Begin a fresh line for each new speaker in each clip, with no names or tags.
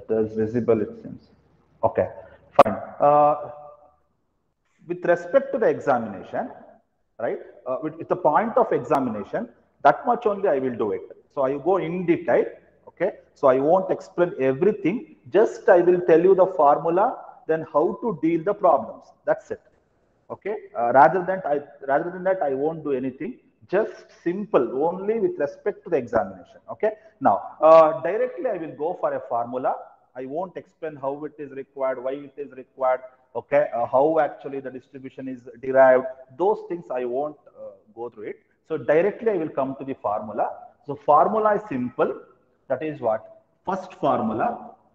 It is visible, it seems. Okay, fine. With respect to the examination, right, with the point of examination, that much only I will do it. So I go in detail, okay? So I won't explain everything, just I will tell you the formula, then how to deal the problems. That's it. Okay, rather than that, I won't do anything. Just simple, only with respect to the examination. Okay. Now, directly I will go for a formula. I won't explain how it is required, why it is required. Okay, how actually the distribution is derived. Those things I won't go through it. So directly I will come to the formula. So formula is simple. That is what? First formula,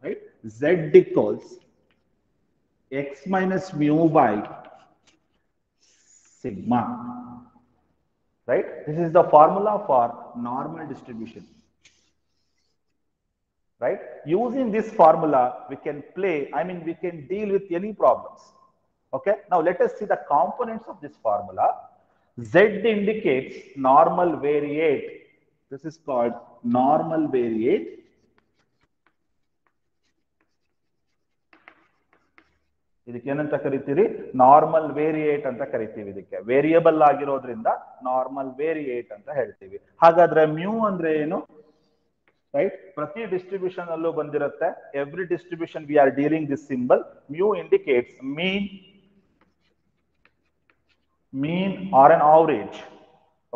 right? Z equals x minus mu by sigma, right? This is the formula for normal distribution, right? Using this formula, we can we can deal with any problems. Okay, now let us see the components of this formula. Z indicates normal variate. This is called normal variate. ಇದಕ್ಕೆ ಏನಂತ ಕರಿತೀರಿ? Normal variate ಅಂತ ಕರಿತೀವಿ. ಇದಕ್ಕೆ variable ಆಗಿರೋದ್ರಿಂದ normal variate ಅಂತ ಹೇಳ್ತೀವಿ. ಹಾಗಾದ್ರೆ mu ಅಂದ್ರೆ ಏನು? ರೈಟ್, ಪ್ರತಿ ಡಿಸ್ಟ್ರಿಬ್ಯೂಷನ್ ಅಲ್ಲೂ ಬಂದಿರುತ್ತೆ. Every distribution we are dealing this symbol. Mu indicates mean or an average.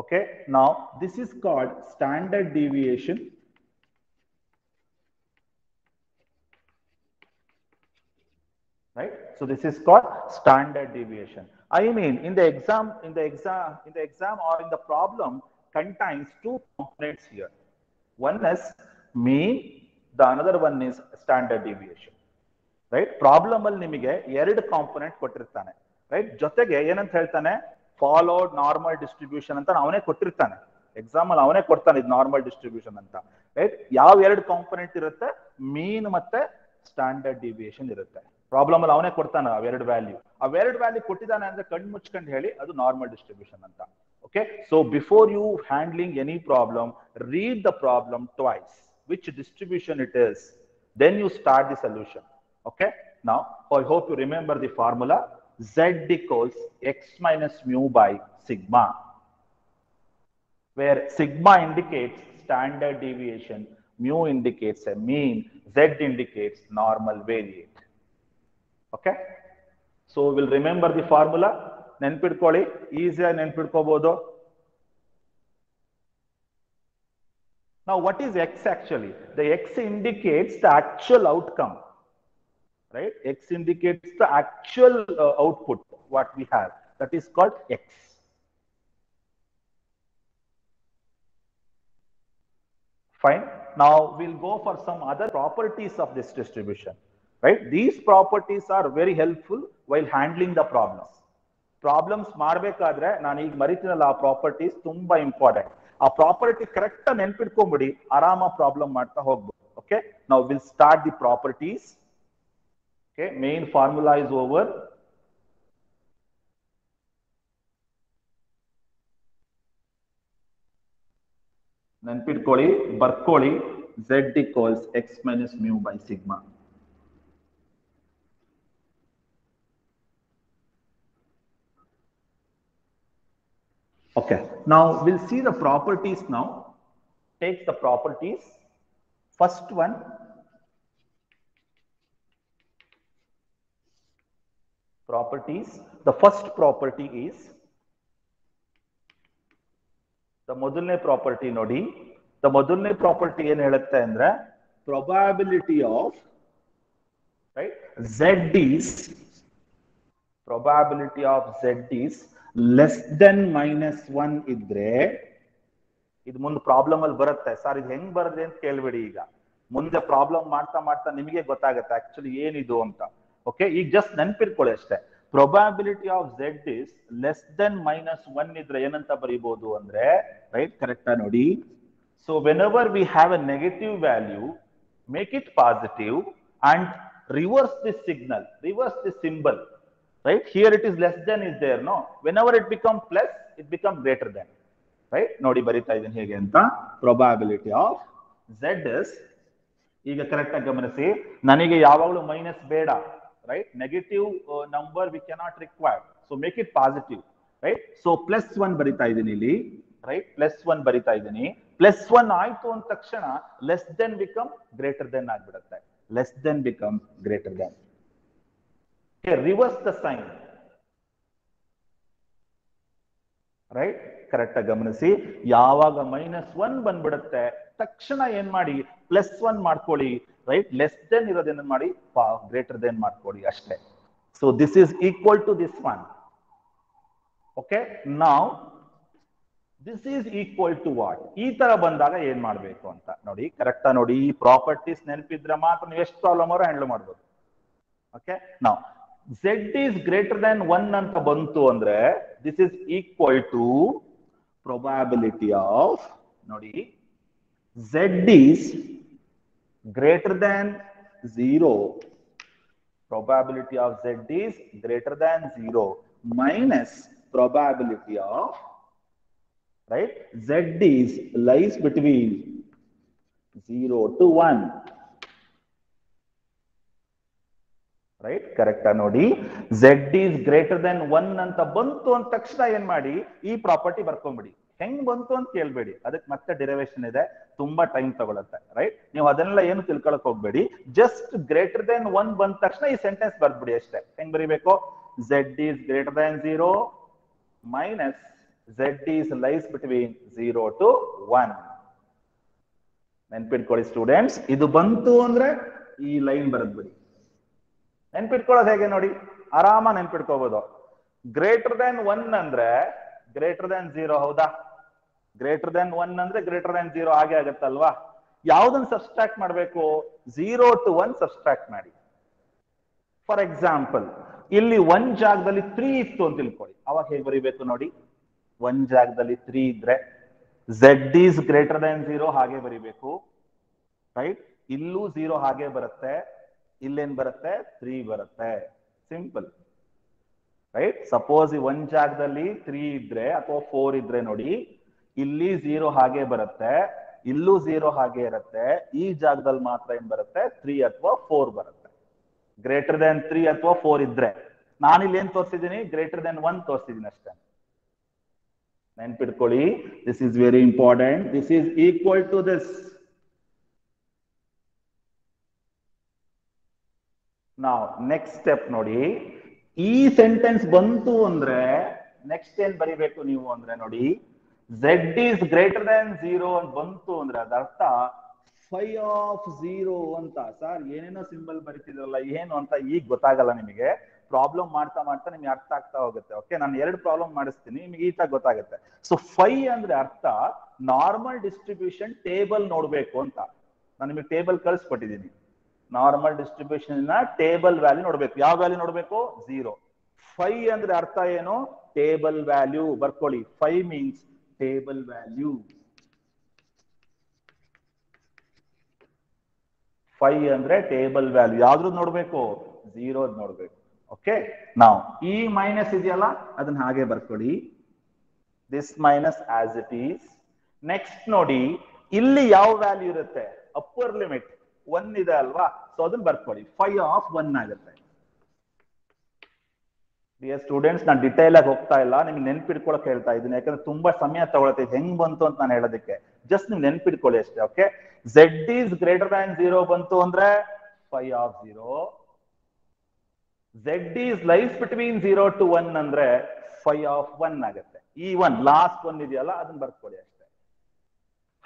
Okay, now this is called standard deviation. Right, so this is called standard deviation. I mean, in the exam or in the problem contains two components here. One is mean, the another one is standard deviation. Right, problem ಅಲ್ಲಿ ನಿಮಗೆ ಎರಡು component ಕೊಟ್ಟಿರ್ತಾನೆ. Right, ಜೊತೆಗೆ ಏನಂತ ಹೇಳ್ತಾನೆ? Followed normal distribution ಅಂತ ಅವನೇ ಕೊಟ್ಟಿರ್ತಾನೆ. ಎಕ್ಸಾಮ್ ಅಲ್ಲಿ ಅವನೇ ಕೊಡ್ತಾನೆ ಇದು ನಾರ್ಮಲ್ ಡಿಸ್ಟ್ರಿಬ್ಯೂಷನ್ ಅಂತ. ರೈಟ್, ಯಾವ ಎರಡು ಕಾಂಪೊನೆಂಟ್ ಇರುತ್ತೆ? ಮೀನ್ ಮತ್ತೆ ಸ್ಟ್ಯಾಂಡರ್ಡ್ ಡಿವಿಯೇಷನ್ ಇರುತ್ತೆ. ಪ್ರಾಬ್ಲಮ್ ಅಲ್ಲಿ ಅವನೇ ಕೊಡ್ತಾನೆ ಅವೆರಡು ವ್ಯಾಲ್ಯೂ ಕೊಟ್ಟಿದ್ದಾನೆ ಅಂದ್ರೆ ಕಣ್ಣು ಮುಚ್ಕೊಂಡು ಹೇಳಿ ಅದು ನಾರ್ಮಲ್ ಡಿಸ್ಟ್ರಿಬ್ಯೂಷನ್ ಅಂತ. Okay, so before you handling any problem, read the problem twice, which distribution it is, then you start the solution. Okay, now I hope you remember the formula. Z equals x minus mu by sigma, where sigma indicates standard deviation, mu indicates a mean, Z indicates normal variate. Okay, so we'll remember the formula. ನೆನ್ಪಿಡ್ಕೊಳ್ಳಿ, ಈಸಿಯಾಗಿ ನೆನ್ಪಿಡ್ಕೋಬಹುದು. Now, what is x actually? The x indicates the actual outcome, right? X indicates the actual output, what we have. That is called x. Fine. Now, we'll go for some other properties of this distribution, right? These properties are very helpful while handling the problems. Problems ಮಾಡಬೇಕಾದ್ರೆ ನಾನು ಈಗ ಮರಿತೀನಲ್ಲ, ಆ properties ತುಂಬಾ important. ಆ property correct ಆಗಿ ನೆನ್ಪಿಟ್ಕೊಂಡ್ಬಿಡಿ, ಆರಾಮ problem ಮಾಡ್ತಾ ಹೋಗ್ಬೋದು. ಓಕೆ, ನಾವು will start the properties. Okay, main formula is over. ನೆನ್ಪಿಟ್ಕೊಳ್ಳಿ, ಬರ್ಕೊಳ್ಳಿ, Z equals x minus mu by sigma. Okay, now we'll see the properties now. Take the properties. First one, properties. The first property is the ಮೊದಲನೇ property ನೋಡಿ. The ಮೊದಲನೇ property ಏನು ಹೇಳುತ್ತೆ ಅಂದ್ರೆ, probability of, right, Z is less than -1 ಇದ್ರೆ, ಇದು ಮುಂದೆ problem ಅಲ್ಲಿ ಬರುತ್ತೆ. ಸರ್ ಇದು ಹೆಂಗ್ ಬರುತ್ತೆ ಅಂತ ಕೇಳ್ಬೇಡಿ, ಈಗ ಮುಂದೆ ಪ್ರಾಬ್ಲಮ್ ಮಾಡ್ತಾ ಮಾಡ್ತಾ ನಿಮಗೆ ಗೊತ್ತಾಗುತ್ತೆ ಆಕ್ಚುಲಿ ಏನಿದು ಅಂತ. ಓಕೆ, ಈಗ ಜಸ್ಟ್ ನೆನ್ಪಿಟ್ಕೊಳ್ಳಿ ಅಷ್ಟೇ. probability of Z is less than -1 ಇದ್ರೆ ಏನಂತ ಬರೀಬಹುದು ಅಂದ್ರೆ, ರೈಟ್, ಕರೆಕ್ಟ್ ನೋಡಿ. So whenever we have a negative value, make it positive and reverse this signal, reverse this symbol. Right, here it is less than is there, no? Whenever it becomes plus, it becomes greater than. Right, ನೋಡಿ ಬರಿತಾ ಇದೀನಿ ಹೇಗೆ ಅಂತ. Probability of Z is ಈಗ correct ಆಗಿ ಗಮನಿಸಿ, ನನಗೆ ಯಾವಾಗಲೂ ಮೈನಸ್ ಬೇಡ, right? Negative number we cannot require, so make it positive, right? So +1 ಬರಿತಾ ಇದ್ದೀನಿ ಇಲ್ಲಿ, ರೈಟ್? +1 ಬರಿತಾ ಇದ್ದೀನಿ. +1 ಆಯ್ತು ಅಂದ ತಕ್ಷಣ less than become greater than ಆಗ್ಬಿಡುತ್ತೆ. Less than become greater than. Reverse the sign, right? Correct ಆಗಿ ಗಮನಿಸಿ, ಯಾವಾಗ -1 ಬಂದ್ಬಿಡುತ್ತೆ ತಕ್ಷಣ ಏನ್ ಮಾಡಿ, +1 ಮಾಡ್ಕೊಳ್ಳಿ, ರೈಟ್? ಲೆಸ್ ದೆನ್ ಇರೋದೇನ ಮಾಡಿ, ಗ್ರೇಟರ್ ದೆನ್ ಮಾಡ್ಕೊಳ್ಳಿ ಅಷ್ಟೇ. So this is equal to this one. Okay, ನಾವ್ this is equal to what? ಈ ತರ ಬಂದಾಗ ಏನ್ ಮಾಡ್ಬೇಕು ಅಂತ ನೋಡಿ. ಕರೆಕ್ಟಾ ನೋಡಿ, ಈ ಪ್ರಾಪರ್ಟೀಸ್ ನೆನಪಿದ್ರೆ ಮಾತ್ರ ನೀವು ಎಷ್ಟು ಪ್ರಾಬ್ಲಮ್ ಅವರು ಹ್ಯಾಂಡಲ್ ಮಾಡ್ಬೋದು. ಓಕೆ, ನಾವ್ z is greater than 1 ಅಂತ ಬಂತು ಅಂದ್ರೆ this is equal to probability of, ನೋಡಿ, z is greater than 0, probability of z is greater than 0 minus probability of, right, z is lies between 0 to 1. Right? ಕರೆಕ್ಟಾ ನೋಡಿ, z is greater than 1 ಅಂತ ಬಂತು ಅಂದ ತಕ್ಷಣ ಏನ್ ಮಾಡಿ, ಈ ಪ್ರಾಪರ್ಟಿ ಬರ್ಕೊಂಡ್ಬಿಡಿ. ಹೆಂಗ್ ಬಂತು ಅಂತ ಕೇಳ್ಬೇಡಿ, ಅದಕ್ಕೆ ಮತ್ತೆ ಡಿರೈವೇಶನ್ ಇದೆ, ತುಂಬಾ ಟೈಮ್ ತಗೊಳುತ್ತೆ, ರೈಟ್? ನೀವು ಅದನ್ನೆಲ್ಲ ಏನು ತಿಳ್ಕೊಳಕ್ ಹೋಗ್ಬೇಡಿ. ಜಸ್ಟ್ ಗ್ರೇಟರ್ ದೆನ್ 1 ಬಂದ ತಕ್ಷಣ ಈ ಸೆಂಟೆನ್ಸ್ ಬರ್ಬಿಡಿ ಅಷ್ಟೇ. ಹೆಂಗ್ ಬರೀಬೇಕು? z is greater than 0 minus z is lies between 0 to 1. ನೆನ್ಪಿಟ್ಕೊಳ್ಳಿ ಸ್ಟೂಡೆಂಟ್ಸ್, ಇದು ಬಂತು ಅಂದ್ರೆ ಈ ಲೈನ್ ಬರದ್ಬಿಡಿ. ನೆನ್ಪಿಟ್ಕೊಳ್ಳೋದು ಹೇಗೆ ನೋಡಿ, ಆರಾಮ ನೆನ್ಪಿಟ್ಕೋಬಹುದು. ಗ್ರೇಟರ್ ದೆನ್ 1 ಅಂದ್ರೆ ಗ್ರೇಟರ್ ದೆನ್ 0, ಹೌದಾ? ಗ್ರೇಟರ್ ದೆನ್ 1 ಅಂದ್ರೆ ಗ್ರೇಟರ್ ದೆನ್ 0 ಹಾಗೆ ಆಗತ್ತಲ್ವಾ? ಯಾವ್ದನ್ನ ಸಬ್ಸ್ಟ್ರಾಕ್ಟ್ ಮಾಡ್ಬೇಕು? 0 to 1 ಸಬ್ಸ್ಟ್ರಾಕ್ಟ್ ಮಾಡಿ. ಫಾರ್ ಎಕ್ಸಾಂಪಲ್, ಇಲ್ಲಿ 1 ಜಾಗದಲ್ಲಿ 3 ಇತ್ತು ಅಂತ ತಿಳ್ಕೊಳ್ಳಿ, ಅವಾಗ ಹೇಗೆ ಬರೀಬೇಕು ನೋಡಿ. 1 ಜಾಗದಲ್ಲಿ 3 ಇದ್ರೆ z is greater than 0 ಹಾಗೆ ಬರೀಬೇಕು, ರೈಟ್? ಇಲ್ಲೂ 0 ಹಾಗೆ ಬರುತ್ತೆ, ಇಲ್ಲೇನ್ ಬರುತ್ತೆ? 3 ಬರುತ್ತೆ. Simple, right? ಸಪೋಸ್ ಈ 1 ಜಾಗದಲ್ಲಿ 3 ಇದ್ರೆ ಅಥವಾ 4 ಇದ್ರೆ ನೋಡಿ, ಇಲ್ಲಿ 0 ಹಾಗೆ ಬರುತ್ತೆ, ಇಲ್ಲೂ 0 ಹಾಗೆ ಇರುತ್ತೆ, ಈ ಜಾಗದಲ್ಲಿ ಮಾತ್ರ ಏನ್ ಬರುತ್ತೆ? 3 ಅಥವಾ 4 ಬರುತ್ತೆ. ಗ್ರೇಟರ್ ದೆನ್ 3 ಅಥವಾ 4 ಇದ್ರೆ, ನಾನಿಲ್ಲಿ ಏನ್ ತೋರಿಸಿದ್ದೀನಿ? ಗ್ರೇಟರ್ ದೆನ್ 1 ತೋರಿಸಿದ್ದೀನಿ ಅಷ್ಟೇ. ನೆನ್ಪಿಟ್ಕೊಳ್ಳಿ, this is very important. This is equal to this. ನಾವು ನೆಕ್ಸ್ಟ್ ಸ್ಟೆಪ್ ನೋಡಿ, ಈ ಸೆಂಟೆನ್ಸ್ ಬಂತು ಅಂದ್ರೆ ನೆಕ್ಸ್ಟ್ ಏನ್ ಬರಿಬೇಕು ನೀವು ಅಂದ್ರೆ ನೋಡಿ, z is greater than 0 ಅಂತ ಬಂತು ಅಂದ್ರೆ ಅದರ್ಥ phi of 0 ಅಂತ. ಸರ್ ಏನೇನೋ ಸಿಂಬಲ್ ಬರೀತಿದ್ರಲ್ಲ ಏನು ಅಂತ ಈಗ ಗೊತ್ತಾಗಲ್ಲ ನಿಮಗೆ, ಪ್ರಾಬ್ಲಮ್ ಮಾಡ್ತಾ ಮಾಡ್ತಾ ನಿಮ್ಗೆ ಅರ್ಥ ಆಗ್ತಾ ಹೋಗುತ್ತೆ. ಓಕೆ, ನಾನು 2 ಪ್ರಾಬ್ಲಮ್ ಮಾಡಿಸ್ತೀನಿ, ನಿಮ್ಗೆ ಈತ ಗೊತ್ತಾಗುತ್ತೆ. ಸೊ phi ಅಂದ್ರೆ ಅರ್ಥ ನಾರ್ಮಲ್ ಡಿಸ್ಟ್ರಿಬ್ಯೂಷನ್ ಟೇಬಲ್ ನೋಡ್ಬೇಕು ಅಂತ. ನಾನು ನಿಮಗೆ ಟೇಬಲ್ ಕಳಿಸ್ಕೊಟ್ಟಿದ್ದೀನಿ. ನಾರ್ಮಲ್ ಡಿಸ್ಟ್ರಿಬ್ಯೂಷನ್ ಟೇಬಲ್ ವ್ಯಾಲ್ಯೂ ನೋಡ್ಬೇಕು. ಯಾವ ವ್ಯಾಲ್ಯೂ ನೋಡ್ಬೇಕು? 0. phi ಅಂದ್ರೆ ಅರ್ಥ ಏನು? Table value. ಬರ್ಕೊಳ್ಳಿ, phi means table value. phi ಅಂದ್ರೆ ಟೇಬಲ್ ವ್ಯಾಲ್ಯೂ. ಯಾವ್ದು ನೋಡ್ಬೇಕು? 0 ನೋಡ್ಬೇಕು. ಓಕೆ, ನಾವು ಈ ಮೈನಸ್ ಇದೆಯಲ್ಲ ಅದನ್ನ ಹಾಗೆ ಬರ್ಕೊಳ್ಳಿ, this minus as it is. Next ನೋಡಿ, ಇಲ್ಲಿ ಯಾವ ವ್ಯಾಲ್ಯೂ ಇರುತ್ತೆ? ಅಪ್ಪರ್ ಲಿಮಿಟ್ 1 ಇದೆ ಅಲ್ವಾ, ಸೊ ಅದನ್ನ ಬರ್ಕೊಳ್ಳಿ, phi of 1 ಆಗುತ್ತೆ. ಡಿಯರ್ ಸ್ಟೂಡೆಂಟ್ಸ್, ನಾನು ಡಿಟೇಲ್ ಆಗಿ ಹೋಗ್ತಾ ಇಲ್ಲ, ನಿಮ್ಗೆ ನೆನ್ಪಿಟ್ಕೊಳಕ್ ಹೇಳ್ತಾ ಇದ್ದೀನಿ, ಯಾಕಂದ್ರೆ ತುಂಬಾ ಸಮಯ ತಗೊಳತ್ತೆ ಹೆಂಗ್ ಬಂತು ಅಂತ ನಾನು ಹೇಳೋದಕ್ಕೆ. ಜಸ್ಟ್ ನಿಮ್ಗೆ ನೆನ್ಪಿಟ್ಕೊಳ್ಳಿ ಅಷ್ಟೇ. Okay, z is greater than 0 ಬಂತು ಅಂದ್ರೆ phi of 0. z is lies between 0 to 1 ಅಂದ್ರೆ phi of 1 ಆಗುತ್ತೆ. ಈ 1 ಲಾಸ್ಟ್ 1 ಇದೆಯಲ್ಲ ಅದನ್ನ ಬರ್ಕೊಳ್ಳಿ ಅಷ್ಟೇ.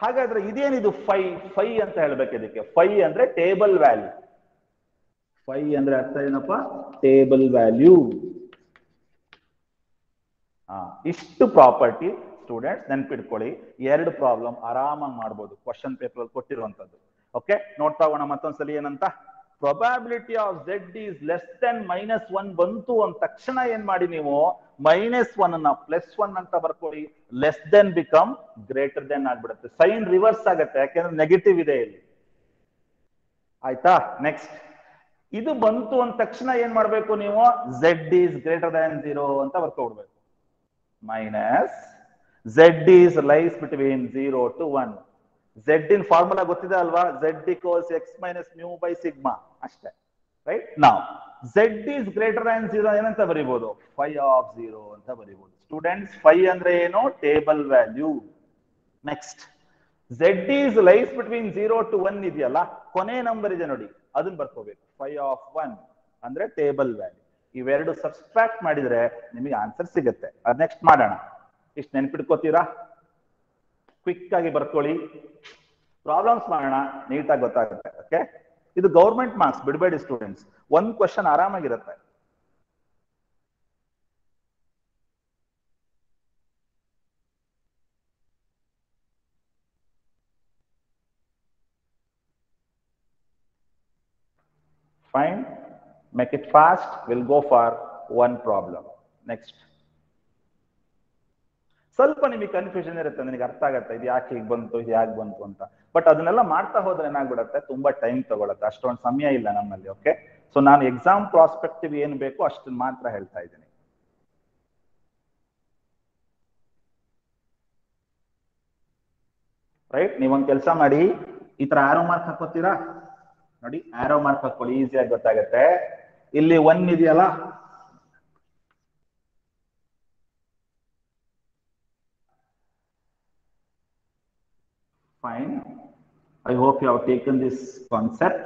ಹಾಗಾದ್ರೆ ಇದೇನಿದು phi ಅಂತ ಹೇಳ್ಬೇಕು ಇದಕ್ಕೆ. phi ಅಂದ್ರೆ ಟೇಬಲ್ ವ್ಯಾಲ್ಯೂ. phi ಅಂದ್ರೆ ಅರ್ಥ ಏನಪ್ಪ? Table value. ಇಷ್ಟು ಪ್ರಾಪರ್ಟಿ ಸ್ಟೂಡೆಂಟ್ಸ್ ನೆನ್ಪಿಟ್ಕೊಳ್ಳಿ. 2 ಪ್ರಾಬ್ಲಮ್ ಆರಾಮಾಗಿ ಮಾಡ್ಬೋದು, ಕ್ವಶನ್ ಪೇಪರ್ ಅಲ್ಲಿ ಕೊಟ್ಟಿರುವಂತದ್ದು. ಓಕೆ, ನೋಡ್ತಾ ಹೋಗೋಣ ಮತ್ತೊಂದ್ಸಲಿ ಏನಂತ. Probability of z is less than -1 ಬಂತು ಅಂದ ತಕ್ಷಣ ಏನ್ ಮಾಡಿ ನೀವು -1 ಅನ್ನ +1 ಅಂತ ಬರ್ಕೊಳ್ಳಿ, less than become greater than ಆಗ್ಬಿಡುತ್ತೆ. ಸೈನ್ ರಿವರ್ಸ್ ಆಗುತ್ತೆ, ಯಾಕೆಂದ್ರೆ ನೆಗೆಟಿವ್ ಇದೆ ಇಲ್ಲಿ. ಆಯ್ತಾ? ನೆಕ್ಸ್ಟ್, ಇದು ಬಂತು ಅಂದ ತಕ್ಷಣ ಏನ್ ಮಾಡ್ಬೇಕು ನೀವು? z is greater than 0 ಅಂತ ಬರ್ಕೊಡ್ಬೇಕು. Minus z is lies between 0 to 1. Z in formula ಗೊತ್ತಿದೆ ಅಲ್ವಾ, Z equals x minus mu by sigma ಅಷ್ಟೇ, ರೈಟ್. ನಾವು Z is greater than 0 ಏನಂತ ಬರೀಬಹುದು, phi of 0 ಅಂತ ಬರೀಬಹುದು. ಸ್ಟೂಡೆಂಟ್ಸ್, phi ಅಂದ್ರೆ ಏನು, table value. Next, Z is lies between 0 to 1 ಇದೆಯಲ್ಲ, ಕೊನೆ ನಂಬರ್ ಇದೆ ನೋಡಿ, ಅದನ್ನ ಬರ್ಕೋಬೇಕು. phi of 1 ಅಂದ್ರೆ ಟೇಬಲ್ ವ್ಯಾಲ್ಯೂ. ಇವೆರಡು ಸಬ್ಸ್ಟ್ರಾಕ್ಟ್ ಮಾಡಿದ್ರೆ ನಿಮಗೆ ಆನ್ಸರ್ ಸಿಗುತ್ತೆ. ಅದ್ ನೆಕ್ಸ್ಟ್ ಮಾಡೋಣ. ಇಷ್ಟು ನೆನ್ಪಿಟ್ಕೋತೀರಾ? ಕ್ವಿಕ್ ಆಗಿ ಬರ್ಕೊಳ್ಳಿ, ಪ್ರಾಬ್ಲಮ್ಸ್ ಮಾಡೋಣ, ನೀಟಾಗಿ ಗೊತ್ತಾಗುತ್ತೆ. ಓಕೆ, ಇದು ಗೌರ್ಮೆಂಟ್ ಮಾರ್ಕ್ಸ್, ಬಿಡಬೇಡಿ ಸ್ಟೂಡೆಂಟ್ಸ್. ಒಂದ್ question ಆರಾಮಾಗಿರುತ್ತೆ. Fine, make it fast. We'll go for one problem. Next. ಸ್ವಲ್ಪ ನಿಮಗೆ ಕನ್ಫ್ಯೂಷನ್ ಇರುತ್ತೆ, ನನಗೆ ಅರ್ಥ ಆಗತ್ತೆ ಇದು ಯಾಕೆ ಹೀಗೆ ಬಂತು, ಇದು ಯಾಕೆ ಬಂತು ಅಂತ. ಬಟ್ ಅದನ್ನೆಲ್ಲ ಮಾಡ್ತಾ ಹೋದ್ರೆ ಏನಾಗ್ಬಿಡುತ್ತೆ, ತುಂಬಾ ಟೈಮ್ ತಗೊಳುತ್ತೆ, ಅಷ್ಟೊಂದು ಸಮಯ ಇಲ್ಲ ನಮ್ಮಲ್ಲಿ. ಓಕೆ, ಸೊ ನಾನು ಎಕ್ಸಾಮ್ ಪ್ರಾಸ್ಪೆಕ್ಟಿವ್ ಏನ್ ಬೇಕು ಅಷ್ಟನ್ನ ಮಾತ್ರ ಹೇಳ್ತಾ ಇದ್ದೀನಿ. ರೈಟ್, ನೀವೊಂದು ಕೆಲಸ ಮಾಡಿ, ಈ ತರ ಆರೋ ಮಾರ್ಕ್ ಹಾಕೋತೀರಾ ನೋಡಿ, ಆರೋ ಮಾರ್ಕ್ ಹಾಕೊಳ್ಳಿ, ಈಸಿಯಾಗಿ ಗೊತ್ತಾಗತ್ತೆ. ಇಲ್ಲಿ 1 ಇದೆಯಲ್ಲ, fine. I hope you have taken this concept.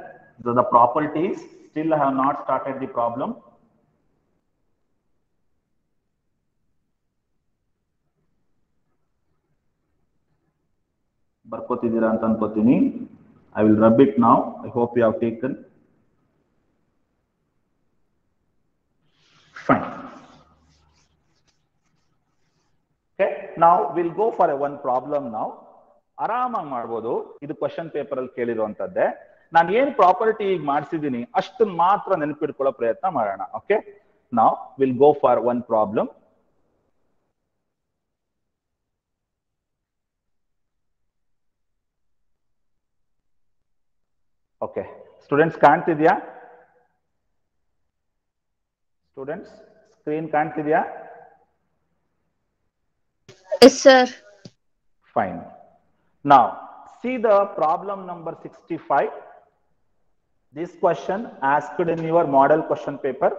So the properties, still I have not started the problem. ಬರ್ಕೋತಿದ್ದೀರಾ ಅಂತ ಅನ್ಕೋತೀನಿ. I will rub it now. I hope you have taken. Fine. Okay, now we'll go for one problem now. ಆರಾಮಾಗಿ ಮಾಡ್ಬೋದು, ಇದು question paper ಅಲ್ಲಿ ಕೇಳಿರುವಂತದ್ದೇ. ನಾನು ಏನ್ property ಈಗ ಮಾಡಿಸಿದೀನಿ ಅಷ್ಟನ್ನ ಮಾತ್ರ ನೆನಪಿಟ್ಕೊಳ್ಳೋ ಪ್ರಯತ್ನ ಮಾಡೋಣ. ಓಕೆ, ನಾವು will go for one problem. Okay students, ಕಾಣ್ತಿದ್ಯಾ? ಸ್ಟೂಡೆಂಟ್ಸ್, ಸ್ಕ್ರೀನ್ ಕಾಣ್ತಿದ್ಯಾ?
Yes sir.
Fine. Now see the problem number 65. This question asked in your model question paper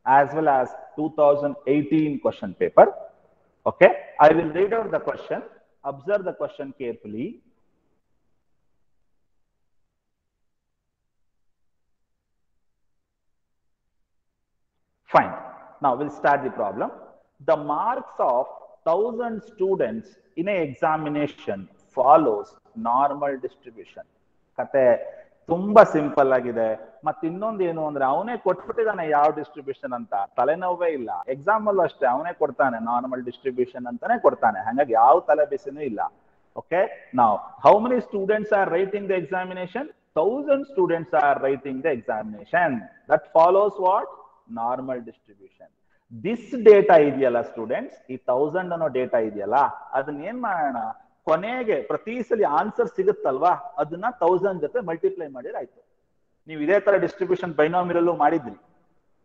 as well as 2018 question paper. Okay, I will read out the question. Observe the question carefully. Fine. Now we'll start the problem. The marks of 1000 students in a examination follows normal distribution. ಕತೆ ತುಂಬಾ simple ಆಗಿದೆ. ಮತ್ತೆ ಇನ್ನೊಂದು ಏನು ಅಂದ್ರೆ, ಅವನೇ ಕೊಟ್ಬಿಟ್ಟಿದ್ದಾನೆ ಯಾವ distribution ಅಂತ, ತಲೆನೋವೇ ಇಲ್ಲ. ಎಕ್ಸಾಮ್ ಅಲ್ಲೂ ಅಷ್ಟೇ ಅವನೇ ಕೊಡ್ತಾನೆ, ನಾರ್ಮಲ್ ಡಿಸ್ಟ್ರಿಬ್ಯೂಷನ್ ಅಂತಾನೆ ಕೊಡ್ತಾನೆ, ಹಾಗಾಗಿ ಯಾವ ತಲೆ ಬಿಸಿನೂ ಇಲ್ಲ. ಓಕೆ, ನಾವು how many students R writing the examination? 1000 students R writing the examination. That follows what? Normal distribution. This data ಇದೆಯಲ್ಲ ಸ್ಟೂಡೆಂಟ್ಸ್, ಈ 1000 ಅನ್ನೋ ಡೇಟಾ ಇದೆಯಲ್ಲ, ಅದನ್ನ ಏನ್ ಮಾಡೋಣ, ಕೊನೆಗೆ ಪ್ರತಿ ಸಲ ಆನ್ಸರ್ ಸಿಗುತ್ತಲ್ವಾ, ಅದನ್ನ 1000 ಜೊತೆ ಮಲ್ಟಿಪ್ಲೈ ಮಾಡಿದ್ರೆ ಆಯ್ತು. ನೀವು ಇದೇ ತರ ಡಿಸ್ಟ್ರಿಬ್ಯೂಷನ್ ಬೈನಾಮಿಯಲ್ ಮಾಡಿದ್ರಿ,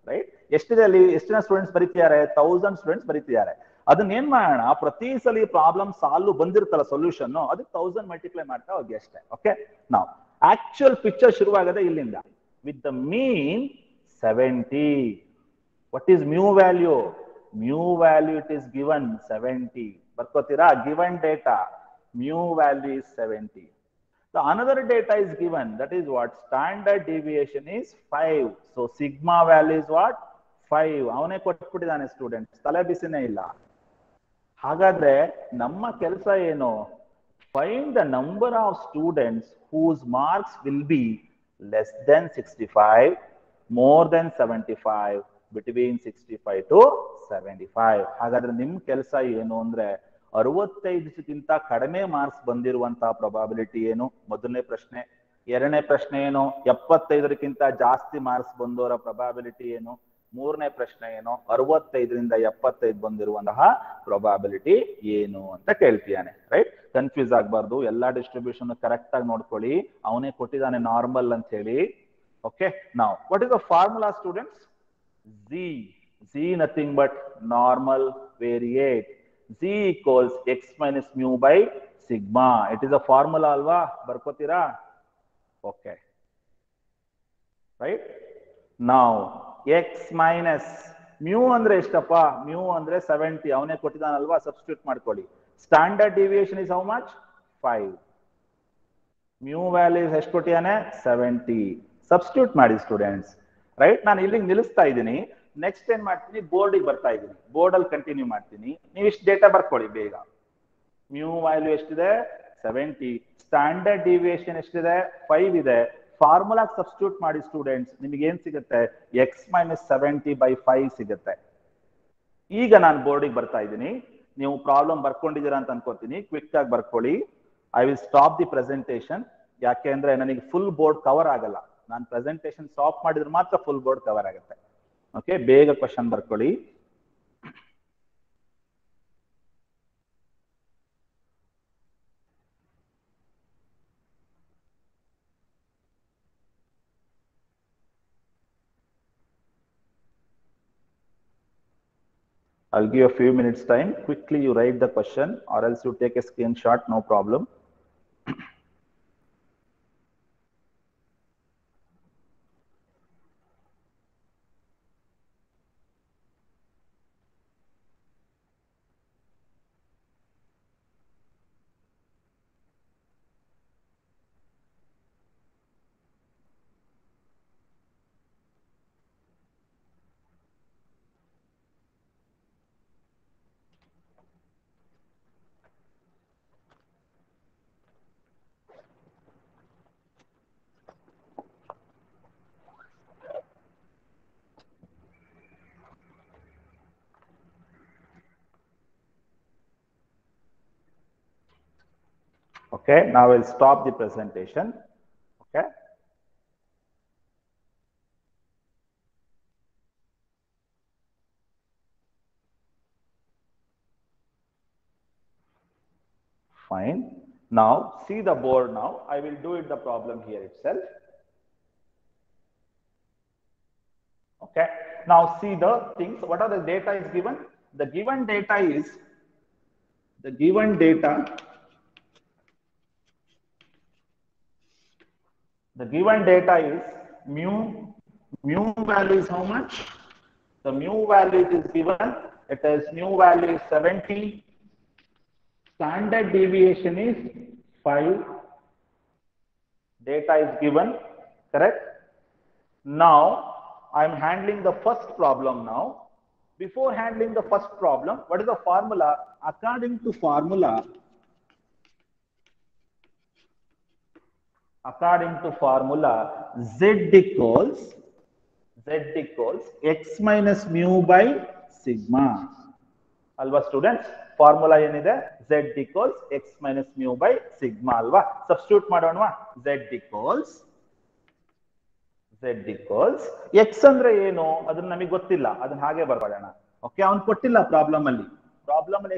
ರೈಟ್? ಎಷ್ಟಿದೆ ಅಲ್ಲಿ, ಎಷ್ಟು ಜನ ಸ್ಟೂಡೆಂಟ್ಸ್ ಬರೀತಿದ್ದಾರೆ? 1000 ಸ್ಟೂಡೆಂಟ್ಸ್ ಬರೀತಿದ್ದಾರೆ. ಅದನ್ನ ಏನ್ ಮಾಡೋಣ, ಪ್ರತಿ ಸಲ ಪ್ರಾಬ್ಲಮ್ ಸಾಲ್ವ್ ಬಂದಿರುತ್ತಲ್ಲ ಸೊಲ್ಯೂಷನ್, ಅದಕ್ಕೆ 1000 ಮಲ್ಟಿಪ್ಲೈ ಮಾಡ್ತಾ ಹೋಗಿ ಅಷ್ಟೇ. ಓಕೆ, ನಾವು ಆಕ್ಚುಯಲ್ ಪಿಕ್ಚರ್ ಶುರುವಾಗದೆ ಇಲ್ಲಿಂದ. With the mean 70. What is mu value? Mu value it is given 70. ಬರ್ಕೋತೀರಾ? given data mu value is 70. So another data is given, that is what? Standard deviation is 5. So sigma value is what? 5. ಅವನೇ ಕೊಟ್ಬಿಟ್ಟಿದ್ದಾನೆ students, ತಲೆ ಬಿಸಿನೇ ಇಲ್ಲ. ಹಾಗಾದ್ರೆ ನಮ್ಮ ಕೆಲಸ ಏನು? Find the number of students whose marks will be less than 65, more than 75, between 65 to 75. ಹಾಗಾದ್ರೆ ನಿಮ್ ಕೆಲಸ ಏನು ಅಂದ್ರೆ, 65ಕ್ಕಿಂತ ಕಡಿಮೆ ಮಾರ್ಕ್ಸ್ ಬಂದಿರುವಂತಹ ಪ್ರೊಬಾಬಿಲಿಟಿ ಏನು? ಮೊದಲನೇ ಪ್ರಶ್ನೆ. ಎರಡನೇ ಪ್ರಶ್ನೆ ಏನು? 75ಕ್ಕಿಂತ ಜಾಸ್ತಿ ಮಾರ್ಕ್ಸ್ ಬಂದವರ ಪ್ರೊಬಾಬಿಲಿಟಿ ಏನು? ಮೂರನೇ ಪ್ರಶ್ನೆ ಏನು? 65ರಿಂದ 75 ಬಂದಿರುವಂತಹ ಪ್ರೊಬಾಬಿಲಿಟಿ ಏನು ಅಂತ ಕೇಳ್ತೀಯಾನೆ, ರೈಟ್? ಕನ್ಫ್ಯೂಸ್ ಆಗ್ಬಾರ್ದು, ಎಲ್ಲಾ ಡಿಸ್ಟ್ರಿಬ್ಯೂಷನ್ ಕರೆಕ್ಟ್ ಆಗಿ ನೋಡ್ಕೊಳ್ಳಿ. ಅವನೇ ಕೊಟ್ಟಿದ್ದಾನೆ ನಾರ್ಮಲ್ ಅಂತ ಹೇಳಿ. Okay, now what is the formula students? Z. Z nothing but normal variate. Z equals x minus mu by sigma. It is a formula ಅಲ್ವಾ, ಬರ್ಕೋತೀರಾ? Okay, right. ನಾವು ಎಕ್ಸ್ ಮೈನಸ್ ಮ್ಯೂ ಅಂದ್ರೆ ಎಷ್ಟಪ್ಪ? ಮ್ಯೂ ಅಂದ್ರೆ 70, ಅವನೇ ಕೊಟ್ಟಿದ್ದಾನಲ್ವಾ, ಸಬ್ಸ್ಟಿಟ್ಯೂಟ್ ಮಾಡ್ಕೊಳ್ಳಿ. Standard deviation is how much? 5. Mu value ಎಷ್ಟು ಕೊಟ್ಟಿಯಾನೆ? 70. ಸಬ್ಸ್ಟಿಟ್ಯೂಟ್ ಮಾಡಿ ಸ್ಟೂಡೆಂಟ್ಸ್, ರೈಟ್. ನಾನು ಇಲ್ಲಿಗೆ ನಿಲ್ಲಿಸ್ತಾ ಇದ್ದೀನಿ. ನೆಕ್ಸ್ಟ್ ಏನ್ ಮಾಡ್ತೀನಿ, ಬೋರ್ಡಿಗೆ ಬರ್ತಾ ಇದ್ದೀನಿ. ಬೋರ್ಡ್ ಅಲ್ಲಿ ಕಂಟಿನ್ಯೂ ಮಾಡ್ತೀನಿ. ನೀವು ಇಷ್ಟು ಡೇಟಾ ಬರ್ಕೊಳ್ಳಿ ಬೇಗ. ಮ್ಯೂ ವ್ಯಾಲ್ಯೂ ಎಷ್ಟಿದೆ? 70. ಸ್ಟ್ಯಾಂಡರ್ಡ್ ಡಿವಿಯೇಷನ್ ಎಷ್ಟಿದೆ? 5 ಇದೆ. ಫಾರ್ಮುಲಾ ಸಬ್ಸ್ಟಿಟ್ಯೂಟ್ ಮಾಡಿ ಸ್ಟೂಡೆಂಟ್ಸ್, ನಿಮಗೆ ಏನ್ ಸಿಗುತ್ತೆ? ಎಕ್ಸ್ ಮೈನಸ್ 70/5 ಸಿಗುತ್ತೆ. ಈಗ ನಾನು ಬೋರ್ಡಿಗೆ ಬರ್ತಾ ಇದ್ದೀನಿ. ನೀವು ಪ್ರಾಬ್ಲಮ್ ಬರ್ಕೊಂಡಿದ್ದೀರಾ ಅಂತ ಅನ್ಕೋತೀನಿ. ಕ್ವಿಕ್ ಆಗಿ ಬರ್ಕೊಳ್ಳಿ. I will stop the presentation. ಯಾಕೆ ಅಂದ್ರೆ ನನಗೆ ಫುಲ್ ಬೋರ್ಡ್ ಕವರ್ ಆಗಲ್ಲ. ನಾನು ಪ್ರೆಸೆಂಟೇಶನ್ ಸ್ಟಾಪ್ ಮಾಡಿದ್ರೆ ಮಾತ್ರ ಫುಲ್ ಬೋರ್ಡ್ ಕವರ್ ಆಗುತ್ತೆ. ಓಕೆ, ಬೇಗ ಕ್ವಶನ್ ಬರ್ಕೊಳ್ಳಿ. I'll give you a few minutes time. Quickly you write the question or else you take a screenshot, no problem. Okay, now I'll stop the presentation. Okay. Fine. Now see the board now. I will do it the problem here itself. Okay. Now see the things. What are the data is given? The given data is the given data. The given data is mu. Mu value is how much? The mu value is given. It is mu value is 70. Standard deviation is 5. Data is given, correct? Now I am handling the first problem now. Before handling the first problem, what is the formula? According to formula, z equals x minus mu by sigma. Alva students, formula ಏನಿದೆ? z equals x minus mu by sigma ಅಲ್ವಾ? Substitute ಮಾಡೋಣವಾ? z equals x ಅಂದ್ರೆ ಏನು ಅದನ್ನ ನಮಗೆ ಗೊತ್ತಿಲ್ಲ, ಅದನ್ನ ಹಾಗೆ ಬರ್ಕೊಳ್ಳೋಣ. Okay, ಅವ್ನು ಕೊಟ್ಟಿಲ್ಲ ಪ್ರಾಬ್ಲಮ್ ಅಲ್ಲಿ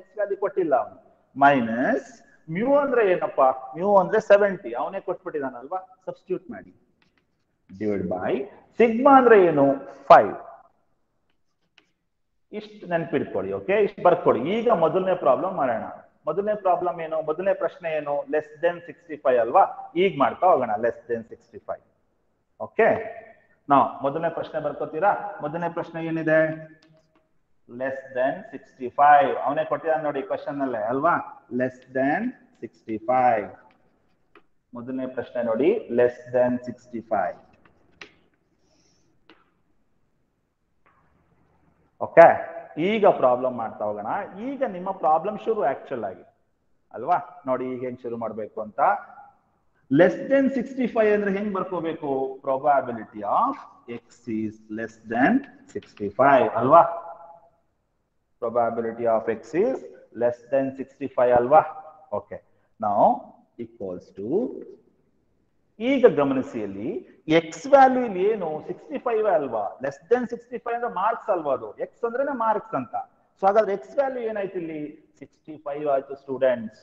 x ವ್ಯಾಲ್ಯೂ ಕೊಟ್ಟಿಲ್ಲ ಅವನು. ಮೈನಸ್ ಮ್ಯೂ ಅಂದ್ರೆ ಏನಪ್ಪಾ? ಮ್ಯೂ ಅಂದ್ರೆ 70, ಅವನೇ ಕೊಟ್ಬಿಟ್ಟಿದಾನಲ್ವಾ? ಸಬ್ಸ್ಟಿಟ್ಯೂಟ್ ಮಾಡಿ. ಡಿವೈಡ್ ಬೈ ಸಿಗ್ಮಾ ಅಂದ್ರೆ ಏನು? 5. ಇಷ್ಟು ನೆನ್ಪಿಟ್ಕೊಳ್ಳಿ. ಓಕೆ, ಇಷ್ಟು ಬರ್ಕೊಳ್ಳಿ. ಈಗ ಮೊದಲನೇ ಪ್ರಾಬ್ಲಮ್ ಮಾಡೋಣ. ಮೊದಲನೇ ಪ್ರಾಬ್ಲಮ್ ಏನು? ಮೊದಲನೇ ಪ್ರಶ್ನೆ ಏನು? ಲೆಸ್ ದೆನ್ 65 ಅಲ್ವಾ? ಈಗ ಮಾಡ್ತಾ ಹೋಗೋಣ. Less than 65. ಓಕೆ, ನಾವು ಮೊದಲನೇ ಪ್ರಶ್ನೆ ಬರ್ಕೋತೀರಾ? ಮೊದಲನೇ ಪ್ರಶ್ನೆ ಏನಿದೆ? Less than 65. ಅವನೇ ಕೊಟ್ಟಿದ್ದಾನೆ ನೋಡಿ ಕ್ವಶನ್ ಅಲ್ಲೇ ಅಲ್ವಾ? Less than 65. ಮೊದಲನೇ ಪ್ರಶ್ನೆ ನೋಡಿ, ಲೆಸ್ ದೆನ್ 65. ಓಕೆ, ಈಗ ಪ್ರಾಬ್ಲಮ್ ಮಾಡ್ತಾ ಹೋಗೋಣ. ಈಗ ನಿಮ್ಮ ಪ್ರಾಬ್ಲಮ್ ಶುರು ಆಕ್ಚುಲ್ ಆಗಿ ಅಲ್ವಾ? ನೋಡಿ ಈಗ ಹೆಂಗ್ ಶುರು ಮಾಡ್ಬೇಕು ಅಂತ. ಲೆಸ್ ದೆನ್ 65 ಅಂದ್ರೆ ಹೆಂಗ್ ಬರ್ಕೋಬೇಕು? Probability of X is less than 65 ಅಲ್ವಾ? Probability of X is less than 65 ಅಲ್ವಾ? ಓಕೆ, ನಾವು ಈಕ್ವಲ್ಸ್ ಟು, ಈಗ ಗಮನಿಸಿ ಅಲ್ಲಿ ಎಕ್ಸ್ ವ್ಯಾಲ್ಯೂ ಇಲ್ಲಿ ಏನು? 65 ಅಲ್ವಾ? ಲೆಸ್ ದೆನ್ 65 ಅಂದ್ರೆ ಮಾರ್ಕ್ಸ್ ಅಲ್ವಾ? ಅದು ಎಕ್ಸ್ ಅಂದ್ರೆ ಮಾರ್ಕ್ಸ್ ಅಂತ. ಸೊ ಹಾಗಾದ್ರೆ ಎಕ್ಸ್ ವ್ಯಾಲ್ಯೂ ಏನಾಯ್ತು ಇಲ್ಲಿ? 65 ಆಯ್ತು ಸ್ಟೂಡೆಂಟ್ಸ್,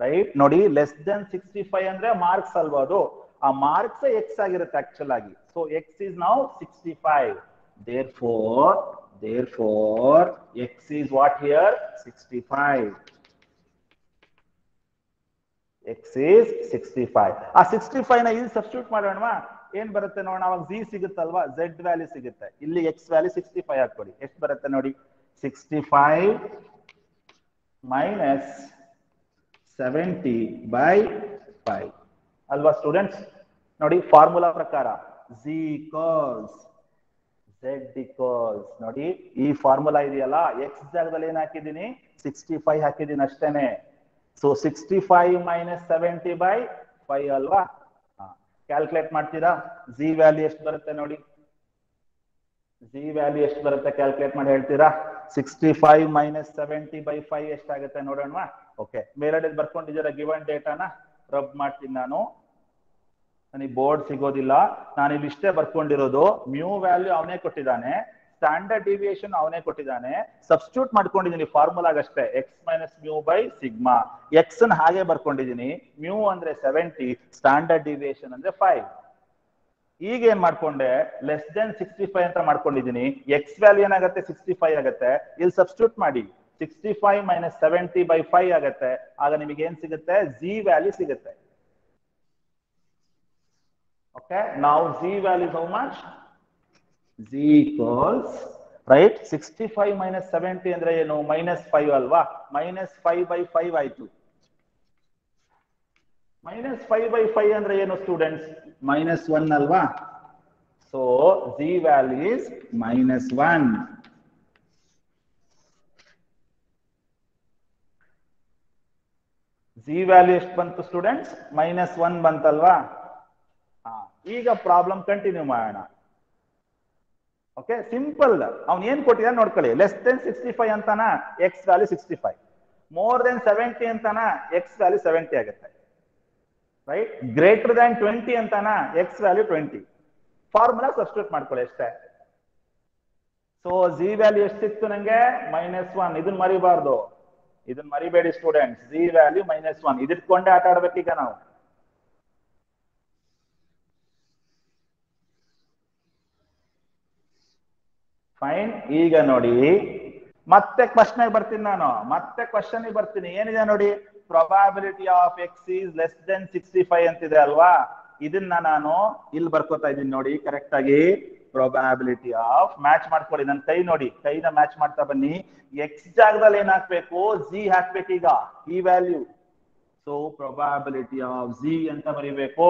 ರೈಟ್? ನೋಡಿ, ಲೆಸ್ ದೆನ್ 65 ಅಂದ್ರೆ ಮಾರ್ಕ್ಸ್ ಅಲ್ವಾ? ಅದು ಆ ಮಾರ್ಕ್ಸ್ ಎಕ್ಸ್ ಆಗಿರುತ್ತೆ ಆಕ್ಚುಲ್ ಆಗಿ. So X is now 65. therefore x is what here? 65. x is 65. ಆ 65 ನ ಇಲ್ಲಿ ಸಬ್ಸ್ಟಿಟ್ಯೂಟ್ ಮಾಡೋಣವಾ? ಏನ್ ಬರುತ್ತೆ ನೋಡೋಣ. ಅವಾಗ z ಸಿಗುತ್ತಲ್ವಾ, z ವ್ಯಾಲ್ಯೂ ಸಿಗುತ್ತೆ. ಇಲ್ಲಿ x ವ್ಯಾಲ್ಯೂ 65 ಹಾಕೊಳ್ಳಿ. ಎಷ್ಟು ಬರುತ್ತೆ ನೋಡಿ? 65 minus 70/5 ಅಲ್ವಾ ಸ್ಟೂಡೆಂಟ್ಸ್? ನೋಡಿ ಫಾರ್ಮುಲಾ ಪ್ರಕಾರ z equals z equals ನೋಡಿ, ಈ ಫಾರ್ಮುಲಾ ಇದೆಯಲ್ಲ, x ಜಾಗದಲ್ಲಿ ಏನ್ ಹಾಕಿದೀನಿ? 65 ಹಾಕಿದೀನಿ ಅಷ್ಟೇನೆ. ಸೊ 65 minus 70/5 ಅಲ್ವಾ? ಕ್ಯಾಲ್ಕುಲೇಟ್ ಮಾಡ್ತೀರಾ? z ವ್ಯಾಲ್ಯೂ ಎಷ್ಟು ಬರುತ್ತೆ ನೋಡಿ? z ವ್ಯಾಲ್ಯೂ ಎಷ್ಟು ಬರುತ್ತೆ ಕ್ಯಾಲ್ಕುಲೇಟ್ ಮಾಡಿ ಹೇಳ್ತೀರಾ? 65 minus 70/5 ಎಷ್ಟಾಗುತ್ತೆ ನೋಡೋಣ. ಓಕೆ, ಮೇಲ್ಗಡೆ ಬರ್ಕೊಂಡಿದ್ದೀರಾ ಗಿವನ್ ಡೇಟಾನ? ರಬ್ ಮಾಡ್ತೀನಿ ನಾನು, ನನಗೆ ಬೋರ್ಡ್ ಸಿಗೋದಿಲ್ಲ. ನಾನು ಇಲ್ಲಿ ಇಷ್ಟೇ ಬರ್ಕೊಂಡಿರೋದು. ಮ್ಯೂ ವ್ಯಾಲ್ಯೂ ಅವನೇ ಕೊಟ್ಟಿದ್ದಾನೆ, ಸ್ಟ್ಯಾಂಡರ್ಡ್ ಡಿವಿಯೇಷನ್ ಅವನೇ ಕೊಟ್ಟಿದ್ದಾನೆ. ಸಬ್ಸ್ಟಿಟ್ಯೂಟ್ ಮಾಡ್ಕೊಂಡಿದ್ದೀನಿ ಫಾರ್ಮುಲಾಗಷ್ಟೇ, x minus mu by sigma. X ಅನ್ನು ಹಾಗೆ ಬರ್ಕೊಂಡಿದ್ದೀನಿ. ಮ್ಯೂ ಅಂದ್ರೆ 70, ಸ್ಟ್ಯಾಂಡರ್ಡ್ ಡಿವಿಯೇಷನ್ ಅಂದ್ರೆ 5. ಈಗ ಏನ್ ಮಾಡ್ಕೊಂಡೆ? ಲೆಸ್ ದೆನ್ 65 ಅಂತ ಮಾಡ್ಕೊಂಡಿದ್ದೀನಿ. ಎಕ್ಸ್ ವ್ಯಾಲ್ಯೂ ಏನಾಗುತ್ತೆ? 65 ಆಗುತ್ತೆ. ಇಲ್ಲಿ ಸಬ್ಸ್ಟಿಟ್ಯೂಟ್ ಮಾಡಿ, 65 minus 70/5 ಆಗುತ್ತೆ. ಆಗ ನಿಮಗೆ ಏನ್ ಸಿಗುತ್ತೆ? z ವ್ಯಾಲ್ಯೂ ಸಿಗುತ್ತೆ. Okay, now z value is how much? Z equals, right, 65 minus 70 ಅಂದ್ರೆ ಏನು? -5 ಅಲ್ವಾ? -5/5 ಆಯ್ತು. -5/5 ಅಂದ್ರೆ ಏನು ಸ್ಟೂಡೆಂಟ್ಸ್? -1 ಅಲ್ವಾ? So z value is -1. z value ಎಷ್ಟು ಬಂತು ಸ್ಟೂಡೆಂಟ್ಸ್? -1 ಬಂತಲ್ವಾ? ಈಗ ಪ್ರಾಬ್ಲಮ್ ಕಂಟಿನ್ಯೂ ಮಾಡೋಣ. Okay, simple. ಅವ್ನು ಏನ್ ಕೊಟ್ಟಿದ್ದಾನೆ ನೋಡ್ಕೊಳ್ಳಿ. ಲೆಸ್ ದೆನ್ 65 ಅಂತಾನ, ಎಕ್ಸ್ ವ್ಯಾಲ್ಯೂ 65. ಮೋರ್ ದೆನ್ 70 ಅಂತಾನ, ಎಕ್ಸ್ ವ್ಯಾಲ್ಯೂ 70 ಆಗುತ್ತೆ. ರೈಟ್? ಗ್ರೇಟರ್ ದನ್ 20 ಅಂತಾನ, ಎಕ್ಸ್ ವ್ಯಾಲ್ಯೂ 20. ಫಾರ್ಮುಲಾ ಸಬ್ಸ್ಟಿಟ್ಯೂಟ್ ಮಾಡ್ಕೊಳ್ಳಿ ಅಷ್ಟೇ. ಸೊ ಜಿ ವ್ಯಾಲ್ಯೂ ಎಷ್ಟಿತ್ತು ನಂಗೆ? -1. ಇದನ್ನ ಮರಿಬಾರ್ದು, ಇದನ್ನ ಮರಿಬೇಡಿ ಸ್ಟೂಡೆಂಟ್ಸ್. G value -1. ಇದಿಟ್ಕೊಂಡೆ ಆಟ ಆಡ್ಬೇಕೀಗ ನಾವು. ಫೈನ್. ಈಗ ನೋಡಿ, ಮತ್ತೆ ಕ್ವಶನ್ ಬರ್ತೀನಿ ನಾನು. ಮತ್ತೆ ಕ್ವಶನ್ ಬರ್ತೀನಿ. ಏನಿದೆ ನೋಡಿ, probability of X is less than 65 ಅಂತಿದೆ ಅಲ್ವಾ? ಇದನ್ನ ನಾನು ಇಲ್ಲಿ ಬರ್ಕೋತಾ ಇದ್ದೀನಿ ನೋಡಿ ಕರೆಕ್ಟ್ ಆಗಿ. ಪ್ರೊಬಾಬಿಲಿಟಿ ಆಫ್, ಮ್ಯಾಚ್ ಮಾಡ್ಕೊಳ್ಳಿ. ನನ್ನ ಕೈ ನೋಡಿ, ಕೈನ ಮ್ಯಾಚ್ ಮಾಡ್ತಾ ಬನ್ನಿ. ಎಕ್ಸ್ ಜಾಗದಲ್ಲಿ ಏನ್ ಹಾಕ್ಬೇಕು? ಜಿ ಹಾಕ್ಬೇಕೀಗ, ಈ value. So probability of G ಅಂತ ಬರೀಬೇಕು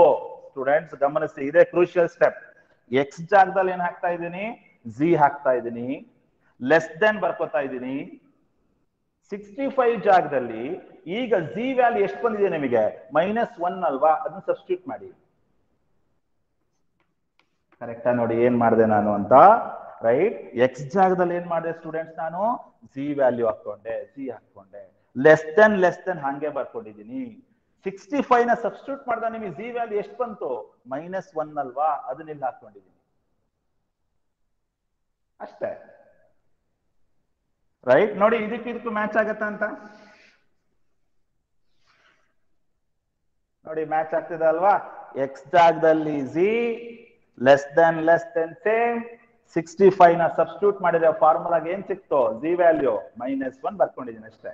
ಸ್ಟೂಡೆಂಟ್ಸ್. ಗಮನಿಸಿ, ಇದೇ ಕ್ರೂಷಿಯಲ್ ಸ್ಟೆಪ್. ಎಕ್ಸ್ ಜಾಗದಲ್ಲಿ ಏನ್ ಹಾಕ್ತಾ ಇದ್ದೀನಿ? ಜಿ ಹಾಕ್ತಾ ಇದ್ದೀನಿ. ಲೆಸ್ ದೆನ್ ಬರ್ಕೋತಾ ಇದ್ದೀನಿ. 65 ಜಾಗದಲ್ಲಿ ಈಗ ಜಿ ವ್ಯಾಲ್ಯೂ ಎಷ್ಟು ಬಂದಿದೆ ನಿಮಗೆ? -1 ಅಲ್ವಾ? ಅದನ್ನ ಸಬ್ಸ್ಟಿಟ್ಯೂಟ್ ಮಾಡಿ. ಕರೆಕ್ಟಾ? ನೋಡಿ ಏನ್ ಮಾಡಿದೆ ನಾನು ಅಂತ. ರೈಟ್? ಎಕ್ಸ್ ಜಾಗದಲ್ಲಿ ಏನ್ ಮಾಡಿದೆ ಸ್ಟೂಡೆಂಟ್ಸ್? ನಾನು ಜಿ ವ್ಯಾಲ್ಯೂ ಹಾಕೊಂಡೆ, ಜಿ ಹಾಕೊಂಡೆ. ಲೆಸ್ ದೆನ್ ಹಂಗೆ ಬರ್ಕೊಂಡಿದ್ದೀನಿ. 65 ನ ಸಬ್ಸ್ಟಿಟ್ಯೂಟ್ ಮಾಡಿದ ನಿಮಗೆ ಜಿ ವ್ಯಾಲ್ಯೂ ಎಷ್ಟು ಬಂತು? -1 ಅಲ್ವಾ? ಅದನ್ನ ಇಲ್ಲಿ ಹಾಕೊಂಡಿದ್ದೀನಿ ಅಷ್ಟೇ. ರೈಟ್? ನೋಡಿ, ಇದಕ್ಕೂ ಮ್ಯಾಚ್ ಆಗತ್ತ ಅಂತ ನೋಡಿ. ಮ್ಯಾಚ್ ಆಗ್ತಿದೆ ಅಲ್ವಾ? ಎಕ್ಸ್ ಜಾಗದಲ್ಲಿ ಜಿ, ಲೆಸ್ ದೆನ್ ಸೇಮ್. 65 ನ ಸಬ್ಸ್ಟಿಟ್ಯೂಟ್ ಮಾಡಿದ್ರೆ ಫಾರ್ಮುಲಾಗೆ ಏನ್ ಸಿಕ್ತು? ಜಿ ವ್ಯಾಲ್ಯೂ -1 ಬರ್ಕೊಂಡಿದ್ದೀನಿ ಅಷ್ಟೇ.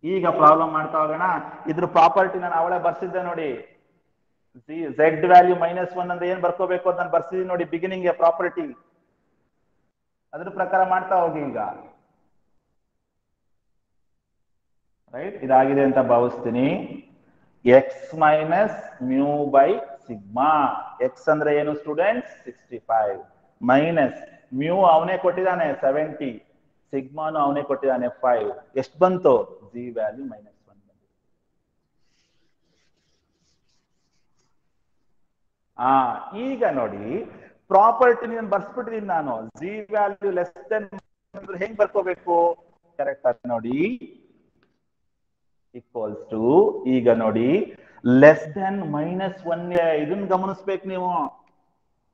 ಈಗ ಪ್ರಾಬ್ಲಮ್ ಮಾಡ್ತಾ ಹೋಗೋಣ. ಇದ್ರ ಪ್ರಾಪರ್ಟಿ ನಾನು ಅವಳೇ ಬರ್ಸಿದ್ದೆ ನೋಡಿ. ಝೆಡ್ ವ್ಯಾಲ್ಯೂ -1 ಅಂದ್ರೆ ಏನ್ ಬರ್ಕೋಬೇಕು ಅಂತ ನಾನು ಬರ್ಸಿದ್ದೀನಿ ನೋಡಿ ಬಿಗಿನಿಂಗ್ ಪ್ರಾಪರ್ಟಿ. ಅದ್ರ ಪ್ರಕಾರ ಮಾಡ್ತಾ ಹೋಗಿ ಈಗ. ರೈಟ್? ಇದಾಗಿದೆ ಅಂತ ಭಾವಿಸ್ತೀನಿ. X minus mu by sigma. X ಅಂದ್ರೆ ಏನು ಸ್ಟೂಡೆಂಟ್ಸ್? 65 ಮೈನಸ್ ಮ್ಯೂ ಅವನೇ ಕೊಟ್ಟಿದ್ದಾನೆ 70, ಸಿಗ್ಮಾನು ಅವನೇ ಕೊಟ್ಟಿದ್ದಾನೆ 5. ಎಷ್ಟು ಬಂತು? ಜಿ ವ್ಯಾಲ್ಯೂ -1 ಬಂತು. ಈಗ ನೋಡಿ, ಪ್ರಾಪರ್ಟಿ ನಾನು ಬರ್ಸ್ಬಿಟ್ಟಿದ್ದೀನಿ ನಾನು. ಜಿ ವ್ಯಾಲ್ಯೂ ಲೆಸ್ ದೆನ್ ಹೆಂಗ್ ಬರ್ಕೋಬೇಕು? ಕರೆಕ್ಟ್ ಆಗಿ ನೋಡಿ, ಈಕ್ವಲ್ಸ್ ಟು, ಈಗ ನೋಡಿ ಲೆಸ್ ದೆನ್ -1. ಇದನ್ನ ಗಮನಿಸ್ಬೇಕು ನೀವು.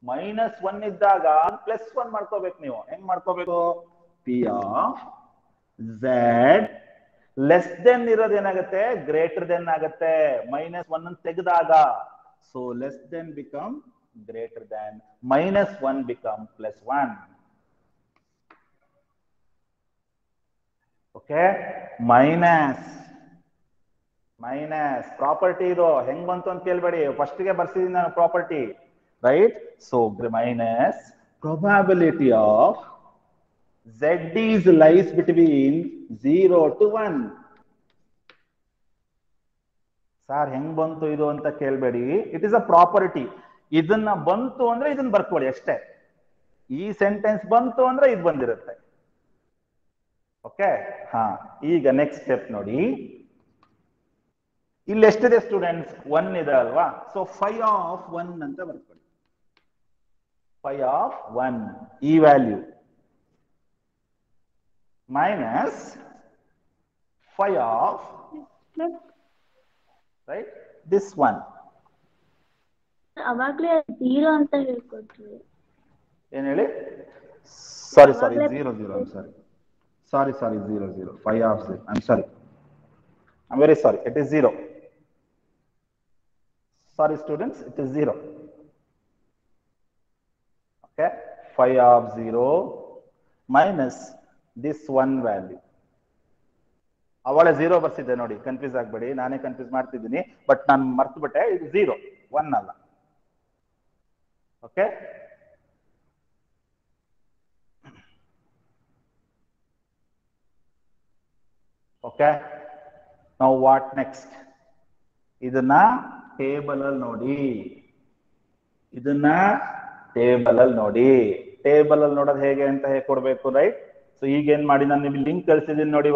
-1 ಇದ್ದಾಗ +1 ಮಾಡ್ಕೋಬೇಕು ನೀವು. ಹೆಂಗ್ ಮಾಡ್ಕೋಬೇಕು? P of Z less than ಇರೋದು ಏನಾಗುತ್ತೆ? ಗ್ರೇಟರ್ ದೆನ್ ಆಗುತ್ತೆ. -1 ತೆಗೆದಾಗ. So less than become greater then, -1 become +1. Okay minus minus property ಇದು ಹೆಂಗ್ ಬಂತು ಅಂತ ಕೇಳ್ಬೇಡಿ, ಫಸ್ಟ್ ಗೆ ಬರ್ಸಿದೀನಿ ನಾನು property, right? So minus probability of z is lies between 0 to 1. Sir ಹೆಂಗ್ ಬಂತು ಇದು ಅಂತ ಕೇಳ್ಬೇಡಿ, ಇಟ್ ಇಸ್ ಅ ಪ್ರಾಪರ್ಟಿ. ಇದನ್ನ ಬಂತು ಅಂದ್ರೆ ಇದನ್ನ ಬರ್ಕೊಳ್ಳಿ ಅಷ್ಟೇ. ಈ ಸೆಂಟೆನ್ಸ್ ಬಂತು ಅಂದ್ರೆ ಇದು ಬಂದಿರುತ್ತೆ. ಓಕೆ ಹಾ, ಈಗ ನೆಕ್ಸ್ಟ್ ಸ್ಟೆಪ್ ನೋಡಿ. ಇಲ್ಲಿ ಎಷ್ಟಿದೆ ಸ್ಟೂಡೆಂಟ್ಸ್? 1 ಇದೆ ಅಲ್ವಾ? ಸೊ ಫೈ ಆಫ್ 1 ಅಂತ ಬರ್ಕೊಳ್ಳಿ. ಫೈ ಆಫ್ 1 ಈ value minus phi of right this one.
ಅವಾಗ್ಲೇ 0 ಅಂತ ಹೇಳ್ಕೊಟ್ರಿ.
ಏನ್ ಹೇಳಿ? Sorry 0 sorry 0 phi of 0. I'm very sorry, it is 0. Sorry students, it is 0. Okay, phi of 0 minus this one value. ಅವಳೆ 0 ಬರ್ಸಿದ್ದೆ ನೋಡಿ, ಕನ್ಫ್ಯೂಸ್ ಆಗ್ಬೇಡಿ, ನಾನೇ ಕನ್ಫ್ಯೂಸ್ ಮಾಡ್ತಿದ್ದೀನಿ, ಬಟ್ ನಾನು ಮರ್ತು ಬಿಟ್ಟೆ, ಇದು 0 1 ಅಲ್ಲ. Okay okay now what next? ಇದನ್ನ ಟೇಬಲ್ ಅಲ್ಲಿ ನೋಡಿ, ಇದನ್ನ ಟೇಬಲ್ ಅಲ್ಲಿ ನೋಡಿ. ಟೇಬಲ್ ಅಲ್ಲಿ ನೋಡೋದು ಹೇಗೆ ಅಂತ ಹೇಗೆ ಕೊಡ್ಬೇಕು, ರೈಟ್? ಸೊ ಈಗ ಏನ್ ಮಾಡಿ, ನಾನು ನಿಮ್ಗೆ ಲಿಂಕ್ ಕಳಿಸಿದೀನಿ ನೋಡಿ,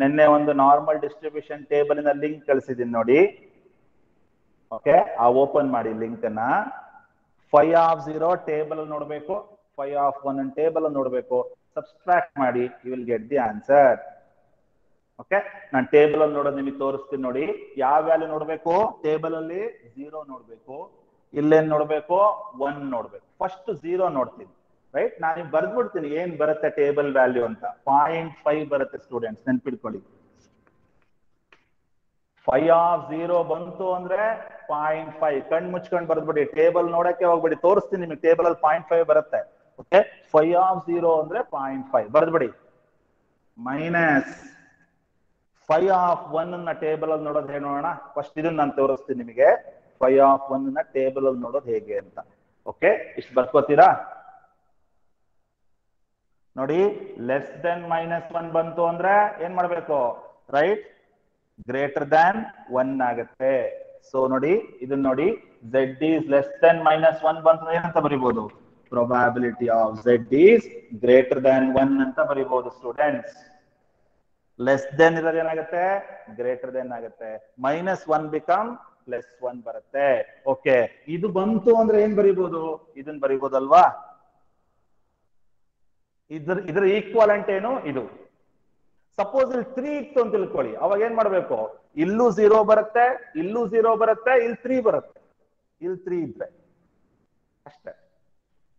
ನಿನ್ನೆ ಒಂದು ನಾರ್ಮಲ್ ಡಿಸ್ಟ್ರಿಬ್ಯೂಷನ್ ಟೇಬಲ್ ನ ಲಿಂಕ್ ಕಳಿಸಿದೀನಿ ನೋಡಿ. ಓಕೆ, ಆ ಓಪನ್ ಮಾಡಿ ಲಿಂಕ್ ಅನ್ನ. ಫೈ ಆಫ್ 0 ಟೇಬಲ್ ಅಲ್ಲಿ ನೋಡ್ಬೇಕು, ಫೈ ಆಫ್ 1 ಟೇಬಲ್ ಅಲ್ಲಿ ನೋಡ್ಬೇಕು, ಸಬ್ಸ್ಟ್ರಾಕ್ಟ್ ಮಾಡಿ, you will get the answer. Okay, ನಾನು ಟೇಬಲ್ ಅಲ್ಲಿ ನೋಡೋದು ನಿಮಗೆ ತೋರಿಸ್ತೀನಿ ನೋಡಿ. ಯಾವ ವ್ಯಾಲ್ಯೂ ನೋಡ್ಬೇಕು? ಟೇಬಲ್ ಅಲ್ಲಿ 0 ನೋಡ್ಬೇಕು, ಇಲ್ಲೇನ್ ನೋಡ್ಬೇಕು? 1 ನೋಡ್ಬೇಕು. ಫಸ್ಟ್ 0 ನೋಡ್ತೀನಿ, ರೈಟ್? ನಾನು ಬರ್ದ್ಬಿಡ್ತೀನಿ ಏನ್ ಬರುತ್ತೆ ಟೇಬಲ್ ವ್ಯಾಲ್ಯೂ ಅಂತ. 0.5 ಬರುತ್ತೆ ಸ್ಟೂಡೆಂಟ್ಸ್, ನೆನ್ಪಿಟ್ಕೊಳ್ಳಿ. ಫೈ ಆಫ್ 0 ಬಂತು ಅಂದ್ರೆ 0.5. ಕಣ್ ಮುಚ್ಕೊಂಡು ಬರ್ದ್ಬಿಡಿ, ಟೇಬಲ್ ನೋಡಕ್ಕೆ ಹೋಗ್ಬಿಡಿ, ತೋರಿಸ್ತೀನಿ ನಿಮಗೆ ಟೇಬಲ್ ಅಲ್ಲಿ 0.5 ಬರುತ್ತೆ. ಓಕೆ, ಫೈ ಆಫ್ 0 ಅಂದ್ರೆ 0.5 ಬರ್ದ್ಬಿಡಿ. ಮೈನಸ್ ಫೈ ಆಫ್ 1 ನ ಟೇಬಲ್ ಅಲ್ಲಿ ನೋಡೋದು ಹೇಗೆ ನೋಡೋಣ. ಫಸ್ಟ್ ಇದನ್ನ ನಾನು ತೋರಿಸ್ತೀನಿ ನಿಮಗೆ, ಫೈ ಆಫ್ 1 ನ ಟೇಬಲ್ ಅಲ್ಲಿ ನೋಡೋದು ಹೇಗೆ ಅಂತ. ಓಕೆ, ಇಷ್ಟು ಬರ್ಕೋತೀರಾ ನೋಡಿ. ಲೆಸ್ ದೆನ್ -1 ಬಂತು ಅಂದ್ರೆ ಏನ್ ಮಾಡ್ಬೇಕು, ರೈಟ್? ಗ್ರೇಟರ್ ದ್ಯಾನ್ 1 ಆಗುತ್ತೆ. ಸೊ ನೋಡಿ, ಇದನ್ನ ನೋಡಿ, z is less than -1 ಬಂತು ಏನಂತ ಬರಿಬಹುದು? Probability of z is greater than 1 ಅಂತ ಬರಿಬಹುದು ಸ್ಟೂಡೆಂಟ್ಸ್. ಲೆಸ್ ದೆನ್ ಇರೋದು ಏನಾಗುತ್ತೆ? ಗ್ರೇಟರ್ ದೆನ್ ಆಗುತ್ತೆ. -1 ಬಿಕಮ್ +1 ಬರುತ್ತೆ. ಓಕೆ, ಇದು ಬಂತು ಅಂದ್ರೆ ಏನ್ ಬರಿಬಹುದು? ಇದನ್ನ ಬರಿಬಹುದಲ್ವಾ? ಇದ್ರ ಈಕ್ವಾಲೆಂಟ್ ಏನು? ಇದು. ಸಪೋಸ್ ಇಲ್ಲಿ 3 ಇತ್ತು ಅಂತ ತಿಳ್ಕೊಳ್ಳಿ, ಅವಾಗ ಏನ್ ಮಾಡ್ಬೇಕು? ಇಲ್ಲೂ 0 ಬರುತ್ತೆ, ಇಲ್ಲೂ 0 ಬರುತ್ತೆ, ಇಲ್ಲಿ 3 ಬರುತ್ತೆ. ಇಲ್ಲಿ 3 ಇದ್ರೆ ಅಷ್ಟೇ.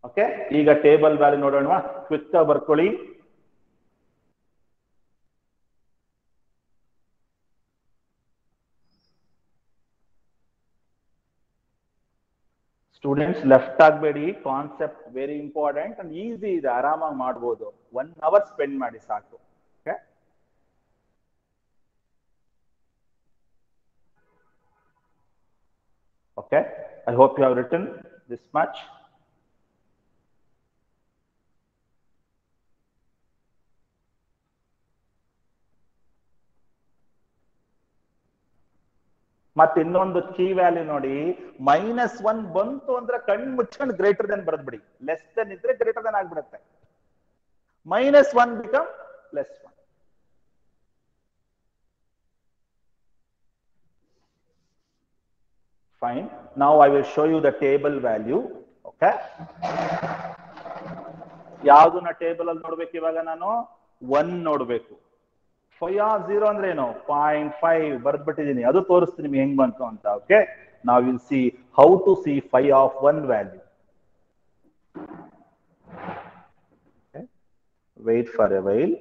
ಓಕೆ, ಈಗ ಟೇಬಲ್ ವ್ಯಾಲ್ಯೂ ನೋಡೋಣ, ಕ್ವಿಕ್ ಆಗಿ ಬರ್ಕೊಳ್ಳಿ. ಸ್ಟೂಡೆಂಟ್ಸ್ ಲೆಫ್ಟ್ ಆಗಬೇಡಿ, concept very important and easy ಇದೆ, ಆರಾಮಾಗಿ ಮಾಡ್ಬೋದು. 1 ಅವರ್ ಸ್ಪೆಂಡ್ ಮಾಡಿ ಸಾಕು. Okay, okay, I hope you have written this much. ಮತ್ತೆ ಇನ್ನೊಂದು ಕೀ ವ್ಯಾಲ್ಯೂ ನೋಡಿ, -1 ಬಂತು ಅಂದ್ರೆ ಕಣ್ಣು ಮುಚ್ಕೊಂಡು ಗ್ರೇಟರ್ ದೆನ್ ಬರೆದ್ಬಿಡಿ. ಲೆಸ್ ದೆನ್ ಇದ್ರೆ ಗ್ರೇಟರ್ ದೆನ್ ಆಗ್ಬಿಡುತ್ತೆ. -1 become +1. Fine. Now I will show you the table value. Okay. ಯಾವ್ದನ್ನ ಟೇಬಲ್ ಅಲ್ಲಿ ನೋಡ್ಬೇಕು ಇವಾಗ? ನಾನು 1 ನೋಡ್ಬೇಕು. ಫೈ ಆಫ್ 0 ಅಂದ್ರೆ ಏನು? 0.5 ಬರ್ದ್ಬಿಟ್ಟಿದೀನಿ, ಅದು ತೋರಿಸ್ತೀನಿ ನಿಮ್ಗೆ ಹೆಂಗ್ ಬಂತು ಅಂತ. ಓಕೆ, ನಾವು will see how to see phi of 1 value. Wait for a while.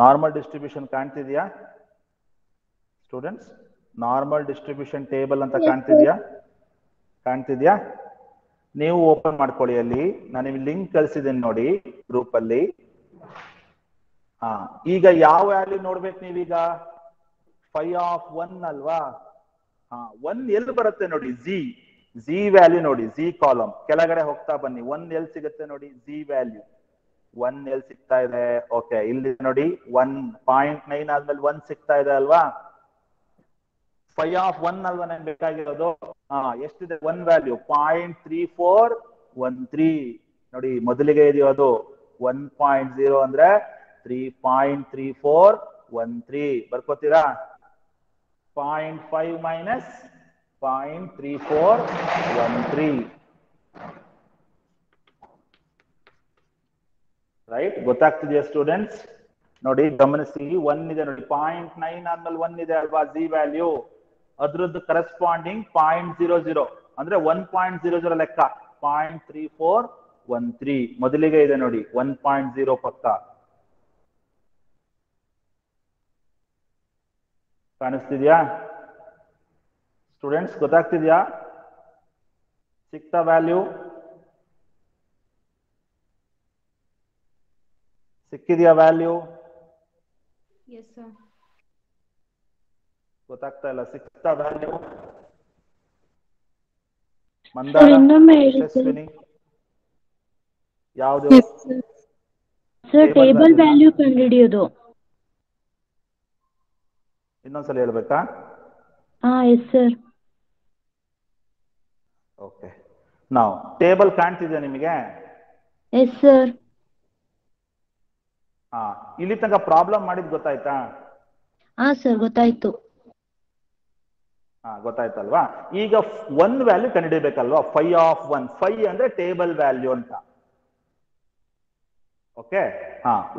Normal distribution ಕಾಣ್ತಿದ್ಯಾ ಸ್ಟೂಡೆಂಟ್ಸ್? ನಾರ್ಮಲ್ ಡಿಸ್ಟ್ರಿಬ್ಯೂಷನ್ ಟೇಬಲ್ ಅಂತ ಕಾಣ್ತಿದ್ಯಾ? ನೀವು ಓಪನ್ ಮಾಡ್ಕೊಳ್ಳಿ, ಅಲ್ಲಿ ನಾನು ನಿಮ್ಗೆ ಲಿಂಕ್ ಕಳ್ಸಿದ್ದೀನಿ ನೋಡಿ ಗ್ರೂಪ್ ಅಲ್ಲಿ. ಈಗ ಯಾವ ವ್ಯಾಲ್ಯೂ ನೋಡ್ಬೇಕು ನೀವೀಗ? 5 of 1 ಅಲ್ವಾ? 1 ಎಲ್ಲಿ ಬರುತ್ತೆ ನೋಡಿ? ಜಿ ವ್ಯಾಲ್ಯೂ ನೋಡಿ, ಜಿ ಕಾಲಮ್ ಕೆಳಗಡೆ ಹೋಗ್ತಾ ಬನ್ನಿ. 1 ಎಲ್ಲಿ ಸಿಗುತ್ತೆ ನೋಡಿ? ಜಿ ವ್ಯಾಲ್ಯೂ 1 ಎಲ್ಲಿ ಸಿಗ್ತಾ ಇದೆ? ಓಕೆ, ಇಲ್ಲಿ ನೋಡಿ 1.9 ಆದ್ಮೇಲೆ 1 ಸಿಗ್ತಾ ಇದೆ ಅಲ್ವಾ? 5 of 1 ಅಲ್ವಾ ನನ್ಗೆ ಬೇಕಾಗಿರೋದು? ಎಷ್ಟಿದೆ 1 ವ್ಯಾಲ್ಯೂ? 0.3413 ನೋಡಿ, ಮೊದಲಿಗೆ ಇದೆಯೋ ಅದು 1.0 ಅಂದ್ರೆ 3.3413 ಬರ್ಕೋತೀರಾ? 0.5 minus 0.3413 ರೈಟ್? ಗೊತ್ತಾಗ್ತಿದೆಯಾ ಸ್ಟೂಡೆಂಟ್ಸ್? ನೋಡಿ ಗಮನಿಸಿ, 1 ಇದೆ ನೋಡಿ, 0.9 ಆದ್ಮೇಲೆ 1 ಇದೆ ಅಲ್ವಾ ಜಿ ವ್ಯಾಲ್ಯೂ, ಅದ್ರದ್ದು ಕರೆಸ್ಪಾಂಡಿಂಗ್ 0.00 ಅಂದ್ರೆ 1.00 ಲೆಕ್ಕ 0.3413 ಮೊದಲಿಗೆ ಇದೆ ನೋಡಿ 1.0 ಪಕ್ಕ. ಕಾಣಿಸ್ತಿದ್ಯಾ ಸ್ಟೂಡೆಂಟ್ಸ್? ಗೊತ್ತಾಗ್ತಿದ್ಯಾ? ಸಿಕ್ತಾ ವ್ಯಾಲ್ಯೂ? ಸಿಕ್ಕಿದ್ಯಾ ವ್ಯಾಲ್ಯೂ? ಗೊತ್ತಾಗ್ತಾ ಇಲ್ಲ. ಸಿಕ್ತಾ ವ್ಯಾಲ್ಯೂ? ಮಂದಾರ, ಯಶಸ್ವಿನಿ, ಯಾವುದು?
ಟೇಬಲ್ ವ್ಯಾಲ್ಯೂ ಕಂಡುಹಿಡಿಯೋದು.
ಇನ್ನೊಂದ್ಸಲ ಹೇಳ್ಬೇಕಾ?
Yes sir.
ಓಕೆ, ನಾವು ಟೇಬಲ್ ಕಾಣ್ತಿದೆ ನಿಮಗೆ?
Yes sir.
ಇಲ್ಲಿ ತನಕ ಪ್ರಾಬ್ಲಮ್ ಮಾಡಿದ್ ಗೊತ್ತಾಯ್ತಾ?
ಸರ್ ಗೊತ್ತಾಯ್ತು.
ಗೊತ್ತಾಯ್ತಲ್ವಾ? ಈಗ 1 ವ್ಯಾಲ್ಯೂ ಕಂಡುಹಿಡಿಬೇಕಲ್ವಾ? 5 of 1, 5 ಅಂದ್ರೆ ಟೇಬಲ್ ವ್ಯಾಲ್ಯೂ ಅಂತ. ಓಕೆ,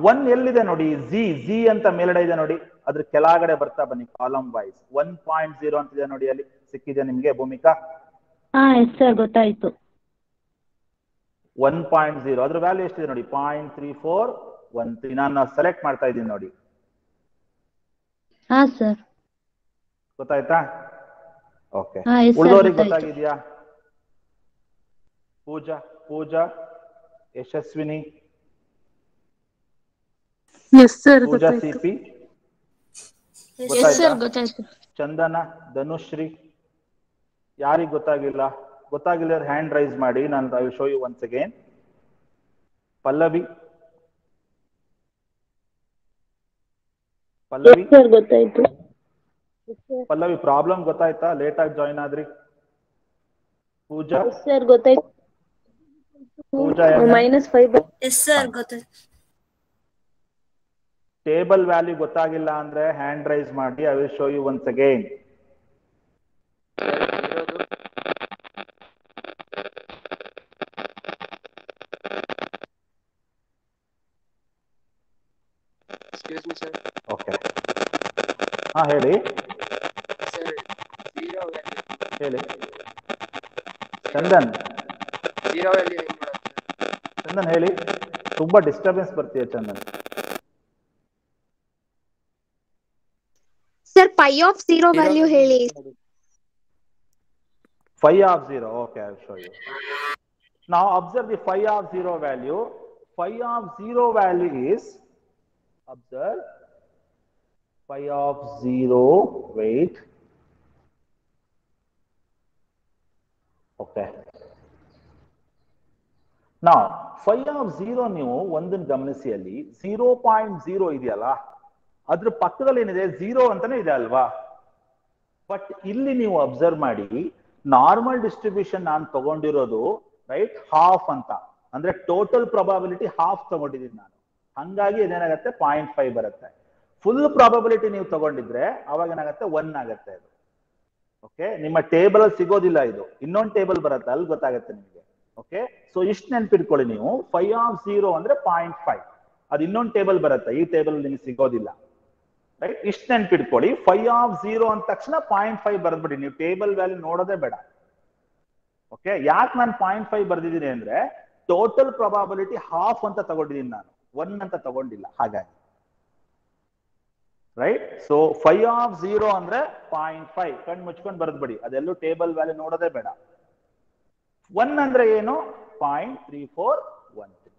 1 ಎಲ್ಲಿದೆ ನೋಡಿ? ಜಿ ಅಂತ ಮೇಲ್ಗಡೆ ಇದೆ ನೋಡಿ, ಅದ್ರ ಕೆಳಗಡೆ ಬರ್ತಾ ಬನ್ನಿ ಕಾಲಮ್ ವೈಸ್. 1.0 ಅಂತಿದೆ ನೋಡಿ, ಅಲ್ಲಿ ಸಿಕ್ಕಿದೆ ನಿಮ್ಗೆ ಭೂಮಿಕಾ?
ಎಸ್ ಸರ್ ಗೊತ್ತಾಯ್ತು.
1.0 ಅದ್ರ ವ್ಯಾಲ್ಯೂ ಎಷ್ಟಿದೆ ನೋಡಿ? 0.3413. ನಾನು ಸೆಲೆಕ್ಟ್ ಮಾಡ್ತಾ ಇದ್ದೀನಿ ನೋಡಿ.
ಸರ್
ಗೊತ್ತಾಯ್ತಾ? ಓಕೆ,
ಎಸ್ ಸರ್
ಉಳಿದವರಿಗೆ
ಗೊತ್ತಾಯ್ತು.
ಗೊತ್ತಾಗಿದ್ಯಾ? ಪೂಜಾ, ಯಶಸ್ವಿನಿ,
ಎಸ್ ಸರ್
ಪೂಜಾ,
ಗೊತ್ತಾಯ್ತು.
ಸಿಪಿ
ಎಸ್ ಸರ್ ಗೊತ್ತಾಯ್ತು.
ಚಂದನ, ಧನುಶ್ರೀ, ಯಾರಿಗೆ ಗೊತ್ತಾಗಿಲ್ಲ? ಗೊತ್ತಾಗಿಲ್ಲ ಹ್ಯಾಂಡ್ ರೈಸ್ ಮಾಡಿ, ನಾನು I will show you once again. Pallavi
sir ಗೊತ್ತಾಯ್ತು.
ಪಲ್ಲವಿ ಪ್ರಾಬ್ಲಮ್ ಗೊತ್ತಾಯ್ತಾ? ಲೇಟ್ ಆಗಿ ಜಾಯಿನ್ ಆದ್ರಿ. ಪೂಜಾ
ಸರ್ ಗೊತ್ತಾಯ್ತು.
ಪೂಜಾ
-5.
ಎಸ್ ಸರ್ ಗೊತ್ತಾಯ್ತು.
ಟೇಬಲ್ ವ್ಯಾಲ್ಯೂ ಗೊತ್ತಾಗಿಲ್ಲ ಅಂದ್ರೆ ಹ್ಯಾಂಡ್ ರೈಸ್ ಮಾಡಿ, I will show you once again. Okay, ಹೇಳಿ ಹೇಳಿ. ಚಂದನ್ ಹೇಳಿ, ತುಂಬಾ ಡಿಸ್ಟರ್ಬೆನ್ಸ್ ಬರ್ತೀಯ Chandan.
Sir pi of 0 value ಹೇಳಿ.
5 of 0. Okay, I will show you. Now observe the 5 of 0 value. 5 of 0 value is, observe 5 of 0, wait. Okay. Now 5 of 0 ನೀವು ಒಂದನ್ನು ಗಮನಿಸಿ, ಅಲ್ಲಿ 0.0 ಇದೆಯಲ್ಲ, ಅದ್ರ ಪಕ್ಕದಲ್ಲಿ ಏನಿದೆ? 0 ಅಂತಾನೆ ಇದೆ ಅಲ್ವಾ? ಬಟ್ ಇಲ್ಲಿ ನೀವು ಅಬ್ಸರ್ವ್ ಮಾಡಿ, ನಾರ್ಮಲ್ ಡಿಸ್ಟ್ರಿಬ್ಯೂಷನ್ ನಾನು ತಗೊಂಡಿರೋದು ರೈಟ್ ಹಾಫ್ ಅಂತ, ಅಂದ್ರೆ ಟೋಟಲ್ ಪ್ರಾಬಬಿಲಿಟಿ ಹಾಫ್ ತಗೊಂಡಿದ್ದೀನಿ ನಾನು. ಹಂಗಾಗಿ ಇದೇನಾಗತ್ತೆ? 0.5 ಬರುತ್ತೆ. ಫುಲ್ ಪ್ರಾಬಬಿಲಿಟಿ ನೀವು ತಗೊಂಡಿದ್ರೆ ಅವಾಗ ಏನಾಗುತ್ತೆ? 1 ಆಗುತ್ತೆ ಅದು. ಓಕೆ, ನಿಮ್ಮ ಟೇಬಲ್ ಅಲ್ಲಿ ಸಿಗೋದಿಲ್ಲ ಇದು, ಇನ್ನೊಂದು ಟೇಬಲ್ ಬರುತ್ತೆ, ಅಲ್ಲಿ ಗೊತ್ತಾಗುತ್ತೆ ನಿಮಗೆ. ಓಕೆ, ಸೊ ಇಷ್ಟು ನೆನ್ಪಿಟ್ಕೊಳ್ಳಿ ನೀವು. 5 of 0 ಅಂದ್ರೆ 0.5, ಅದು ಇನ್ನೊಂದು ಟೇಬಲ್ ಬರುತ್ತೆ, ಈ ಟೇಬಲ್ ನಿಮಗೆ ಸಿಗೋದಿಲ್ಲ. ರೈಟ್, ಇಷ್ಟು ನೆನ್ಪಿಟ್ಕೊಳ್ಳಿ. 5 of 0 ಅಂದ ತಕ್ಷಣ 0.5 ಬರ್ದ್ಬಿಡಿ, ನೀವು ಟೇಬಲ್ ವ್ಯಾಲ್ಯೂ ನೋಡೋದೇ ಬೇಡ. ಓಕೆ, ಯಾಕೆ ನಾನು 0.5 ಬರ್ದಿದ್ದೀನಿ ಅಂದ್ರೆ ಟೋಟಲ್ ಪ್ರಾಬಬಿಲಿಟಿ ಹಾಫ್ ಅಂತ ತಗೊಂಡಿದ್ದೀನಿ ನಾನು, 1 ಅಂತ ತಗೊಂಡಿಲ್ಲ. ಹಾಗಾಗಿ ರೈಟ್. ಸೊ 5 ಆಫ್ 0 ಅಂದ್ರೆ 0.5 ಕಣ್ಣು ಮುಚ್ಕೊಂಡು ಬರೆದ್ಬಿಡಿ, ಅದೆಲ್ಲೂ ಟೇಬಲ್ ವ್ಯಾಲ್ಯೂ ನೋಡೋದೇ ಬೇಡ. 1 ಅಂದ್ರೆ ಏನು? 0.3413.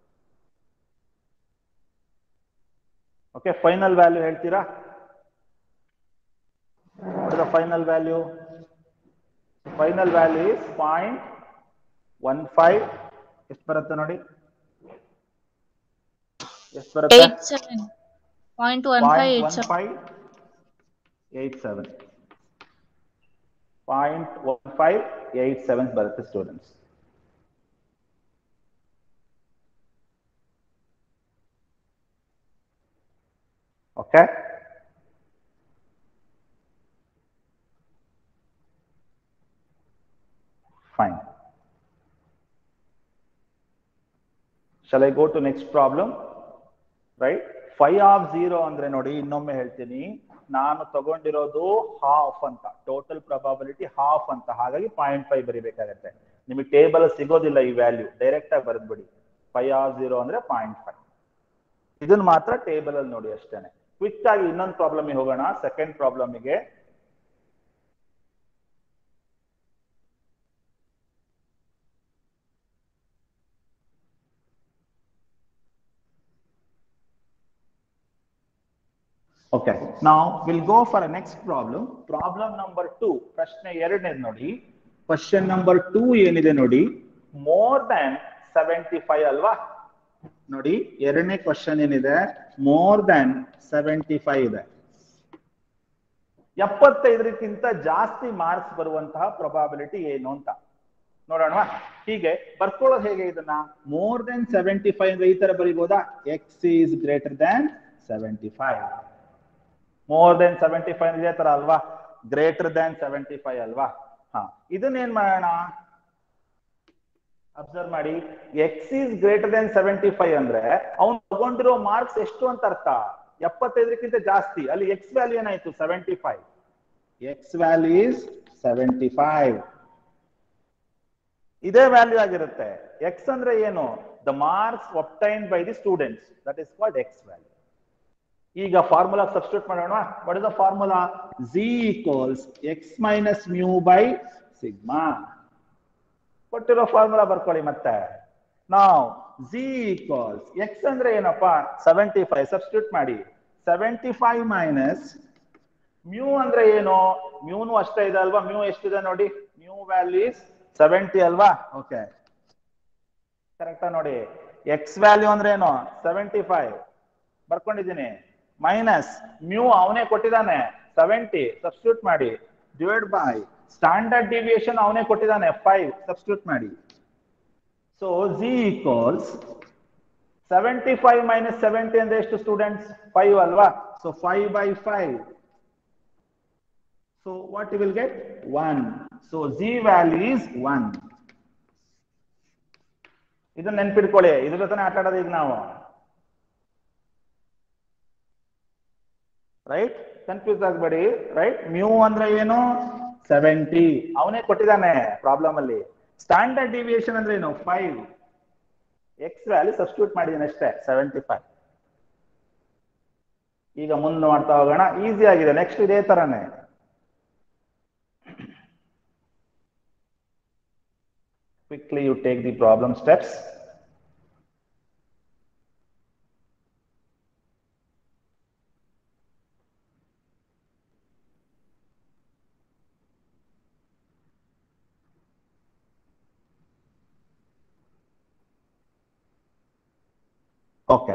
ಓಕೆ, ಫೈನಲ್ ವ್ಯಾಲ್ಯೂ ಹೇಳ್ತೀರಾ? Final value is 0.15. ಎಷ್ಟು ಬರುತ್ತೆ ನೋಡಿ? ಎಷ್ಟು ಬರುತ್ತೆ? 0.1587. 0.1587 ಬರುತ್ತೆ students. Okay, fine. Shall I go to next problem? Right, 5 of 0 ಅಂದ್ರೆ ನೋಡಿ, ಇನ್ನೊಮ್ಮೆ ಹೇಳ್ತೀನಿ, ನಾನು ತಗೊಂಡಿರೋದು ಹಾಫ್ ಅಂತ, ಟೋಟಲ್ ಪ್ರೊಬಬಿಲಿಟಿ ಹಾಫ್ ಅಂತ, ಹಾಗಾಗಿ 0.5 ಬರಿಬೇಕಾಗತ್ತೆ. ನಿಮಗೆ ಟೇಬಲ್ ಸಿಗೋದಿಲ್ಲ ಈ ವ್ಯಾಲ್ಯೂ, ಡೈರೆಕ್ಟ್ ಆಗಿ ಬರೆದ್ಬಿಡಿ. 5 of 0 ಅಂದ್ರೆ 0.5. ಇದನ್ನ ಮಾತ್ರ ಟೇಬಲ್ ಅಲ್ಲಿ ನೋಡಿ ಅಷ್ಟೇನೆ. ಕ್ವಿಕ್ ಆಗಿ ಇನ್ನೊಂದು ಪ್ರಾಬ್ಲಮ್ ಹೋಗೋಣ, second ಪ್ರಾಬ್ಲಮ್ಗೆ. Okay, now we'll go for a next problem. Problem number 2. ಪ್ರಶ್ನೆ 2 ನೋಡಿ. Question number 2 ಏನಿದೆ ನೋಡಿ, more than 75 ಅಲ್ವಾ? ನೋಡಿ, ಎರಡನೇ ಕ್ವಶನ್ ಏನಿದೆ, more than 75 ಇದೆ. 75ಕ್ಕಿಂತ ಜಾಸ್ತಿ ಮಾರ್ಕ್ಸ್ ಬರುವಂತಹ ಪ್ರೊಬಬಿಲಿಟಿ ಏನು ಅಂತ ನೋಡೋಣ. ಹೀಗೆ ಬರ್ಕೊಳ್ಳೋದು ಹೇಗೆ ಇದನ್ನ? more than 75 ಅಂದ್ರೆ ಈ ತರ ಬರೀಬಹುದಾ? x is greater than 75. more than 75 ಇದೇ ತರ ಅಲ್ವಾ? greater than 75 ಅಲ್ವಾ? ಇದನ್ನ ಏನ್ ಮಾಡೋಣ? ಅಬ್ಸರ್ವ್ ಮಾಡಿ, x is greater than 75 ಅಂದ್ರೆ ಅವನು ತಗೊಂಡಿರೋ ಮಾರ್ಕ್ಸ್ ಎಷ್ಟು ಅಂತ ಅರ್ಥ? 75ಕ್ಕಿಂತ ಜಾಸ್ತಿ. ಅಲ್ಲಿ x ವ್ಯಾಲ್ಯೂ ಏನಾಯ್ತು? 75. x value is 75. ಇದೇ ವ್ಯಾಲ್ಯೂ ಆಗಿರುತ್ತೆ. x ಅಂದ್ರೆ ಏನು? the marks obtained by the students, that is called x value. ಈಗ ಫಾರ್ಮುಲಾ ಸಬ್ಸ್ಟಿಟ್ಯೂಟ್ ಮಾಡೋಣ. What is the formula? z equals x minus mu by sigma. ಕೊಟ್ಟಿರೋ formula ಬರ್ಕೊಳ್ಳಿ ಮತ್ತೆ. ನಾವು z equals x ಅಂದ್ರೆ ಏನಪ್ಪಾ? 75. ಸಬ್ಸ್ಟಿಟ್ಯೂಟ್ ಮಾಡಿ. 75 minus mu ಅಂದ್ರೆ ಏನು? ಮ್ಯೂನು ಅಷ್ಟೇ ಇದೆ ಅಲ್ವಾ? ಮ್ಯೂ ಎಷ್ಟಿದೆ ನೋಡಿ, ಮ್ಯೂ ವ್ಯಾಲ್ಯೂ ಇಸ್ 70 ಅಲ್ವಾ? ಓಕೆ, ಕರೆಕ್ಟಾ ನೋಡಿ. x ವ್ಯಾಲ್ಯೂ ಅಂದ್ರೆ ಏನು? 75 ಬರ್ಕೊಂಡಿದ್ದೀನಿ. ಮೈನಸ್ ಮ್ಯೂ ಅವನೇ ಕೊಟ್ಟಿದ್ದಾನೆ 70, ಸಬ್ಸ್ಟಿಟ್ಯೂಟ್ ಮಾಡಿ. ಡಿವೈಡ್ ಬೈ ಸ್ಟ್ಯಾಂಡರ್ಡ್ ಡಿವಿಯೇಷನ್ ಅವನೇ ಕೊಟ್ಟಿದ್ದಾನೆ 5, ಸಬ್ಸ್ಟಿಟ್ಯೂಟ್ ಮಾಡಿ. ಸೊ z ಈಕ್ವಲ್ಸ್ 75 minus 70 ಅಂದ್ರೆ ಎಷ್ಟು ಸ್ಟೂಡೆಂಟ್ಸ್? 5 ಅಲ್ವಾ? So 5 by 5. So what you will get? 1. So z value is 1. ಇದನ್ನ ನೆನ್ಪಿಟ್ಕೊಳ್ಳಿ, ಇದ್ರ ಜೊತೆ ಆಟ ಆಡೋದು ಈಗ ನಾವು. ರೈಟ್, ಕನ್ಫ್ಯೂಸ್ ಆಗಬೇಡಿ. ರೈಟ್, ಮ್ಯೂ ಅಂದ್ರೆ ಏನು? 70 ಅವನೇ ಕೊಟ್ಟಿದ್ದಾನೆ ಪ್ರಾಬ್ಲಮ್ ಅಲ್ಲಿ. ಸ್ಟ್ಯಾಂಡರ್ಡ್ ಡಿವಿಯೇಷನ್ ಅಂದ್ರೆ ಏನು? 5. ಎಕ್ಸ್ ವ್ಯಾಲ್ಯೂ ಸಬ್ಸ್ಟಿಟ್ಯೂಟ್ ಮಾಡಿದ್ದೀನಿ ಅಷ್ಟೇ, 75. ಈಗ ಮುಂದೆ ಮಾಡ್ತಾ ಹೋಗೋಣ. ಈಸಿ ಆಗಿದೆ. ನೆಕ್ಸ್ಟ್ ಇದೇ ತರನೇ. Quickly you take the problem steps. Okay.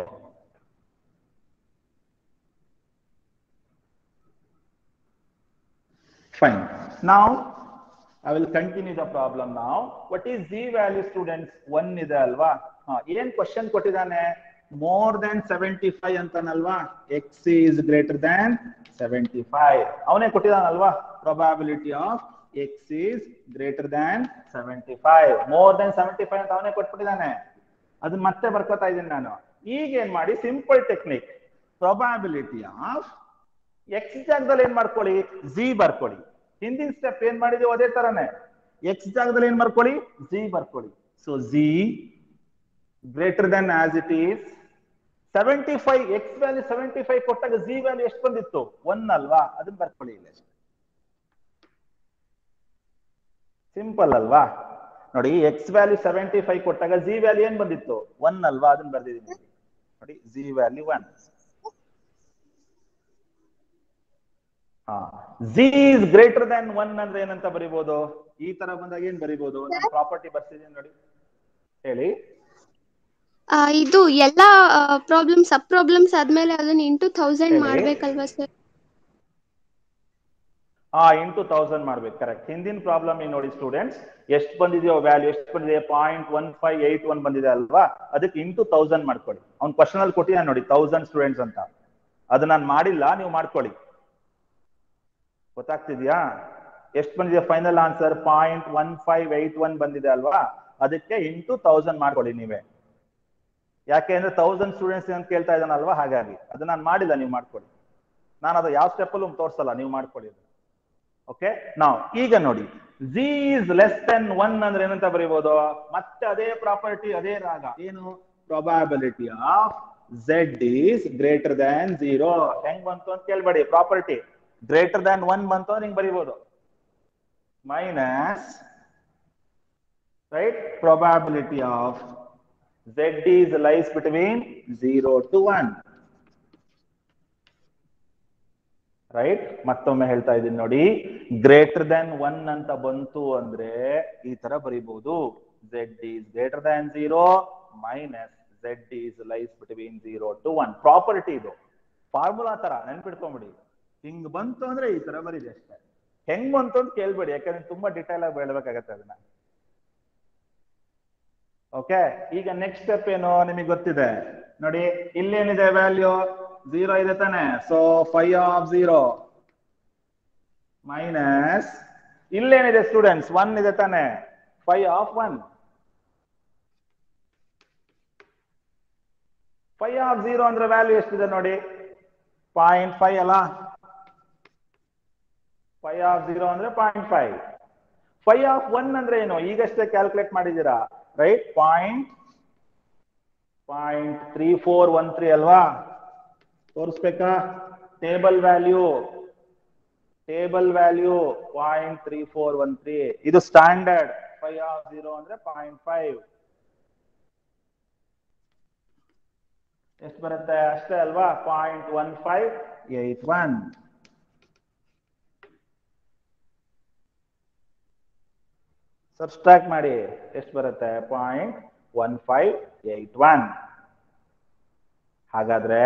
Fine. Now I will continue the problem now. What is z value students? 1 ಇದೆ ಅಲ್ವಾ? ಏನ್ ಕ್ವಶನ್ ಕೊಟ್ಟಿದ್ದಾನೆ? more than 75 ಅಂತಾನಲ್ವಾ? x is greater than 75 ಅವನೇ ಕೊಟ್ಟಿದ್ದಾನಲ್ವಾ? probability of x is greater than 75. more than 75 ಅಂತ ಅವನೇ ಕೊಟ್ಬಿಟ್ಟಿದ್ದಾನೆ. ಅದನ್ನ ಮತ್ತೆ ಬರ್ಕೋತಾ ಇದ್ದೀನಿ ನಾನು. ಈಗ ಏನ್ ಮಾಡಿ, simple technique. Probability of X ಜಾಗದಲ್ಲಿ ಏನ್ ಮಾಡ್ಕೊಳ್ಳಿ? z ಬರ್ಕೊಳ್ಳಿ. ಹಿಂದಿನ ಸ್ಟೆಪ್ ಏನ್ ಮಾಡಿದೀವಿ ಅದೇ ತರನೇ. ಎಕ್ಸ್ ಜಾಗದಲ್ಲಿ ಏನ್ ಮಾಡ್ಕೊಳ್ಳಿ? z ಬರ್ಕೊಳ್ಳಿ. So z greater than as it is 75 X value 75 ಕೊಟ್ಟಾಗ ಜಿ ವ್ಯಾಲ್ಯೂ ಎಷ್ಟು ಬಂದಿತ್ತು 1 ಅಲ್ವಾ, ಅದನ್ನ ಬರ್ಕೊಳ್ಳಿ ಇಲ್ಲ. ಸಿಂಪಲ್ ಅಲ್ವಾ ನೋಡಿ, ಎಕ್ಸ್ ವ್ಯಾಲ್ಯೂ 75 ಕೊಟ್ಟಾಗ ಜಿ ವ್ಯಾಲ್ಯೂ ಏನ್ ಬಂದಿತ್ತು 1 ಅಲ್ವಾ, ಅದನ್ನ ಬರ್ದಿದ್ದೀನಿ ನೋಡಿ. G value 1. G is greater than 1 ಅಂದ್ರೆ ಏನಂತ ಬರಿಬಹುದು? ಈ ತರ ಬಂದಾಗ ಏನ್ ಬರಿಬಹುದು? ನಾನು ಪ್ರಾಪರ್ಟಿ ಬರ್ಸಿದ್ದೀನಿ ನೋಡಿ, ಹೇಳಿ.
ಇದು ಎಲ್ಲಾ ಪ್ರಾಬ್ಲಮ್ ಸಬ್ ಪ್ರಾಬ್ಲಮ್ಸ್ ಆದ್ಮೇಲೆ ಅದನ್ನ ಇಂಟು 1000 ಮಾಡ್ಬೇಕಲ್ವಾ ಸರ್?
ಇಂಟು 1000 ಮಾಡ್ಬೇಕು, ಕರೆಕ್ಟ್. ಹಿಂದಿನ ಪ್ರಾಬ್ಲಮ್ ನೋಡಿ ಸ್ಟೂಡೆಂಟ್ಸ್, ಎಷ್ಟು ಬಂದಿದೆಯೋ ವ್ಯಾಲ್ಯೂ, ಎಷ್ಟು ಬಂದಿದೆ 0.1581 ಬಂದಿದೆ ಅಲ್ವಾ, ಅದಕ್ಕೆ ಇಂಟು 1000 ಮಾಡ್ಕೊಳ್ಳಿ. ಅವ್ನು ಕ್ವಶನ್ ಅಲ್ಲಿ ಕೊಟ್ಟಿದ್ದಾನೆ ನೋಡಿ 1000 ಸ್ಟೂಡೆಂಟ್ಸ್ ಅಂತ, ಅದು ನಾನು ಮಾಡಿಲ್ಲ, ನೀವು ಮಾಡ್ಕೊಳ್ಳಿ. ಗೊತ್ತಾಗ್ತಿದ್ಯಾ? ಎಷ್ಟು ಬಂದಿದೆ ಫೈನಲ್ ಆನ್ಸರ್? 0.1581 ಬಂದಿದೆ ಅಲ್ವಾ, ಅದಕ್ಕೆ ಇಂಟು 1000 ಮಾಡ್ಕೊಳ್ಳಿ ನೀವೇ. ಯಾಕೆ ಅಂದ್ರೆ 1000 ಸ್ಟೂಡೆಂಟ್ಸ್ ಅಂತ ಕೇಳ್ತಾ ಇದ್ದಾನಲ್ವಾ, ಹಾಗಾಗಿ ಅದು ನಾನು ಮಾಡಿಲ್ಲ, ನೀವು ಮಾಡ್ಕೊಳ್ಳಿ. ನಾನು ಅದು ಯಾವ ಸ್ಟೆಪ್ ಅಲ್ಲೂ ತೋರಿಸಲ್ಲ, ನೀವು ಮಾಡ್ಕೊಳ್ಳಿ. ಓಕೆ, ನಾವು ಈಗ ನೋಡಿ, ಜಿ ಇಸ್ ಲೆಸ್ ದೆನ್ 1 ಅಂದ್ರೆ ಏನಂತ ಬರೀಬಹುದು? ಮತ್ತೆ ಅದೇ ಪ್ರಾಪರ್ಟಿ, ಅದೇ ರಾಗ. ಏನು? Probability of z is greater than 0. ಹೆಂಗ್ ಬಂತು ಅಂತ ಕೇಳ್ಬೇಡಿ, ಪ್ರಾಪರ್ಟಿ ಗ್ರೇಟರ್ ದ್ಯಾನ್ 1 ಬಂತು ಅಂದ್ರೆ ಹಿಂಗ್ ಬರೀಬಹುದು, minus right probability of z is lies between 0 to 1. Right, ಮತ್ತೊಮ್ಮೆ ಹೇಳ್ತಾ ಇದ್ದೀನಿ ನೋಡಿ, ಗ್ರೇಟರ್ ದನ್ 1 ಅಂತ ಬಂತು ಅಂದ್ರೆ ಈ ತರ ಬರೀಬಹುದು, z is greater than 0 minus z is lies between 0 to 1. Property ಇದು, ಫಾರ್ಮುಲಾ ತರ ನೆನ್ಪಿಟ್ಕೊಂಡ್ಬಿಡಿ. ಹಿಂಗ್ ಬಂತು ಅಂದ್ರೆ ಈ ತರ ಬರೀದೆ ಅಷ್ಟೇ. ಹೆಂಗ್ ಬಂತು ಅಂತ ಕೇಳ್ಬೇಡಿ, ಯಾಕಂದ್ರೆ ತುಂಬಾ ಡಿಟೇಲ್ ಆಗಿ ಹೇಳ್ಬೇಕಾಗತ್ತೆ ಅದನ್ನ. ಓಕೆ, ಈಗ ನೆಕ್ಸ್ಟ್ ಸ್ಟೆಪ್ ಏನು ನಿಮಗೆ ಗೊತ್ತಿದೆ ನೋಡಿ. ಇಲ್ಲೇನಿದೆ ವ್ಯಾಲ್ಯೂ 0 ಇದೆ ತಾನೆ, ಸೊ 5 of 0 ಮೈನಸ್ ಇಲ್ಲೇನಿದೆ ಸ್ಟೂಡೆಂಟ್ಸ್ 1 ಇದೆ ತಾನೆ, 5 of 1. 5 of 0 ಅಂದ್ರೆ ವ್ಯಾಲ್ಯೂ ಎಷ್ಟಿದೆ ನೋಡಿ, 0.5 ಅಲ್ಲ. 5 of 0 ಅಂದ್ರೆ 0.5. 5 of 1 ಅಂದ್ರೆ ಏನು? ಈಗಷ್ಟೇ ಕ್ಯಾಲ್ಕುಲೇಟ್ ಮಾಡಿದ್ದೀರಾ, ರೈಟ್? 0.3413 ಅಲ್ವಾ? ತೋರಿಸ್ಬೇಕಾ? Table value 0.3413. ಇದು ಸ್ಟ್ಯಾಂಡರ್ಡ್. 5 of 0 ಅಂದ್ರೆ 0.5. ಎಷ್ಟು ಬರುತ್ತೆ? ಅಷ್ಟೇ ಅಲ್ವಾ, 0.1581. ಸಬ್ಸ್ಟ್ರಾಕ್ಟ್ ಮಾಡಿ ಎಷ್ಟು ಬರುತ್ತೆ? 0.1581. ಹಾಗಾದ್ರೆ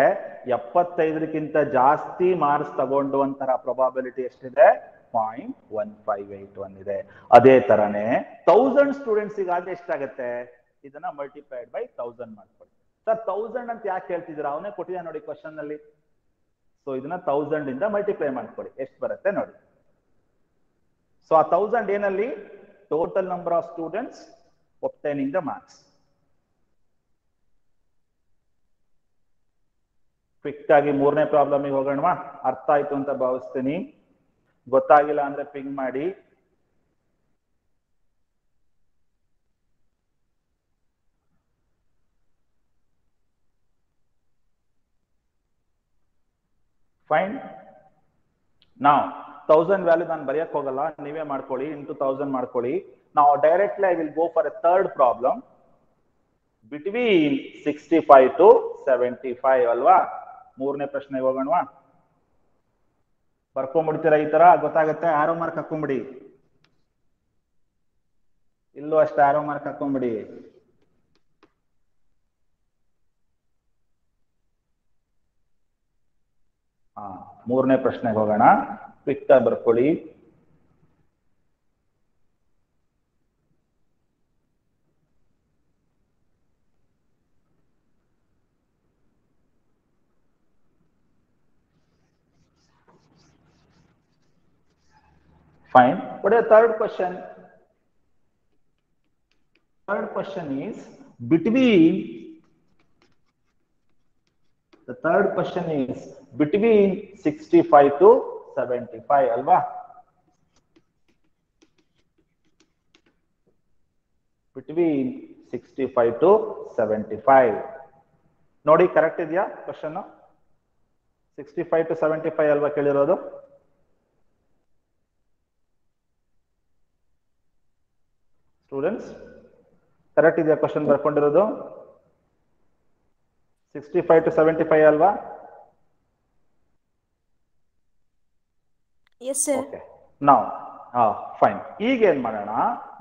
75ಕ್ಕಿಂತ ಜಾಸ್ತಿ ಮಾರ್ಕ್ಸ್ ತಗೊಂಡುವಂತರ ಪ್ರೊಬಾಬಿಲಿಟಿ ಎಷ್ಟಿದೆ? 0.1581 ಇದೆ. ಅದೇ ತರನೇ 1000 ಸ್ಟೂಡೆಂಟ್ಸ್ ಗಾದ್ರೆ ಎಷ್ಟಾಗತ್ತೆ? ಇದನ್ನ ಮಲ್ಟಿಪ್ಲೈಡ್ ಬೈ 1000 ಮಾಡ್ಕೊಳ್ಳಿ. ಸರ್ 1000 ಅಂತ ಯಾಕೆ ಹೇಳ್ತಿದ್ದೀರಾ? ಅವನೇ ಕೊಟ್ಟಿದ್ದ ನೋಡಿ ಕ್ವಶನ್ ನಲ್ಲಿ. ಸೊ ಇದನ್ನ 1000 ಇಂದ ಮಲ್ಟಿಪ್ಲೈ ಮಾಡ್ಕೊಳ್ಳಿ, ಎಷ್ಟು ಬರುತ್ತೆ ನೋಡಿ. ಸೊ ಆ 1000 ಏನಲ್ಲಿ? Total number of students obtaining the marks. Quick ಆಗಿ ಮೂರನೇ ಪ್ರಾಬ್ಲಮ್ ಹೋಗೋಣವಾ? ಅರ್ಥ ಆಯ್ತು ಅಂತ ಭಾವಿಸ್ತೀನಿ. ಗೊತ್ತಾಗಿಲ್ಲ ಅಂದ್ರೆ ಪಿಂಗ್ ಮಾಡಿ. ಫೈನ್. ನಾವು 1000 ವ್ಯಾಲ್ಯೂ ನಾನು ಬರೆಯಕ್ ಹೋಗಲ್ಲ, ನೀವೇ ಮಾಡ್ಕೊಳ್ಳಿ. ಇಂಟು 1000 ಮಾಡ್ಕೊಳ್ಳಿ. ನಾವು directly I will go for A third problem between 65 to 75 ಅಲ್ವಾ? ಮೂರನೇ ಪ್ರಶ್ನೆಗೆ ಹೋಗೋಣವಾ? ಬರ್ಕೊಂಡ್ಬಿಡ್ತೀರಾ ಈ ತರ? ಗೊತ್ತಾಗತ್ತೆ. ಆರೋ ಮಾರ್ಕ್ ಹಾಕೊಂಡ್ಬಿಡಿ. ಇಲ್ಲೂ ಅಷ್ಟೇ, ಆರೋ ಮಾರ್ಕ್ ಹಾಕೊಂಡ್ಬಿಡಿ. ಮೂರನೇ ಪ್ರಶ್ನೆಗೆ ಹೋಗೋಣ. ಕ್ವಿಕ್ ಆಗಿ ಬರ್ಕೊಳ್ಳಿ. Fine. What is the third question? Third question is between. The third question is between 65 to 75 alva? Between 65 to 75. ನೋಡಿ ಕರೆಕ್ಟ್ ಇದೆಯಾ ಕ್ವಶನ್? 65 to 75 ಅಲ್ವಾ ಕೇಳಿರೋದು? ಸ್ಟೂಡೆಂಟ್ಸ್ ಕರೆಕ್ಟ್ ಇದೆಯಾ ಕ್ವಶನ್ ಬರ್ಕೊಂಡಿರೋದು? 65 to 75 ಅಲ್ವಾ?
Yes, sir.
ಓಕೆ ನಾವು ಫೈನ್. ಈಗ ಏನ್ ಮಾಡೋಣ,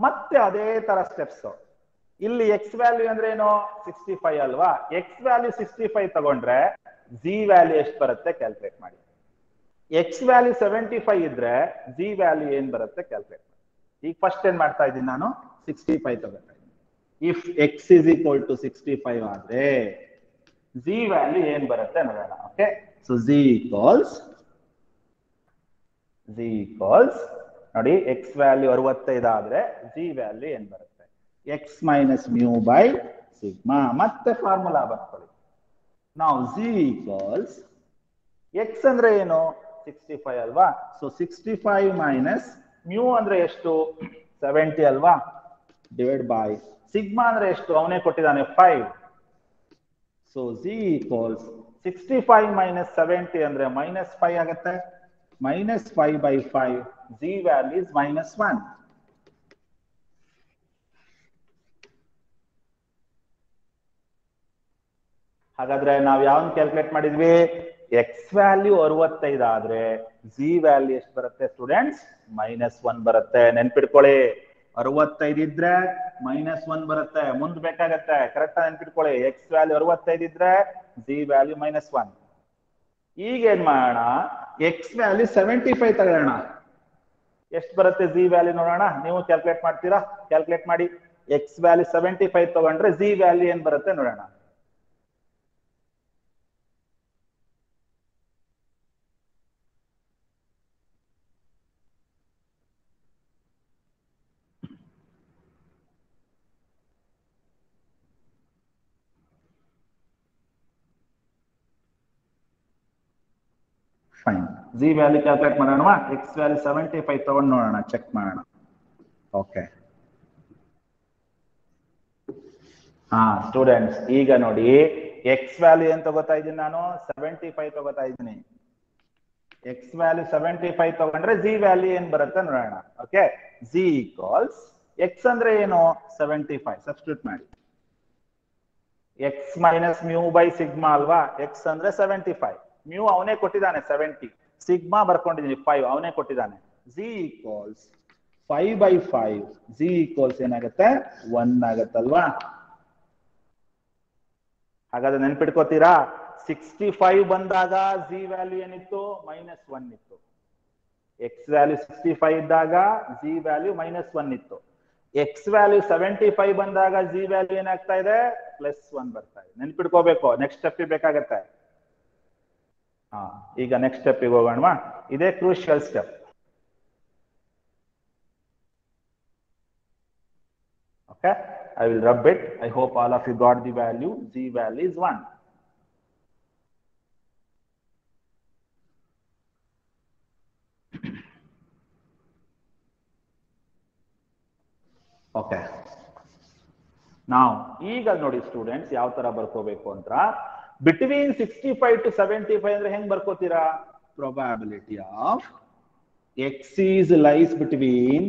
ಮತ್ತೆ ಅದೇ ತರ ಸ್ಟೆಪ್ಸ್. ಇಲ್ಲಿ ಎಕ್ಸ್ ವ್ಯಾಲ್ಯೂ ಅಂದ್ರೆ ಏನು? 65 ಅಲ್ವಾ? ಎಕ್ಸ್ ವ್ಯಾಲ್ಯೂ 65 ತಗೊಂಡ್ರೆ ಜಿ ವ್ಯಾಲ್ಯೂ ಎಷ್ಟು ಬರುತ್ತೆ ಕ್ಯಾಲ್ಕುಲೇಟ್ ಮಾಡಿ. ಎಕ್ಸ್ ವ್ಯಾಲ್ಯೂ 75 ಇದ್ರೆ ಜಿ ವ್ಯಾಲ್ಯೂ ಏನ್ ಬರುತ್ತೆ ಕ್ಯಾಲ್ಕುಲೇಟ್ ಮಾಡಿ. ಈಗ ಫಸ್ಟ್ ಏನ್ ಮಾಡ್ತಾ ಇದ್ದೀನಿ ನಾನು, 65 ತಗೊಳ್ತಾ ಇದ್ದೀನಿ. If X is equal to 65 ಆದ್ರೆ ಜಿ ವ್ಯಾಲ್ಯೂ ಏನ್ ಬರುತ್ತೆ ನೋಡೋಣ. ಓಕೆ, ಸೊ ಜಿ ಈಕ್ವಲ್ಸ್ ನೋಡಿ, ಎಕ್ಸ್ ವ್ಯಾಲ್ಯೂ 65 ಆದ್ರೆ ಜಿ ವ್ಯಾಲ್ಯೂ ಏನ್ ಬರುತ್ತೆ? X minus mu by sigma. ಮತ್ತೆ ಫಾರ್ಮುಲಾ ಬರ್ಕೊಳ್ಳಿ. ನಾವು ಜಿ ಈಕ್ವಲ್ಸ್ ಎಕ್ಸ್ ಅಂದ್ರೆ ಏನು? 65 ಅಲ್ವಾ? ಸೊ 65 ಮೈನಸ್ ಮ್ಯೂ ಅಂದ್ರೆ ಎಷ್ಟು? 70 ಅಲ್ವಾ? ಡಿವೈಡ್ ಬೈ ಸಿಗ್ಮಾ ಅಂದ್ರೆ ಎಷ್ಟು? ಅವನೇ ಕೊಟ್ಟಿದ್ದಾನೆ 5. ಸೊ ಜಿ ಈಕ್ವಲ್ಸ್ 65 ಮೈನಸ್ 70 ಅಂದ್ರೆ -5 ಆಗುತ್ತೆ. -5 by 5, z value is -1. ಹಾಗಾದ್ರೆ ನಾವು ಯಾವನ್ ಕ್ಯಾಲ್ಕುಲೇಟ್ ಮಾಡಿದ್ವಿ? ಎಕ್ಸ್ ವ್ಯಾಲ್ಯೂ 65 ಆದ್ರೆ ಜಿ ವ್ಯಾಲ್ಯೂ ಎಷ್ಟು ಬರುತ್ತೆ ಸ್ಟೂಡೆಂಟ್ಸ್? -1 ಬರುತ್ತೆ. ನೆನ್ಪಿಟ್ಕೊಳ್ಳಿ, 65 ಇದ್ರೆ -1 ಬರುತ್ತೆ. ಮುಂದ್ ಬೇಕಾಗತ್ತೆ, ಕರೆಕ್ಟ್ ನೆನ್ಪಿಟ್ಕೊಳ್ಳಿ. ಎಕ್ಸ್ ವ್ಯಾಲ್ಯೂ 65 ಇದ್ರೆ ಜಿ ವ್ಯಾಲ್ಯೂ -1. ಈಗ ಏನ್ ಮಾಡೋಣ, ಎಕ್ಸ್ ವ್ಯಾಲ್ಯೂ 75 ತಗೊಳ್ಳೋಣ. ಎಷ್ಟು ಬರುತ್ತೆ ಜಿ ವ್ಯಾಲ್ಯೂ ನೋಡೋಣ. ನೀವು ಕ್ಯಾಲ್ಕುಲೇಟ್ ಮಾಡ್ತೀರಾ? ಕ್ಯಾಲ್ಕುಲೇಟ್ ಮಾಡಿ. ಎಕ್ಸ್ ವ್ಯಾಲ್ಯೂ 75 ತಗೊಂಡ್ರೆ ಜಿ ವ್ಯಾಲ್ಯೂ ಏನ್ ಬರುತ್ತೆ ನೋಡೋಣ. ಫೈನ್, ಜಿ ವ್ಯಾಲ್ಯೂ ಕ್ಯಾಲ್ಕುಲೇಟ್ ಮಾಡೋಣ. ಎಕ್ಸ್ ವ್ಯಾಲ್ಯೂ 75 ತಗೊಂಡು ನೋಡೋಣ, ಚೆಕ್ ಮಾಡೋಣ. ಓಕೆ, ಸ್ಟೂಡೆಂಟ್ಸ್ ಈಗ ನೋಡಿ, ಎಕ್ಸ್ ವ್ಯಾಲ್ಯೂ ಏನ್ ತಗೋತಾ ಇದ್ದೀನಿ ನಾನು? 75 ತಗೋತಾ ಇದ್ದೀನಿ. ಎಕ್ಸ್ ವ್ಯಾಲ್ಯೂ 75 ತಗೊಂಡ್ರೆ ಜಿ ವ್ಯಾಲ್ಯೂ ಏನ್ ಬರುತ್ತೆ ನೋಡೋಣ. ಓಕೆ, ಜಿ ಈಕ್ವಲ್ಸ್ ಎಕ್ಸ್ ಅಂದ್ರೆ ಏನು? 75. ಸಬ್ಸ್ಟಿಟ್ಯೂಟ್ ಮಾಡಿ. X minus mu by sigma ಅಲ್ವಾ? ಎಕ್ಸ್ ಅಂದ್ರೆ 75, ಮ್ಯೂ ಅವನೇ ಕೊಟ್ಟಿದ್ದಾನೆ 70, ಸಿಗ್ಮಾ ಬರ್ಕೊಂಡಿದ್ದೀನಿ 5, ಅವನೇ ಕೊಟ್ಟಿದ್ದಾನೆ. G equals 5 by 5, G equals ಏನಾಗುತ್ತೆ? 1 ಆಗತ್ತಲ್ವಾ? ಹಾಗಾದ್ರೆ ನೆನ್ಪಿಟ್ಕೋತೀರಾ? 65 ಬಂದಾಗ ಜಿ ವ್ಯಾಲ್ಯೂ ಏನಿತ್ತು? -1 ಇತ್ತು. ಎಕ್ಸ್ ವ್ಯಾಲ್ಯೂ 65 ಇದ್ದಾಗ ಜಿ ವ್ಯಾಲ್ಯೂ -1 ಇತ್ತು. ಎಕ್ಸ್ ವ್ಯಾಲ್ಯೂ 75 ಬಂದಾಗ ಜಿ ವ್ಯಾಲ್ಯೂ ಏನಾಗ್ತಾ ಇದೆ? +1 ಬರ್ತಾ ಇದೆ. ನೆನ್ಪಿಟ್ಕೋಬೇಕು, ನೆಕ್ಸ್ಟ್ ಸ್ಟೆಪ್ ಬೇಕಾಗತ್ತೆ. ಈಗ ನೆಕ್ಸ್ಟ್ ಸ್ಟೆಪ್ ಹೋಗೋಣ. ಇದೇ crucial step. Okay, I will rub it. I hope all of you got the value. Z value is 1. Okay. Now, ಈಗ ನೋಡಿ ಸ್ಟೂಡೆಂಟ್ಸ್ ಯಾವ ತರ ಬರ್ಕೋಬೇಕು ಅಂತ. ಬಿಟ್ವೀನ್ 65 to 75 ಅಂದ್ರೆ ಹೆಂಗ್ ಬರ್ಕೋತೀರಾ? Probability of x is lies between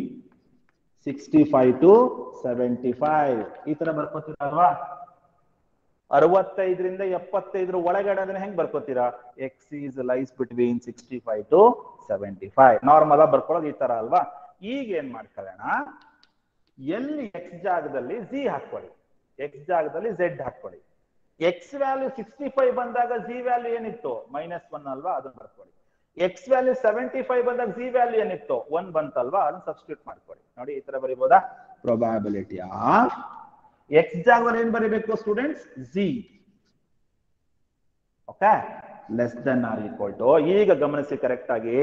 65 to 75 ಈ ತರ ಬರ್ಕೋತೀರಾ ಅಲ್ವಾ? 65ರಿಂದ 75 ಒಳಗಡೆ ಅದನ್ನ ಹೆಂಗ್ ಬರ್ಕೋತೀರಾ? X is lies between 65 to 75. Normal ಆಗಿ ಬರ್ಕೊಳ್ಳೋದು ಈ ತರ ಅಲ್ವಾ? ಈಗ ಏನ್ ಮಾಡ್ಕೊಳ್ಳೋಣ, ಎಲ್ಲಿ ಎಕ್ಸ್ ಜಾಗದಲ್ಲಿ ಜಿ ಹಾಕೊಳ್ಳಿ, ಎಕ್ಸ್ ಜಾಗದಲ್ಲಿ ಝೆಡ್ ಹಾಕೊಳ್ಳಿ. ಎಕ್ಸ್ ವ್ಯಾಲ್ಯೂ 65 ಬಂದಾಗ ಜಿ ವ್ಯಾಲ್ಯೂ ಏನಿತ್ತು? -1 ಅಲ್ವಾ? ಅದನ್ನ ಬರ್ಕೊಳ್ಳಿ. ಎಕ್ಸ್ ವ್ಯಾಲ್ಯೂ 75 ಬಂದಾಗ ಜಿ ವ್ಯಾಲ್ಯೂ ಏನಿತ್ತು? 1 ಬಂತಲ್ವಾ? ಅದನ್ನ ಸಬ್ಸ್ಟಿಟ್ಯೂಟ್ ಮಾಡ್ಕೊಳ್ಳಿ. ನೋಡಿ ಈ ತರ ಬರೀಬಹುದಾ? ಪ್ರೊಬ್ಯಾಬಿಲಿಟಿ ಆಫ್ ಎಕ್ಸ್ ಜಾಗದಲ್ಲಿ ಏನ್ ಬರೀಬೇಕು students? G. Okay, less than or equal to. ಈಗ ಗಮನಿಸಿ ಕರೆಕ್ಟ್ ಆಗಿ,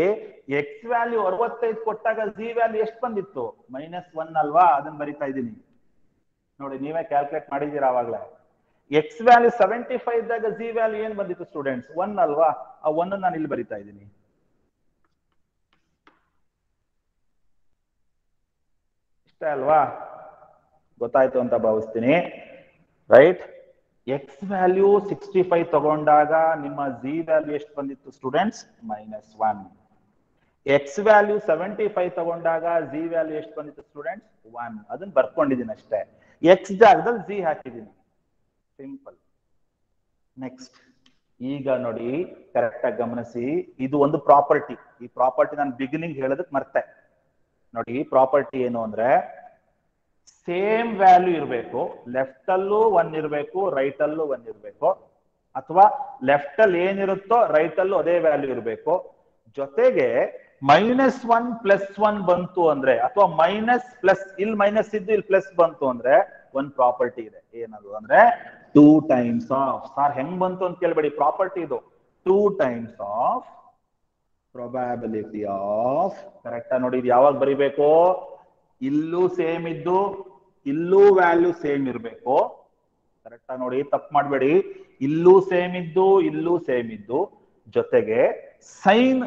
ಎಕ್ಸ್ ವ್ಯಾಲ್ಯೂ 65 ಕೊಟ್ಟಾಗ ಜಿ ವ್ಯಾಲ್ಯೂ ಎಷ್ಟು ಬಂದಿತ್ತು? -1 ಅಲ್ವಾ? ಅದನ್ನ ಬರಿತಾ ಇದ್ದೀನಿ ನೋಡಿ, ನೀವೇ ಕ್ಯಾಲ್ಕುಲೇಟ್ ಮಾಡಿದೀರಾ ಅವಾಗ್ಲೇ. ಎಕ್ಸ್ ವ್ಯಾಲ್ಯೂ 75 ಇದ್ದಾಗ ಜಿ ವ್ಯಾಲ್ಯೂ ಏನ್ ಬಂದಿತ್ತು ಸ್ಟೂಡೆಂಟ್ಸ್? 1 ಅಲ್ವಾ? ಆ 1 ನಾನು ಇಲ್ಲಿ ಬರಿತಾ ಇದ್ದೀನಿ. ಇಷ್ಟ ಅಲ್ವಾ? ಗೊತ್ತಾಯ್ತು ಅಂತ ಭಾವಿಸ್ತೀನಿ, ರೈಟ್? ಎಕ್ಸ್ ವ್ಯಾಲ್ಯೂ 65 ತಗೊಂಡಾಗ ನಿಮ್ಮ ಜಿ ವ್ಯಾಲ್ಯೂ ಎಷ್ಟು ಬಂದಿತ್ತು ಸ್ಟೂಡೆಂಟ್ಸ್? -1. ಎಕ್ಸ್ ವ್ಯಾಲ್ಯೂ 75 ತಗೊಂಡಾಗ ಜಿ ವ್ಯಾಲ್ಯೂ ಎಷ್ಟು ಬಂದಿತ್ತು ಸ್ಟೂಡೆಂಟ್ಸ್? 1. ಅದನ್ನ ಬರ್ಕೊಂಡಿದ್ದೀನಿ ಅಷ್ಟೇ. ಎಕ್ಸ್ ಜಾಗದಲ್ಲಿ ಜಿ ಹಾಕಿದ್ದೀನಿ, ಸಿಂಪಲ್. ನೆಕ್ಸ್ಟ್, ಈಗ ನೋಡಿ ಕರೆಕ್ಟ್ ಆಗಿ ಗಮನಿಸಿ, ಇದು ಒಂದು ಪ್ರಾಪರ್ಟಿ. ಈ ಪ್ರಾಪರ್ಟಿ ನಾನು ಬಿಗಿನಿಂಗ್ ಹೇಳೋದಕ್ಕೆ ಮರ್ತೆ. ನೋಡಿ ಪ್ರಾಪರ್ಟಿ ಏನು ಅಂದ್ರೆ, ಸೇಮ್ ವ್ಯಾಲ್ಯೂ ಇರಬೇಕು, ಲೆಫ್ಟ್ ಅಲ್ಲೂ 1 ಇರಬೇಕು, ರೈಟ್ ಅಲ್ಲೂ 1 ಇರಬೇಕು, ಅಥವಾ ಲೆಫ್ಟ್ ಅಲ್ಲಿ ಏನಿರುತ್ತೋ ರೈಟ್ ಅಲ್ಲೂ ಅದೇ ವ್ಯಾಲ್ಯೂ ಇರಬೇಕು. ಜೊತೆಗೆ -1 +1 ಬಂತು ಅಂದ್ರೆ, ಅಥವಾ ಮೈನಸ್ ಪ್ಲಸ್, ಇಲ್ಲಿ ಮೈನಸ್ ಇದ್ದು ಇಲ್ಲಿ ಪ್ಲಸ್ ಬಂತು ಅಂದ್ರೆ ಒಂದು ಪ್ರಾಪರ್ಟಿ ಇದೆ. ಏನದು ಅಂದ್ರೆ 2 ಟೈಮ್ಸ್ ಆಫ್. ಸರ್ ಹೆಂಗ್ ಬಂತು ಅಂತ ಕೇಳ್ಬೇಡಿ, ಪ್ರಾಪರ್ಟಿ ಇದು. 2 ಟೈಮ್ಸ್ ಆಫ್ ಪ್ರೊಬ್ಯಾಬಿಲಿಟಿ ಆಫ್. ಕರೆಕ್ಟಾ? ನೋಡಿ ಇದು ಯಾವಾಗ ಬರಿಬೇಕು? ಇಲ್ಲೂ ಸೇಮ್ ಇದ್ದು ಇಲ್ಲೂ ವ್ಯಾಲ್ಯೂ ಸೇಮ್ ಇರಬೇಕು. ಕರೆಕ್ಟಾ? ನೋಡಿ ತಪ್ಪು ಮಾಡಬೇಡಿ. ಇಲ್ಲೂ ಸೇಮ್ ಇದ್ದು ಇಲ್ಲೂ ಸೇಮ್ ಇದ್ದು, ಜೊತೆಗೆ ಸೈನ್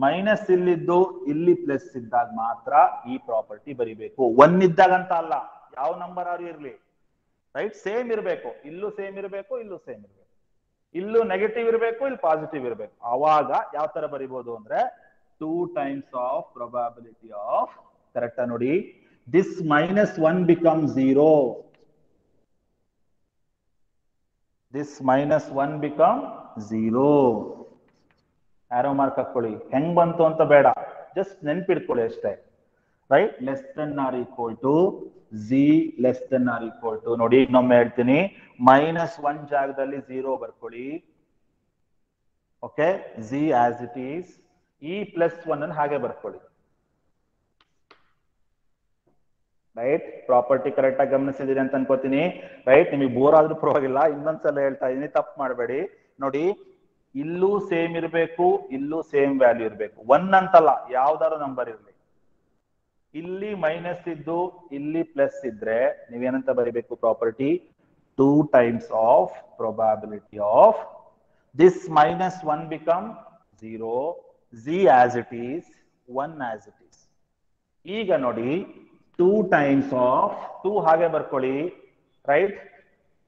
ಮೈನಸ್ ಇಲ್ಲಿದ್ದು ಇಲ್ಲಿ ಪ್ಲಸ್ ಇದ್ದಾಗ ಮಾತ್ರ ಈ ಪ್ರಾಪರ್ಟಿ ಬರಿಬೇಕು. 1 ಇದ್ದಾಗ ಅಂತ ಅಲ್ಲ, ಯಾವ ನಂಬರ್ ಆದ್ರೂ ಇರ್ಲಿ, ರೈಟ್? ಸೇಮ್ ಇರಬೇಕು, ಇಲ್ಲೂ ಸೇಮ್ ಇರಬೇಕು, ಇಲ್ಲೂ ಸೇಮ್ ಇರಬೇಕು, ಇಲ್ಲೂ ನೆಗೆಟಿವ್ ಇರಬೇಕು, ಇಲ್ಲಿ ಪಾಸಿಟಿವ್ ಇರಬೇಕು. ಆವಾಗ ಯಾವ ತರ ಬರಿಬಹುದು ಅಂದ್ರೆ 2 ಟೈಮ್ಸ್ ಆಫ್ ಪ್ರೊಬ್ಯಾಬಿಲಿಟಿ ಆಫ್. ಕರೆಕ್ಟಾ? ನೋಡಿ this -1 becomes 0. This -1 become 0. Arrow mark ಹಾಕೊಳ್ಳಿ. ಹೆಂಗ್ ಬಂತು ಅಂತ ಬೇಡ, ಜಸ್ಟ್ ನೆನ್ಪಿಡ್ಕೊಳ್ಳಿ ಅಷ್ಟೇ. Right? Less than or equal to Z, less than or equal to, ನೋಡಿ ಇನ್ನೊಮ್ಮೆ ಹೇಳ್ತೀನಿ, -1 ಜಾಗದಲ್ಲಿ 0 ಬರ್ಕೊಳ್ಳಿ. Okay, Z as it is. ಈ +1 ಅನ್ನು ಹಾಗೆ ಬರ್ಕೊಳ್ಳಿ. ರೈಟ್? ಪ್ರಾಪರ್ಟಿ ಕರೆಕ್ಟ್ ಆಗಿ ಗಮನಿಸಿದೀರಿ ಅಂತ ಅನ್ಕೋತೀನಿ. ರೈಟ್? ನಿಮಗೆ ಬೋರ್ ಆದ್ರೂ ಪರವಾಗಿಲ್ಲ, ಇನ್ನೊಂದ್ಸಲ ಹೇಳ್ತಾ ಇದೀನಿ, ತಪ್ಪು ಮಾಡಬೇಡಿ. ನೋಡಿ ಇಲ್ಲೂ ಸೇಮ್ ಇರಬೇಕು, ಇಲ್ಲೂ ಸೇಮ್ ವ್ಯಾಲ್ಯೂ ಇರಬೇಕು. 1 ಅಂತಲ್ಲ, ಯಾವ್ದಾದ್ರು ನಂಬರ್ ಇರಲಿ. ಇಲ್ಲಿ ಮೈನಸ್ ಇದ್ದು ಇಲ್ಲಿ ಪ್ಲಸ್ ಇದ್ರೆ ನೀವೇನಂತ ಬರಿಬೇಕು property? 2 times of probability of this -1 become 0, z as it is, 1 as it is. ಈಗ ನೋಡಿ 2 ಟೈಮ್ಸ್ ಆಫ್ 2 ಹಾಗೆ ಬರ್ಕೊಳ್ಳಿ. ರೈಟ್?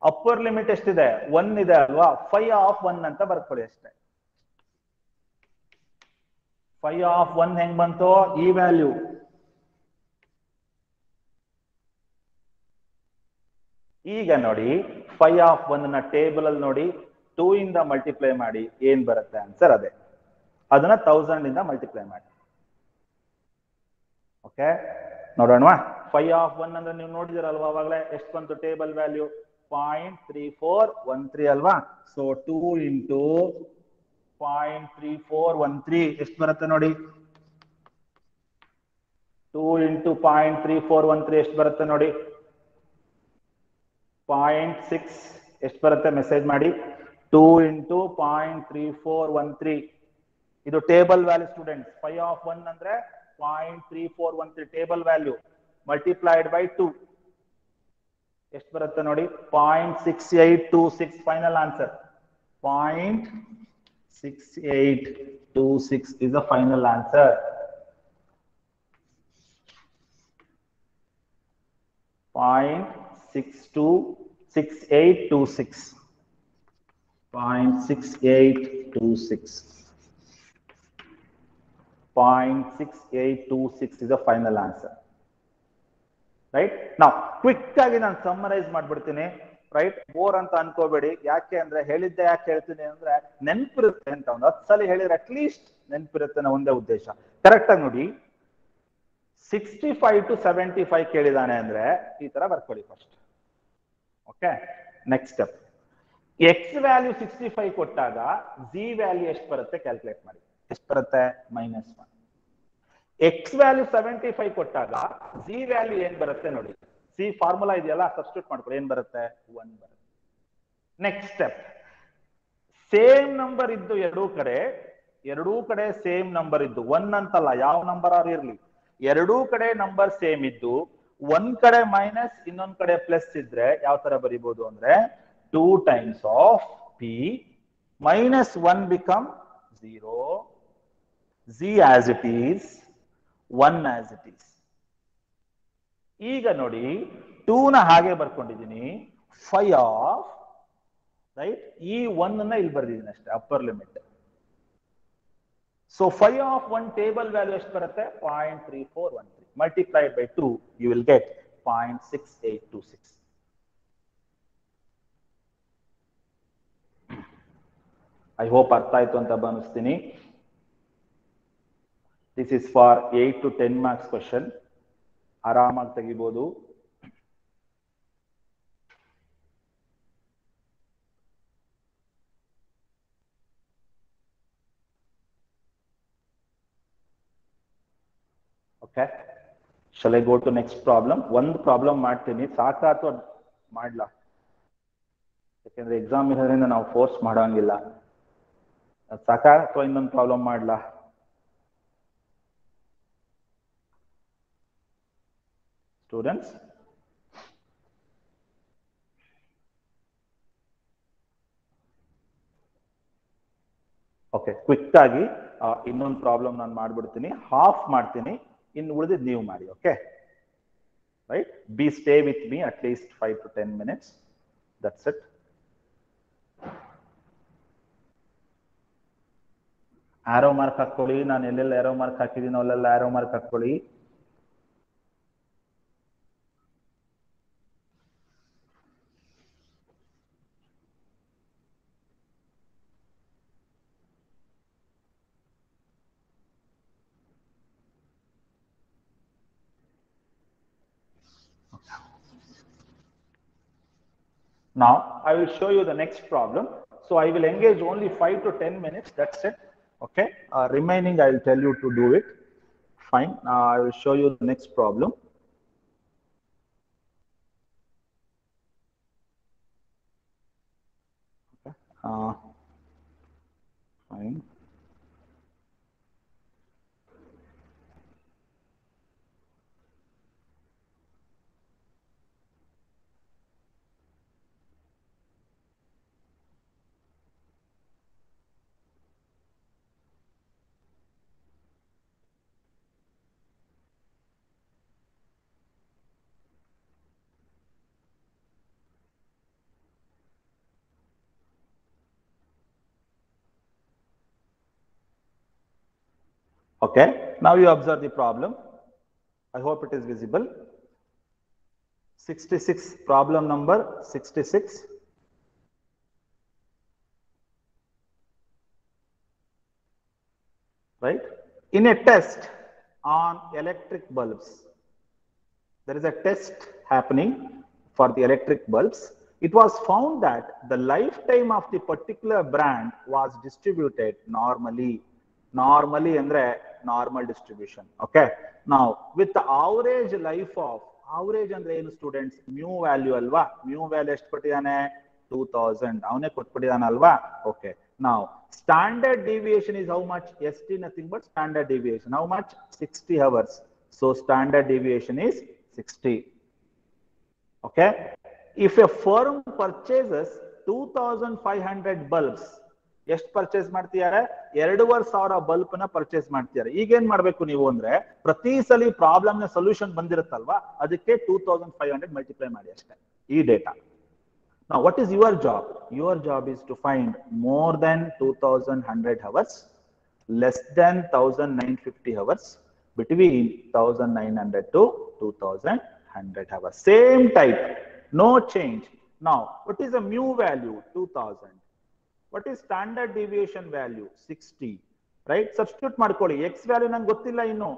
ಅಪ್ಪರ್ ಲಿಮಿಟ್ ಎಷ್ಟಿದೆ? 1 ಇದೆ ಅಲ್ವಾ? 5 ಆಫ್ 1 ಅಂತ ಬರ್ಕೊಳ್ಳಿ ಅಷ್ಟೇ. 5 ಆಫ್ 1 ಹೆಂಗ್ ಬಂತು? ಈ ವ್ಯಾಲ್ಯೂ. ಈಗ ನೋಡಿ 5 ಆಫ್ 1 ನ ಟೇಬಲ್ ಅಲ್ಲಿ ನೋಡಿ, 2 ಇಂದ ಮಲ್ಟಿಪ್ಲೈ ಮಾಡಿ, ಏನ್ ಬರುತ್ತೆ ಆನ್ಸರ್ ಅದೇ. ಅದನ್ನ 1000 ಇಂದ ಮಲ್ಟಿಪ್ಲೈ ಮಾಡಿ. ಓಕೆ, ನೋಡೋಣವಾ? 5 ಆಫ್ 1 ಅಂದ್ರೆ ನೀವು ನೋಡಿದಿರಲ್ವಾ ಅವಾಗಲೇ, ಎಷ್ಟು ಬಂತು ಟೇಬಲ್ ವ್ಯಾಲ್ಯೂ? 0.3413 ಅಲ್ವಾ? ಸೊ 2 ಇಂಟು 0.3413 ಎಷ್ಟು ಬರುತ್ತೆ ನೋಡಿ? 2 ಇಂಟು 0.3413 ಎಷ್ಟು ಬರುತ್ತೆ ನೋಡಿ? 0.6 ಎಷ್ಟು ಬರುತ್ತೆ? ಮೆಸೇಜ್ ಮಾಡಿ. 2 ಇಂಟು 0.3413 ಇದು ಟೇಬಲ್ ವ್ಯಾಲ್ಯೂ ಸ್ಟೂಡೆಂಟ್ಸ್. 5 ಆಫ್ 1 ಅಂದ್ರೆ 0.3413 ಟೇಬಲ್ ವ್ಯಾಲ್ಯೂ ಮಲ್ಟಿಪ್ಲೈಡ್ ಬೈ 2 ಎಷ್ಟು ಬರುತ್ತೆ ನೋಡಿ? 0.6826 final answer. 0.6826 is the final answer. Point 6826. 0.6826. 0.6826 is the final answer. Right? ನಾವು ಕ್ವಿಕ್ ಆಗಿ ನಾನು ಸಮ್ಮರೈಸ್ ಮಾಡ್ಬಿಡ್ತೀನಿ. ರೈಟ್? ಬೋರ್ ಅಂತ ಅನ್ಕೋಬೇಡಿ. ಯಾಕೆ ಅಂದ್ರೆ ಹೇಳಿದ್ದೆ ಯಾಕೆ ಹೇಳ್ತೀನಿ ಅಂದ್ರೆ ನೆನ್ಪಿರುತ್ತೆ ಅಂತ. ಒಂದು 10 ಸಲ ಹೇಳಿದ್ರೆ ಅಟ್ಲೀಸ್ಟ್ ನೆನ್ಪಿರುತ್ತೆ ಅನ್ನೋ ಒಂದೇ ಉದ್ದೇಶ. ಕರೆಕ್ಟ್ ಆಗಿ ನೋಡಿ, 65 to 75 ಕೇಳಿದಾನೆ ಅಂದ್ರೆ ಈ ತರ ಬರ್ಕೊಳ್ಳಿ first. Okay, next step. X value 65 ಕೊಟ್ಟಾಗ ಜಿ ವ್ಯಾಲ್ಯೂ ಎಷ್ಟು ಬರುತ್ತೆ ಕ್ಯಾಲ್ಕುಲೇಟ್ ಮಾಡಿ. ಎಷ್ಟು ಬರುತ್ತೆ? -1. ಎಕ್ಸ್ ವ್ಯಾಲ್ಯೂ 75 ಕೊಟ್ಟಾಗ ಜಿ ವ್ಯಾಲ್ಯೂ ಏನ್ ಬರುತ್ತೆ ನೋಡಿ. ಸಿ ಫಾರ್ಮುಲಾ ಇದೆಯಲ್ಲ, ಸಬ್ಸ್ಟಿಟ್ಯೂಟ್ ಮಾಡ್ಕೊಳ್ಳಿ. ಏನ್ ಬರುತ್ತೆ? 1 ಬರುತ್ತೆ. ನೆಕ್ಸ್ಟ್ ಸ್ಟೆಪ್, ಸೇಮ್ ನಂಬರ್ ಇದ್ದು ಎರಡೂ ಕಡೆ ಸೇಮ್ ನಂಬರ್ ಇದ್ದು, 1 ಅಂತಲ್ಲ, ಯಾವ ನಂಬರ್ ಆದ್ರೂ ಇರ್ಲಿ, ಎರಡೂ ಕಡೆ ನಂಬರ್ ಸೇಮ್ ಇದ್ದು ಒಂದ್ ಕಡೆ ಮೈನಸ್ ಇನ್ನೊಂದ್ ಕಡೆ ಪ್ಲಸ್ ಇದ್ರೆ ಯಾವ ತರ ಬರಿಬಹುದು ಅಂದ್ರೆ 2 times of P -1 become 0, z as it is, 1 as it is. ಈಗ ನೋಡಿ 2 ನ ಹಾಗೆ ಬರ್ಕೊಂಡಿದ್ದೀನಿ. 5 ಆಫ್ ರೈಟ್. ಈ 1 ಅನ್ನ ಇಲ್ಲಿ ಬರ್ದಿದ್ದೀನಿ ಅಷ್ಟೇ, upper limit. So phi of 1 table value ಎಷ್ಟು ಬರುತ್ತೆ? 0.3413 multiplied by 2 you will get 0.6826. I hope ಅರ್ಥ ಆಯ್ತು ಅಂತ ಭಾವಿಸ್ತೀನಿ. This is for 8 to 10 marks question. ಆರಾಮಾಗಿ ತೆಗಿಬಹುದು. Okay, shall I go to next problem? ಒಂದು ಪ್ರಾಬ್ಲಮ್ ಮಾಡ್ತೀನಿ, ಸಾಕಾ ಅಥವಾ ಮಾಡ್ಲಾ? ಯಾಕಂದ್ರೆ ಎಕ್ಸಾಮ್ ಇರೋದ್ರಿಂದ ನಾವು ಫೋರ್ಸ್ ಮಾಡೋಂಗಿಲ್ಲ. ಸಾಕಾ ಅಥವಾ ಇನ್ನೊಂದು ಪ್ರಾಬ್ಲಮ್ ಮಾಡ್ಲಾ? ಸ್ಟೂಡೆಂಟ್ಸ್, ಓಕೆ, ಕ್ವಿಕ್ ಆಗಿ ಇನ್ನೊಂದು ಪ್ರಾಬ್ಲಮ್ ನಾನು ಮಾಡ್ಬಿಡ್ತೀನಿ, ಹಾಫ್ ಮಾಡ್ತೀನಿ, ಇನ್ನು ಉಳಿದಿದ್ದು ನೀವು ಮಾಡಿ. Okay, right. B stay with me at least 5 to 10 minutes. That's it. Arrow mark ಹಾಕೊಳ್ಳಿ. ನಾನು ಎಲ್ಲೆಲ್ಲ ಆರೋ ಮಾರ್ಕ್ ಹಾಕಿದೀನೋ ಅಲ್ಲೆಲ್ಲ ಆರೋ ಮಾರ್ಕ್ ಹಾಕೊಳ್ಳಿ. Now I will show you the next problem. So I will engage only 5 to 10 minutes. That's it. Okay. Remaining I will tell you to do it. Fine. Now I will show you the next problem. Okay. Fine. Okay, now you observe the problem. I hope it is visible. 66, problem number 66. Right? In a test on electric bulbs, there is a test happening for the electric bulbs. It was found that the lifetime of the particular brand was distributed normally. Normally andre normal distribution. Okay, now with the average life of, average andre ಏನು students? mu value ಅಲ್ವಾ? mu value ಎಷ್ಟು ಕೊಟ್ಟಿದ್ದಾನೆ? 2000 ಅವನೇ ಕೊಟ್ಬಿಟ್ಟಿದ್ದಾನೆ ಅಲ್ವಾ? Okay, now standard deviation is how much? ST nothing but standard deviation. How much? 60 hours. So standard deviation is 60. Okay, if a firm purchases 2500 bulbs, ಎಷ್ಟು purchase ಮಾಡ್ತಿದ್ದಾರೆ? 2500 bulb ನ purchase ಮಾಡ್ತಿದ್ದಾರೆ. ಈಗ ಏನ್ ಮಾಡ್ಬೇಕು ನೀವು ಅಂದ್ರೆ, ಪ್ರತಿ ಸಲ ಪ್ರಾಬ್ಲಮ್ ನ ಸೊಲ್ಯೂಷನ್ ಬಂದಿರುತ್ತಲ್ವಾ, ಅದಕ್ಕೆ 2500 ಮಲ್ಟಿಪ್ಲೈ ಮಾಡಿ ಅಷ್ಟೇ ಈ data. Now what is your job? Your job is to find more than 2100 hours, less than 1950 hours, between 1900 to 2100 hours. Same type, no change. Now what is the mu value? 2000. What is standard deviation value? 60. Right? Substitute ಮಾಡ್ಕೊಳ್ಳಿ. X value ನಂಗೆ ಗೊತ್ತಿಲ್ಲ ಇನ್ನು.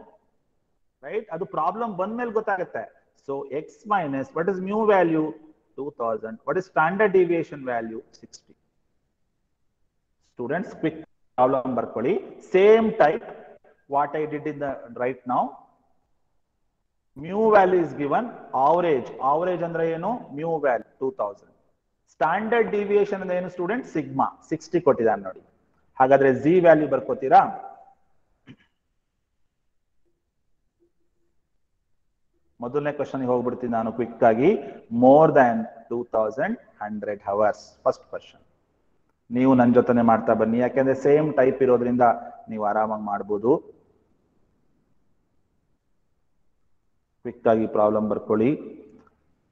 Right? ಅದು problem ಬಂದ್ಮೇಲೆ ಗೊತ್ತಾಗುತ್ತೆ. So x minus, what is mu value? 2000. What is standard deviation value? 60. Students, quick problem ಬರ್ಕೊಳ್ಳಿ. Same type what I did in the right now. Mu value is given. Average. Average ಅಂದ್ರೆ ಏನು? Mu value 2000. Standard deviation ಅಂದ್ರೆ ಏನು student? Sigma 60 ಕೊಟ್ಟಿದ್ದಾನೆ ನೋಡಿ. ಹಾಗಾದ್ರೆ G value ಬರ್ಕೋತೀರಾ? ಮೊದಲನೇ question ಹೋಗ್ಬಿಡ್ತೀನಿ ನಾನು ಕ್ವಿಕ್ ಆಗಿ. More than 2100 hours first question. ನೀವು ನನ್ನ ಜೊತೆನೆ ಮಾಡ್ತಾ ಬನ್ನಿ, ಯಾಕೆಂದ್ರೆ ಸೇಮ್ ಟೈಪ್ ಇರೋದ್ರಿಂದ ನೀವು ಆರಾಮಾಗಿ ಮಾಡ್ಬೋದು. ಕ್ವಿಕ್ ಆಗಿ ಪ್ರಾಬ್ಲಮ್ ಬರ್ಕೊಳ್ಳಿ.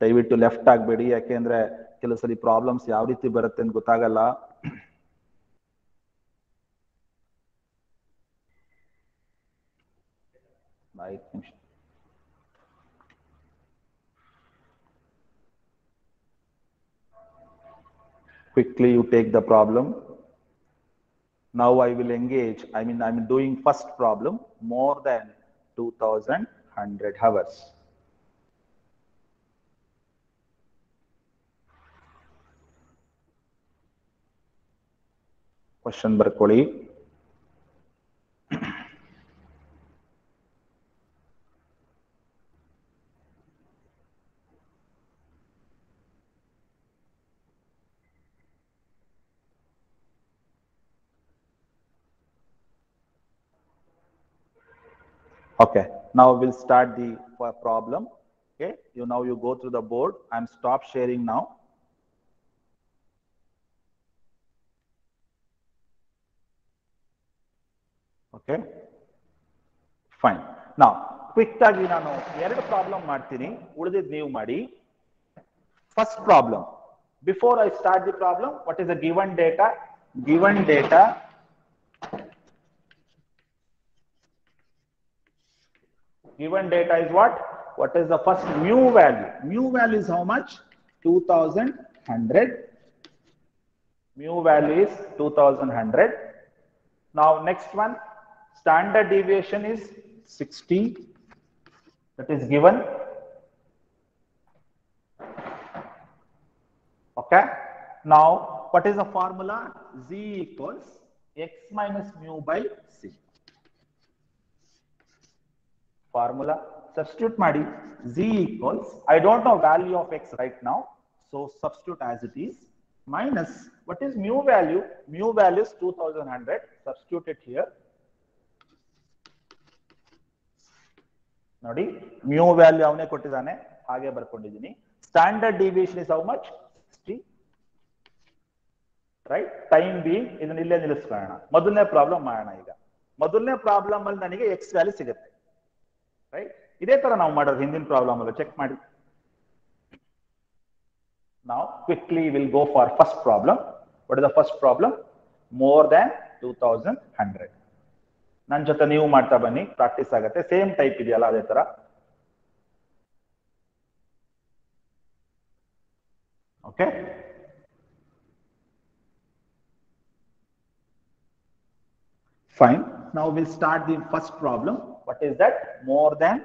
ದಯವಿಟ್ಟು ಲೆಫ್ಟ್ ಆಗಬೇಡಿ, ಯಾಕೆಂದ್ರೆ ಕೆಲವು ಸರಿ ಪ್ರಾಬ್ಲಮ್ಸ್ ಯಾವ ರೀತಿ ಬರುತ್ತೆ ಅಂತ ಗೊತ್ತಾಗಲ್ಲ. Quickly you take the problem. Now I will engage, I'm doing first problem, more than 2100 hours. Question ಬರ್ಕೊಳ್ಳಿ. Okay, now we'll start the problem. Okay, now you go through the board. I'm stop sharing now. Okay, fine. Now quick ಆಗಿ ನಾನು ಎರಡು problem ಮಾಡ್ತೀನಿ, ಉಳಿದಿದ್ದು ನೀವು ಮಾಡಿ. First problem, before I start the problem, what is the given data? Given data is what? What is the first mu value? Mu value is how much? 2100. Mu value is 2100. Now next one, standard deviation is 60. That is given. Okay. Now what is the formula? Z equals x minus mu by c. Formula, substitute madi. Z equals, I don't know value of x right now, so substitute as it is, minus what is mu value? Mu value is 2100. Substitute it here. ನೋಡಿ, mu value ಅವನೇ ಕೊಟ್ಟಿದ್ದಾನೆ, ಹಾಗೆ ಬರ್ಕೊಂಡಿದ್ದೀನಿ. Standard deviation is how much? 60. Right? Time being ಇದನ್ನ ಇಲ್ಲೇ ನಿಲ್ಲಿಸ್ಕೊಳ್ಳೋಣ. ಮೊದಲನೇ problem ಮಾಡೋಣ. ಈಗ ಮೊದಲನೇ ಪ್ರಾಬ್ಲಮ್ ಅಲ್ಲಿ ನನಗೆ x ವ್ಯಾಲ್ಯೂ ಸಿಗುತ್ತೆ. ರೈಟ್, ಇದೇ ತರ ನಾವು ಮಾಡೋದು ಹಿಂದಿನ ಪ್ರಾಬ್ಲಮ್ ಅಲ್ಲ, ಚೆಕ್ ಮಾಡಿ. Now quickly we'll go for first problem. What is the first problem? More than 2100. ನನ್ನ ಜೊತೆ ನೀವು ಮಾಡ್ತಾ ಬನ್ನಿ, ಪ್ರಾಕ್ಟೀಸ್ ಆಗುತ್ತೆ. ಸೇಮ್ ಟೈಪ್ ಇದೆಯಲ್ಲ, ಅದೇ ತರ. Okay, fine. Now we'll start the first problem. What is that? More than,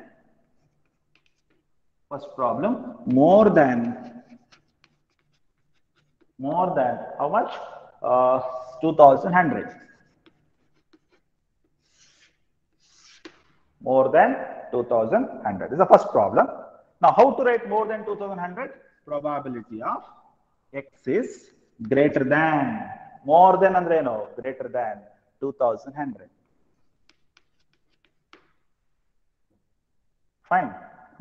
first problem, more than how much? 2100. More than 2100 is the first problem. Now how to write more than 2100? Probability of x is greater than, more than andre eno, greater than 2100. Fine.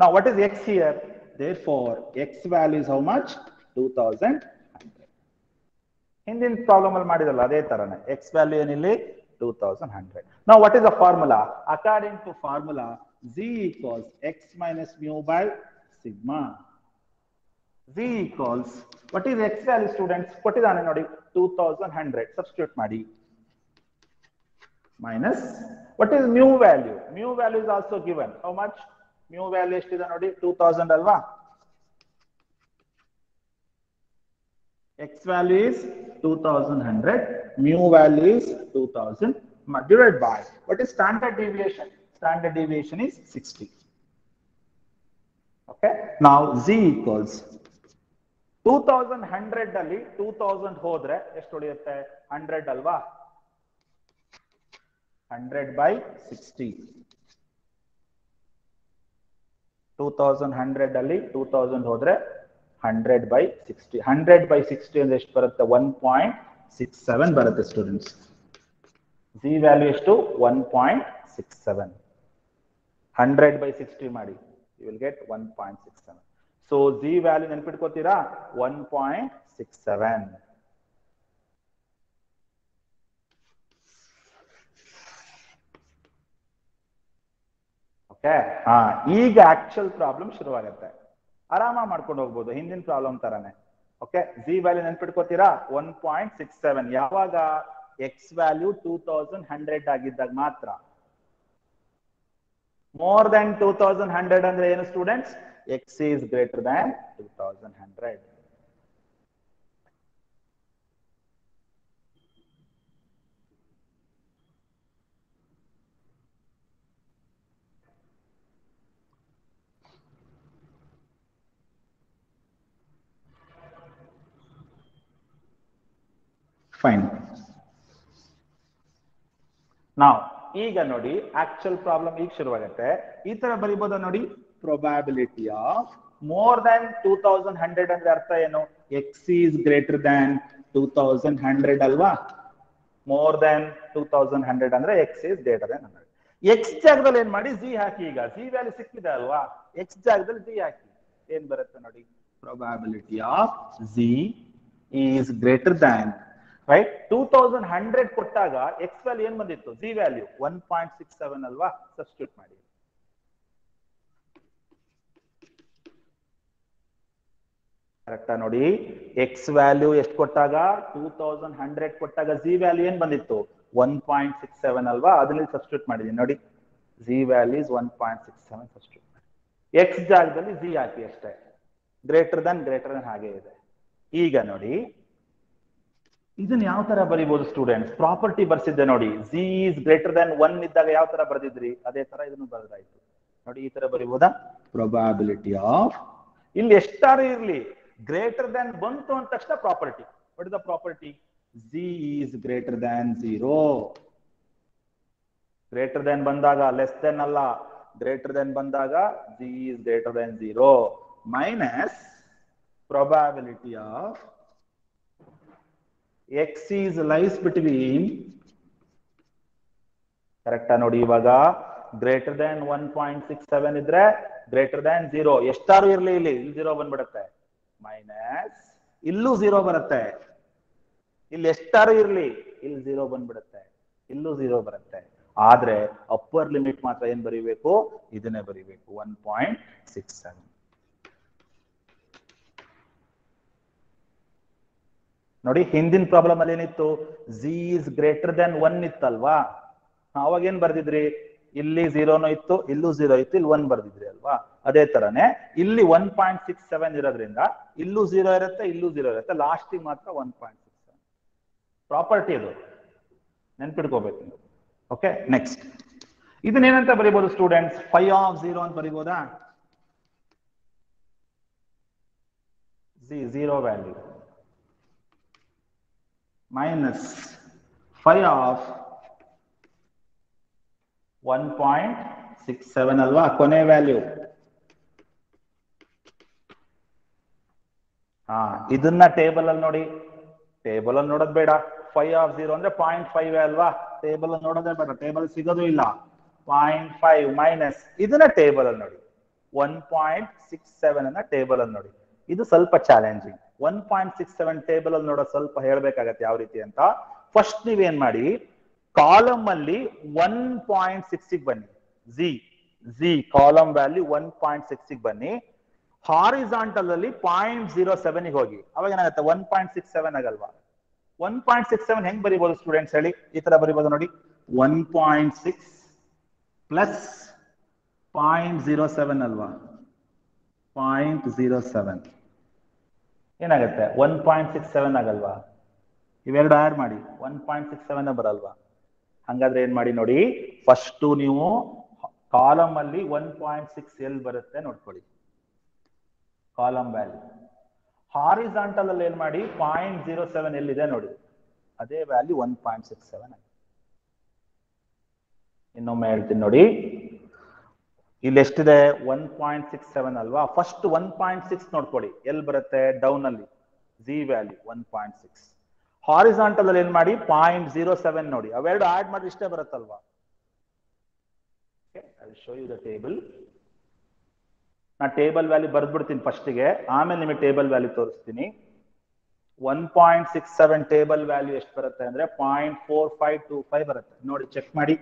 Now what is x here? Therefore x value is how much? 2100. ಹಿಂದಿನ problem ಅಲ್ಲಿ ಮಾಡಿದಲ್ಲ ಅದೇ ತರನೇ, x value ಏನಿಲ್ಲಿ 2100. Now what is the formula? According to formula, z equals x minus mu by sigma. Z equals, what is x value students? ಕೊಟ್ಟಿದ್ದಾನೆ ನೋಡಿ 2100. Substitute ಮಾಡಿ. Minus, what is mu value? Mu value is also given. How much? Mu value ಎಷ್ಟಿದೆ ನೋಡಿ, 2000 ಅಲ್ವಾ? X value is 2100, mu value is 2000, divided by, what is standard deviation? Standard deviation is 60. Okay, now z equals 2100 ಅಲ್ಲಿ 2000 ಹೋದ್ರೆ ಎಷ್ಟು ಉಳಿಯುತ್ತೆ? 100 ಅಲ್ವಾ? 100 by 60. 2100 ಅಲ್ಲಿ 2000 ಹೋದ್ರೆ 100 by 60. 100 by 60 ಅಂದ್ರೆ ಎಷ್ಟು ಬರುತ್ತೆ? 1.67 ಬರುತ್ತೆ ಸ್ಟೂಡೆಂಟ್ಸ್. z ವ್ಯಾಲ್ಯೂ ಎಷ್ಟು? 1.67. 100 by 60 ಮಾಡಿ, you will get 1.67. so z value ನೆನಪಿಟ್ಕೋತೀರಾ? 1.67. ಓಕೆ, ಈಗ ಆಕ್ಚುಯಲ್ ಪ್ರಾಬ್ಲಮ್ ಶುರುವಾಗುತ್ತೆ. ಆರಾಮಾಗಿ ಮಾಡ್ಕೊಂಡು ಹೋಗ್ಬೋದು, ಹಿಂದಿನ ಪ್ರಾಬ್ಲಮ್ ತರಾನೇ. ಓಕೆ, ಜಿ ವ್ಯಾಲ್ಯೂ ನೆನ್ಪಿಟ್ಕೋತೀರಾ? 1.67. ಯಾವಾಗ? ಎಕ್ಸ್ ವ್ಯಾಲ್ಯೂ 2100 ಆಗಿದ್ದಾಗ ಮಾತ್ರ. ಮೋರ್ ದನ್ 2100 ಅಂದ್ರೆ ಏನು students? X is greater Dhan 2100. Fine. ನಾವು ಈಗ ನೋಡಿ ಆಕ್ಚುಯಲ್ ಪ್ರಾಬ್ಲಮ್ ಈಗ ಶುರುವಾಗುತ್ತೆ. ಈ ತರ ಬರಿಬೋದ ನೋಡಿ, ಪ್ರೊಬ್ಯಾಬಿಲಿಟಿ ಆಫ್ ಮೋರ್ ದನ್ 2100 ಅಂದ್ರೆ ಅರ್ಥ ಏನು? ಎಕ್ಸ್ ಈಸ್ ಗ್ರೇಟರ್ ದನ್ 2100 ಅಲ್ವಾ? ಮೋರ್ ದನ್ 2100 ಅಂದ್ರೆ X is greater Dhan 100. X ಜಾಗದಲ್ಲಿ ಏನ್ ಮಾಡಿ? ಜಿ ಹಾಕಿ. ಈಗ ಜಿ ವ್ಯಾಲ್ಯೂ ಸಿಕ್ಕಿದೆ ಅಲ್ವಾ? ಎಕ್ಸ್ ಜಾಗದಲ್ಲಿ ಜಿ ಹಾಕಿ. ಏನ್ ಬರುತ್ತೆ ನೋಡಿ? Probability of G is greater Dhan, right? 2100 ಕೊಟ್ಟಾಗ ಎಕ್ಸ್ ವ್ಯಾಲ್ಯೂ ಏನ್ ಬಂದಿತ್ತು? ಜಿ ವ್ಯಾಲ್ಯೂ 1.67 ಅಲ್ವಾ? ಸಬ್ಸ್ಟಿಟ್ಯೂಟ್ ಮಾಡಿ. ಕರೆಕ್ಟಾ ನೋಡಿ? ಎಕ್ಸ್ ವ್ಯಾಲ್ಯೂ ಎಷ್ಟು ಕೊಟ್ಟಾಗ? 2100 ಕೊಟ್ಟಾಗ ಜಿ ವ್ಯಾಲ್ಯೂ ಏನ್ ಬಂದಿತ್ತು? 1.67 ಅಲ್ವಾ? ಅದನ್ನ ಸಬ್ಸ್ಟಿಟ್ಯೂಟ್ ಮಾಡಿದೀನಿ ನೋಡಿ. ಜಿ ವ್ಯಾಲ್ಯೂ ಇಸ್ 1.67 ಸಬ್ಸ್ಟಿಟ್ಯೂಟ್ ಮಾಡಿ. ಎಕ್ಸ್ ಜಾಗದಲ್ಲಿ ಜಿ ಹಾಕಿ ಅಷ್ಟೇ. ಗ್ರೇಟರ್ ದನ್ ಹಾಗೆ ಇದೆ. ಈಗ ನೋಡಿ ಇದನ್ನ ಯಾವ ತರ ಬರೀಬಹುದು ಸ್ಟೂಡೆಂಟ್ಸ್? ಪ್ರಾಪರ್ಟಿ ಬರ್ಸಿದ್ದೆ ನೋಡಿ. ಜಿ ಈಸ್ ಗ್ರೇಟರ್ ದನ್ 1 ಇದ್ದಾಗ ಯಾವ ತರ ಬರೆದಿದ್ರಿ? ಅದೇ ತರ ಇದನ್ನು ಬರೆದಾಯ್ತು ನೋಡಿ. ಈ ತರ ಬರೀಬಹುದಾ? ಪ್ರೊಬ್ಯಾಬಿಲಿಟಿ ಆಫ್, ಇಲ್ಲಿ ಎಷ್ಟಾರು ಇರ್ಲಿ, ಗ್ರೇಟರ್ ದನ್ ಬಂತು ಅಂದ ತಕ್ಷಣ property. What is the property? G is greater than 0. Greater than ಬಂದಾಗ ಲೆಸ್ ದೆನ್ ಅಲ್ಲ, ಗ್ರೇಟರ್ ದನ್ ಬಂದಾಗ G is greater than 0 minus probability of X is lies between, ಕರೆಕ್ಟಾ ನೋಡಿ? ಇವಾಗ ಗ್ರೇಟರ್ ದನ್ 1.67 ಇದ್ರೆ ಗ್ರೇಟರ್ ದನ್ 0 ಎಷ್ಟಾರು ಇರ್ಲಿ, ಇಲ್ಲಿ 0 ಬಂದ್ಬಿಡುತ್ತೆ. ಮೈನಸ್ ಇಲ್ಲೂ 0 ಬರುತ್ತೆ. ಇಲ್ಲಿ ಎಷ್ಟಾರು ಇರ್ಲಿ, ಇಲ್ಲಿ 0 ಬಂದ್ಬಿಡುತ್ತೆ. ಇಲ್ಲೂ 0 ಬರುತ್ತೆ. ಆದ್ರೆ ಅಪ್ಪರ್ ಲಿಮಿಟ್ ಮಾತ್ರ ಏನ್ ಬರೀಬೇಕು? ಇದನ್ನೇ ಬರೀಬೇಕು, 1.67. ನೋಡಿ ಹಿಂದಿನ ಪ್ರಾಬ್ಲಮ್ ಅಲ್ಲಿ ಏನಿತ್ತು? G is greater than 1 ಇತ್ತಲ್ವಾ? ಅವಾಗ ಏನ್ ಬರ್ದಿದ್ರಿ? ಇಲ್ಲಿ 0 ಇತ್ತು, ಇಲ್ಲೂ 0 ಇತ್ತು, ಇಲ್ಲಿ 1 ಬರ್ದಿದ್ರಿ ಅಲ್ವಾ? ಅದೇ ತರನೇ ಇಲ್ಲಿ 1.67 ಇರೋದ್ರಿಂದ ಇಲ್ಲೂ 0 ಇರುತ್ತೆ, ಇಲ್ಲೂ 0 ಇರುತ್ತೆ, ಲಾಸ್ಟ್ ಮಾತ್ರ 1.67. ಪ್ರಾಪರ್ಟಿ ಅದು, ನೆನ್ಪಿಡ್ಕೋಬೇಕು. ಓಕೆ, ನೆಕ್ಸ್ಟ್ ಇದನ್ನೇನಂತ ಬರೀಬಹುದು ಸ್ಟೂಡೆಂಟ್ಸ್? ಫೈ ಆಫ್ 0 ಅಂತ ಬರೀಬಹುದಾ? Zero value minus phi of 1.67 ಅಲ್ವಾ? ಕೊನೆ ವ್ಯಾಲ್ಯೂ. ಇದನ್ನ ಟೇಬಲ್ ಅಲ್ಲಿ ನೋಡಿ. ಟೇಬಲ್ ಅಲ್ಲಿ ನೋಡೋದ್ ಬೇಡ. ಫೈ ಆಫ್ 0 ಅಂದ್ರೆ 0.5 ಅಲ್ವಾ? ಟೇಬಲ್ ಅಲ್ಲಿ ನೋಡೋದೇ ಬೇಡ, ಟೇಬಲ್ ಸಿಗೋದು ಇಲ್ಲ. 0.5 ಮೈನಸ್ ಇದನ್ನ ಟೇಬಲ್ ಅಲ್ಲಿ ನೋಡಿ. 1.67 ಅನ್ನ ಟೇಬಲ್ ಅಲ್ಲಿ ನೋಡಿ. ಇದು ಸ್ವಲ್ಪ ಚಾಲೆಂಜಿಂಗ್. 1.67 ಟೇಬಲ್ ಅಲ್ಲಿ ನೋಡೋದು ಸ್ವಲ್ಪ ಹೇಳ್ಬೇಕಾಗತ್ತೆ ಯಾವ ರೀತಿ ಅಂತ. ಫಸ್ಟ್ ನೀವೇನ್ ಮಾಡಿ, ಕಾಲಮ್ ಅಲ್ಲಿ 1.6 ಬನ್ನಿ. ಜಿ ಕಾಲಮ್ ವ್ಯಾಲ್ಯೂ 1.6 ಬನ್ನಿ. ಹಾರಿಜಾಂಟಲ್ ಅಲ್ಲಿ 0.07 ಹೋಗಿ. ಅವಾಗ ಏನಾಗುತ್ತೆ? 1.67 ಆಗಲ್ವಾ? 1.67 ಹೆಂಗ್ ಬರೀಬಹುದು ಸ್ಟೂಡೆಂಟ್ಸ್ ಹೇಳಿ? ಈ ತರ ಬರೀಬಹುದು ನೋಡಿ. 1.6 ಪ್ಲಸ್ 0.07 ಅಲ್ವಾ? 0.07 ಏನಾಗುತ್ತೆ? 1.67 ಆಗಲ್ವಾ? ಇವೆರಡು ಆಡ್ ಮಾಡಿ 1.67 ಬರಲ್ವಾ? ಹಂಗಾದ್ರೆ ಏನ್ ಮಾಡಿ ನೋಡಿ, ಫಸ್ಟ್ ನೀವು ಕಾಲಮ್ ಅಲ್ಲಿ 1.6 ಎಲ್ಲಿ ಬರುತ್ತೆ ನೋಡ್ಕೊಳ್ಳಿ, ಕಾಲಮ್ ವ್ಯಾಲ್ಯೂ. ಹಾರಿಜಾಂಟಲ್ ಅಲ್ಲಿ ಏನ್ ಮಾಡಿ, 0.07 ಎಲ್ಲಿದೆ ನೋಡಿ, ಅದೇ ವ್ಯಾಲ್ಯೂ 1.67. ಇನ್ನೊಮ್ಮೆ ಹೇಳ್ತೀನಿ ನೋಡಿ, ಇಲ್ಲಿ ಎಷ್ಟಿದೆ? 1.67 ಅಲ್ವಾ? ಫಸ್ಟ್ 1.6 ನೋಡ್ಕೊಳ್ಳಿ, ಎಲ್ಲಿ ಬರುತ್ತೆ? ಡೌನ್ ಅಲ್ಲಿ ಜಿ ವ್ಯಾಲ್ಯೂ 1.6. ಹಾರಿಜಾಂಟಲ್ ಅಲ್ಲಿ ಏನ್ ಮಾಡಿ? 0.07 ನೋಡಿ, ಅವೆರಡು ಆಡ್ ಮಾಡಿ ಇಷ್ಟೇ ಬರುತ್ತಲ್ವಾ? I will show you the table. ನಾ ಟೇಬಲ್ ವ್ಯಾಲ್ಯೂ ಬರ್ದ್ಬಿಡ್ತೀನಿ ಫಸ್ಟಿಗೆ, ಆಮೇಲೆ ನಿಮಗೆ ಟೇಬಲ್ ವ್ಯಾಲ್ಯೂ ತೋರಿಸ್ತೀನಿ. 1.67 ಟೇಬಲ್ ವ್ಯಾಲ್ಯೂ ಎಷ್ಟು ಬರುತ್ತೆ ಅಂದ್ರೆ 0.4525 ಬರುತ್ತೆ ನೋಡಿ, ಚೆಕ್ ಮಾಡಿ.